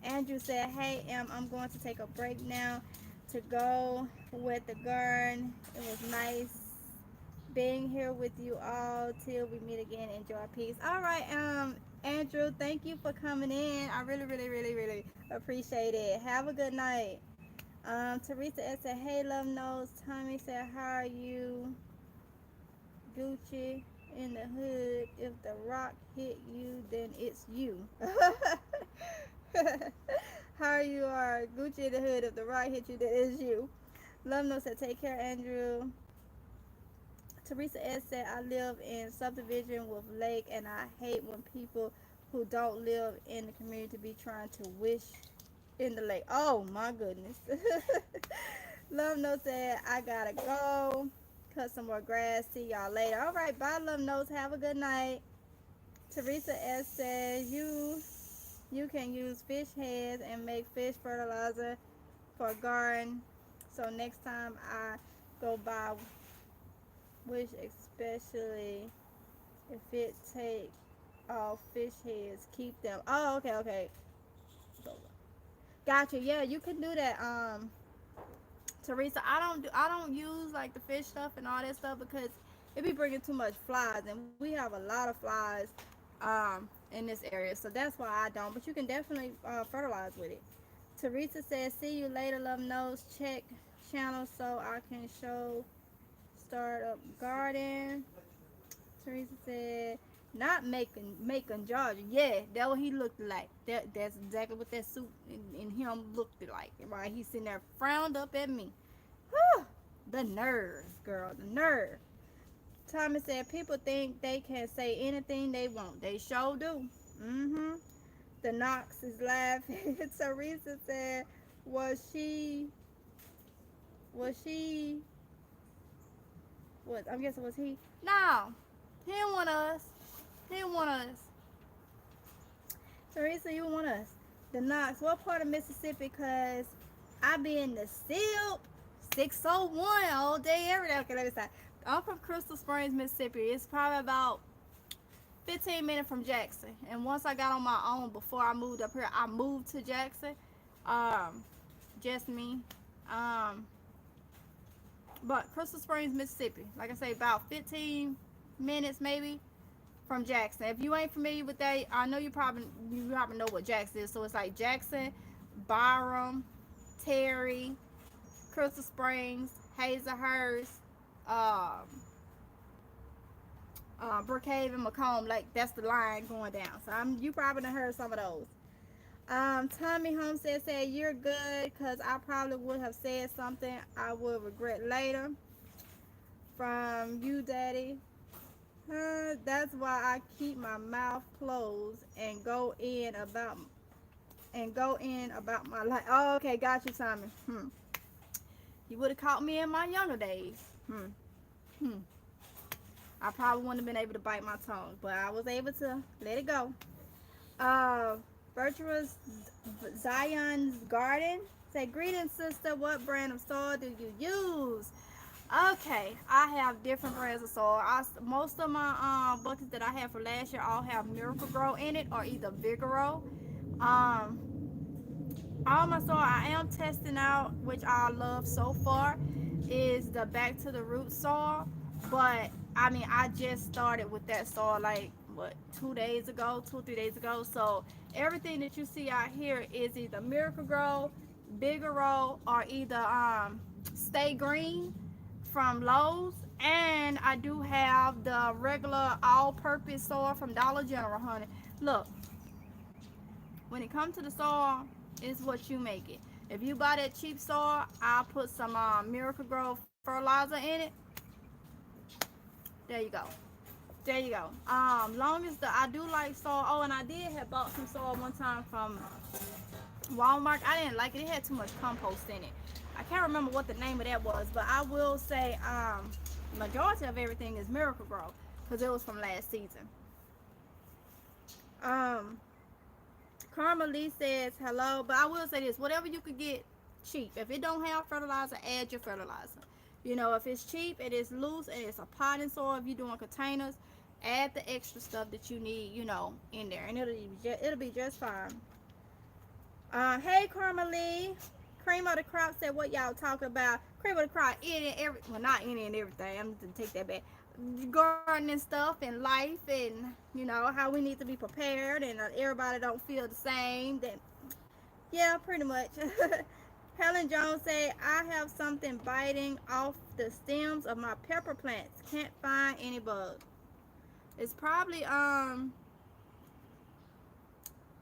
S3: Andrew said, hey, I'm going to take a break now to go with the garden. It was nice being here with you all till we meet again. Enjoy peace. All right, Andrew, thank you for coming in. I really, really, really, really appreciate it. Have a good night. Teresa S said, hey, love knows. Tommy said, how are you? Gucci in the hood. If the rock hit you, then it's you. How you are? Gucci in the hood. If the rock hit you, then it's you. Love knows said, take care, Andrew. Teresa S said, I live in subdivision with lake, and I hate when people who don't live in the community be trying to wish in the lake. Oh my goodness. Love Note said, I gotta go. Cut some more grass. See y'all later. All right, bye, Love Notes. Have a good night. Teresa S said, you can use fish heads and make fish fertilizer for a garden. So next time I go by, which especially if it take off fish heads, keep them. Oh, okay. Gotcha. Yeah, you can do that. Teresa, I don't use like the fish stuff and all that stuff because it be bringing too much flies, and we have a lot of flies in this area, so that's why I don't. But you can definitely fertilize with it. Teresa says, "See you later, love notes. Check channel so I can show start up garden." Teresa said, "Not Macon, Georgia. Yeah, that what he looked like. That's exactly what that suit and him looked like. Right, he's sitting there frowned up at me. Whew, the nerve, girl, the nerve." Thomas said, "People think they can say anything they want. They sure do." Mm-hmm. The Knox is laughing. Teresa said, "Was she? Was she? What? I'm guessing was he? No, he didn't want us. He didn't want us." Teresa, you want us? The Knox. What part of Mississippi? Cause I be in the SIP 601 all day, every day. Okay, let me start. I'm from Crystal Springs, Mississippi. It's probably about 15 minutes from Jackson. And once I got on my own, before I moved up here, I moved to Jackson. Just me. But Crystal Springs, Mississippi, like I say, about 15 minutes maybe from Jackson. If you ain't familiar with that, I know you probably know what Jackson is. So it's like Jackson, Byram, Terry, Crystal Springs, Hazelhurst, Brookhaven, Macomb. Like that's the line going down. So you probably done heard some of those. Tommy Homestead said, "You're good, cause I probably would have said something I would regret later." From you, Daddy. That's why I keep my mouth closed and go in about my life. Oh, okay, got you, Tommy. You would have caught me in my younger days. I probably wouldn't have been able to bite my tongue, but I was able to let it go. Virtuous Zion's Garden say, "Greetings, sister. What brand of soil do you use?" Okay, I have different brands of soil. Most of my buckets that I have for last year all have Miracle Grow in it or either Vigoro. All my soil I am testing out, which I love so far, is the Back to the Root soil. But I mean, I just started with that soil like what 2 days ago, 2 or 3 days ago. So everything that you see out here is either Miracle Grow, Vigoro, or either Stay Green from Lowe's. And I do have the regular all-purpose soil from Dollar General, honey. Look, when it comes to the soil, it's what you make it. If you buy that cheap soil, I'll put some Miracle Grow fertilizer in it. There you go. There you go. Long as I do like soil. Oh, and I did have bought some soil one time from Walmart. I didn't like it. It had too much compost in it. I can't remember what the name of that was, but I will say majority of everything is Miracle Grow because it was from last season. Karma Lee says hello, but I will say this: whatever you could get cheap. If it don't have fertilizer, add your fertilizer. You know, if it's cheap, it is loose, and it's a potting soil. If you're doing containers, Add the extra stuff that you need, in there, and it'll be just fine. Hey, Carmelie. Cream of the crop said, what y'all talking about? Cream of the crop, well, not any and everything. I'm going to take that back. Gardening stuff and life, and, how we need to be prepared, and everybody don't feel the same. Yeah, pretty much. Helen Jones said, I have something biting off the stems of my pepper plants. Can't find any bugs. It's probably,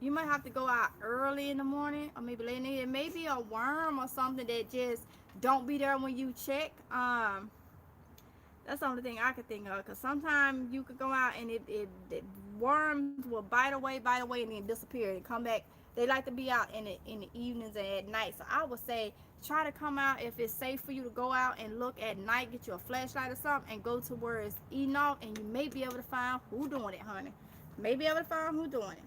S3: you might have to go out early in the morning, or maybe late in the evening. It may be a worm or something that just don't be there when you check. That's the only thing I could think of, because sometimes you could go out and it worms will bite away, and then disappear and come back. They like to be out in the evenings and at night. So I would say try to come out if it's safe for you to go out and look at night. Get you a flashlight or something and go to where it's eating off, and you may be able to find who doing it, honey. May be able to find who doing it.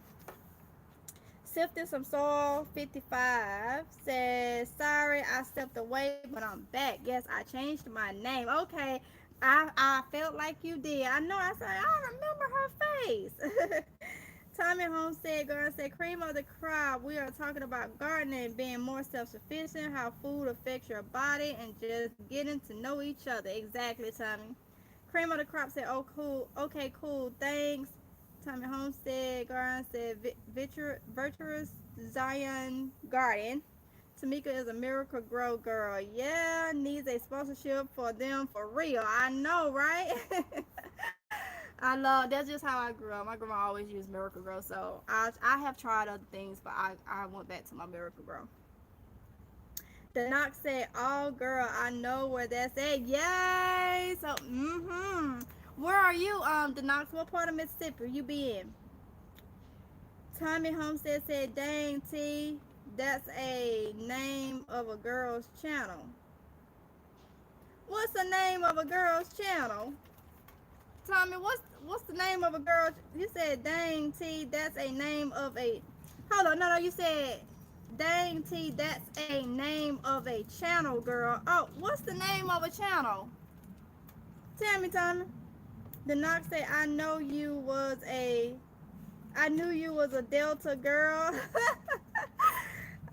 S3: Sifting some soil 55 says, sorry I stepped away, but I'm back. Yes, I changed my name. Okay, I felt like you did. I know. I said, I remember her face. Tommy Homestead Garden said, cream of the crop. We are talking about gardening, being more self-sufficient, how food affects your body, and just getting to know each other. Exactly, Tommy. Cream of the crop said, oh, cool. Okay, cool. Thanks. Tommy Homestead Garden said, Virtuous Zion Garden. Tamika is a Miracle Grow girl. Yeah, needs a sponsorship for them for real. I know, right? That's just how I grew up. My grandma always used Miracle Grow, so I have tried other things, but I went back to my Miracle Grow. The Knox said, oh girl, I know where that's at. Yay! So, where are you, the Knox? What part of Mississippi you be in? Tommy Homestead said, dang T, that's a name of a girl's channel. What's the name of a girl's channel? Tommy, what's the name of a girl? You said, dang T, that's a name of a. Hold on, no, you said, dang T, that's a name of a channel, girl. Oh, what's the name of a channel? Tell me, Tommy. The Knox said, I knew you was a Delta girl.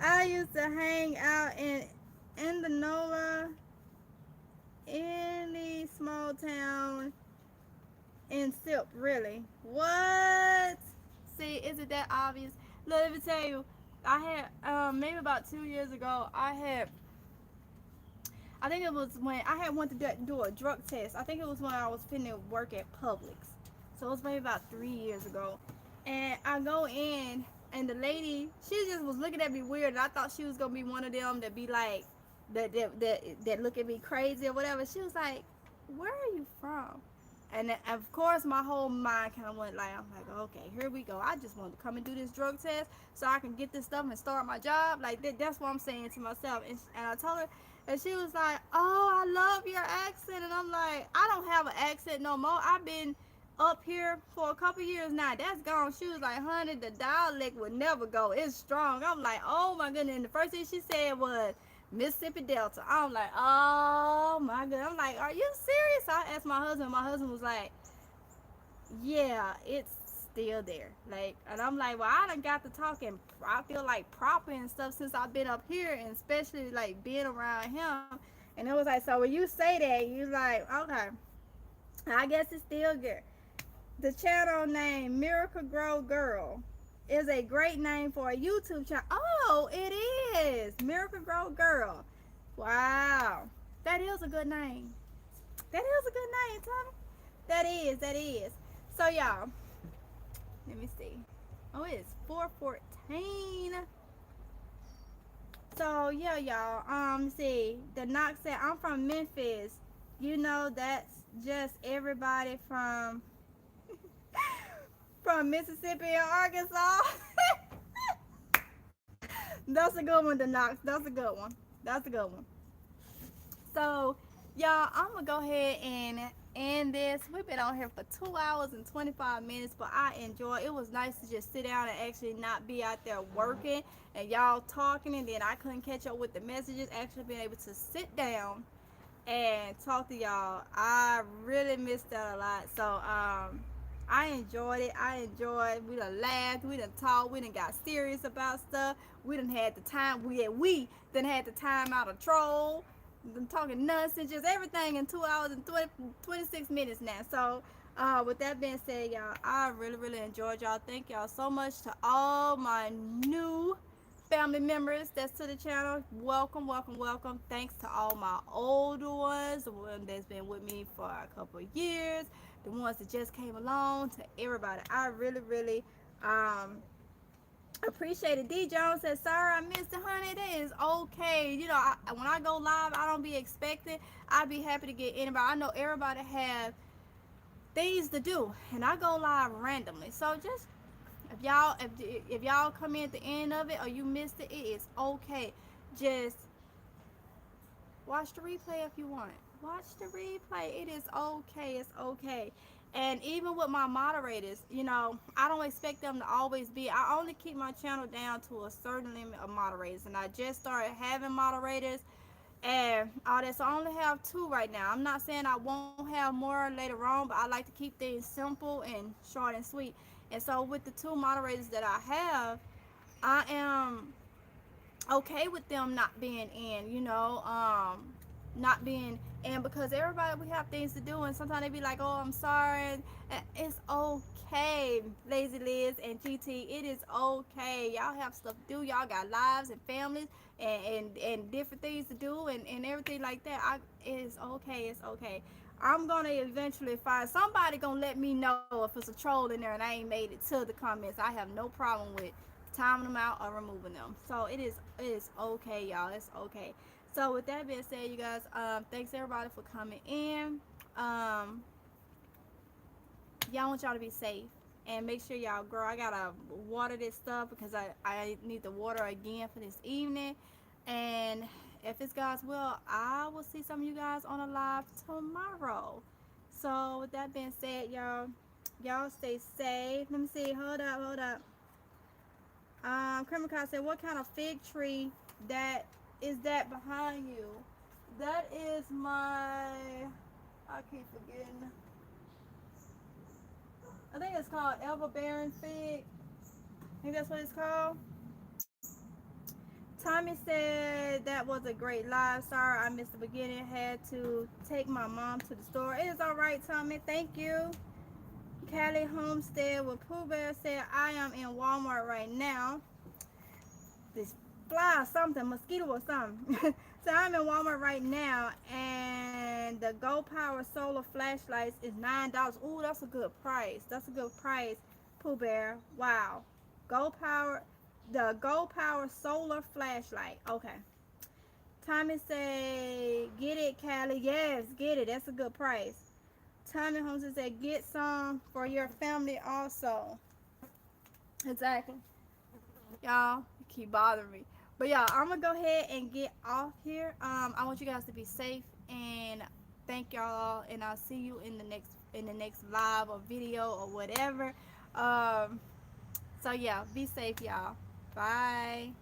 S3: I used to hang out in Indianola, any small town in SIP, really. What? See, is it that obvious? Look, let me tell you, I had, maybe about 2 years ago, I think it was when I had went to do a drug test. I think it was when I was finna work at Publix. So it was maybe about 3 years ago. And I go in, and the lady, she just was looking at me weird, and I thought she was gonna be one of them that be like, that look at me crazy or whatever. She was like, where are you from? And of course, my whole mind kind of went like, I'm like, okay, here we go. I just wanted to come and do this drug test so I can get this stuff and start my job. Like, that's what I'm saying to myself. And I told her, and she was like, oh, I love your accent. And I'm like, I don't have an accent no more. I've been up here for a couple years now. That's gone. She was like, honey, the dialect would never go. It's strong. I'm like, oh my goodness. And the first thing she said was Mississippi Delta. I'm like, oh my god. I'm like, are you serious? I asked my husband. My husband was like, yeah, it's still there. Like, and I'm like, well, I done got to talking. I feel like proper and stuff since I've been up here, and especially like being around him. And it was like, so when you say that, you like, okay, I guess it's still good. The channel name Miracle Grow Girl is a great name for a YouTube channel. Oh, it is Miracle Grow Girl. Wow, that is a good name. That is a good name, Tommy. That is. So y'all, let me see. Oh, it's 4:14. So yeah, y'all. See, the Knox said, I'm from Memphis. You know, that's just everybody from Mississippi and Arkansas. That's a good one, the Knox. That's a good one. So, y'all, I'm going to go ahead and end this. We've been on here for 2 hours and 25 minutes, but I enjoy it. It was nice to just sit down and actually not be out there working and y'all talking, and then I couldn't catch up with the messages. Actually being able to sit down and talk to y'all. I really missed that a lot. So, I enjoyed it. We done laughed. We done talked. We done got serious about stuff. We done had the time. We done had the time out of troll. Been talking nonsense, just everything in 2 hours and 26 minutes now. So, with that being said, y'all, I really, really enjoyed y'all. Thank y'all so much to all my new family members that's to the channel. Welcome, welcome, welcome. Thanks to all my older ones, the one that's been with me for a couple of years, the ones that just came along, to everybody. I really, really appreciate it. D Jones said, sorry I missed it, honey. That is okay. You know, when I go live, I don't be expecting. I be happy to get anybody. I know everybody have things to do, and I go live randomly. So just if y'all come in at the end of it or you missed it, it is okay. Just watch the replay if you want. Watch the replay. It is okay. It's okay. And even with my moderators, you know, I don't expect them to always be. I only keep my channel down to a certain limit of moderators, and I just started having moderators and all that. So I only have two right now. I'm not saying I won't have more later on, but I like to keep things simple and short and sweet. And so with the two moderators that I have, I am okay with them not being in, you know, not being in, because everybody, we have things to do, and sometimes they be like, oh, I'm sorry. And it's okay, Lazy Liz and GT. It is okay. Y'all have stuff to do. Y'all got lives and families and different things to do and everything like that. It is okay. It's okay. I'm gonna eventually find somebody gonna let me know if it's a troll in there and I ain't made it to the comments. I have no problem with timing them out or removing them. So it is okay, y'all. It's okay. So with that being said, you guys, thanks everybody for coming in. Y'all, want y'all to be safe and make sure y'all grow. I gotta water this stuff because I need the water again for this evening. And if it's God's will, I will see some of you guys on a live tomorrow. So with that being said, y'all stay safe. Let me see. Hold up. Criminal said, what kind of fig tree that is that behind you? That is my, I keep forgetting. I think it's called Everbearing Fig. I think that's what it's called. Tommy said that was a great live. Sorry I missed the beginning. Had to take my mom to the store. It is all right, Tommy. Thank you. Callie Homestead with Pooh Bear said, I am in Walmart right now. This fly or something, mosquito or something. So I'm in Walmart right now, and the Go Power solar flashlights is $9. Ooh, that's a good price. That's a good price, Pooh Bear. Wow. The Go Power solar flashlight. Okay. Tommy say, get it, Callie. Yes, get it. That's a good price. Tommy Holmes said, get some for your family also. Exactly. Y'all keep bothering me. But y'all, I'm gonna go ahead and get off here. I want you guys to be safe, and thank y'all, and I'll see you in the next live or video or whatever. So yeah, be safe, y'all. Bye.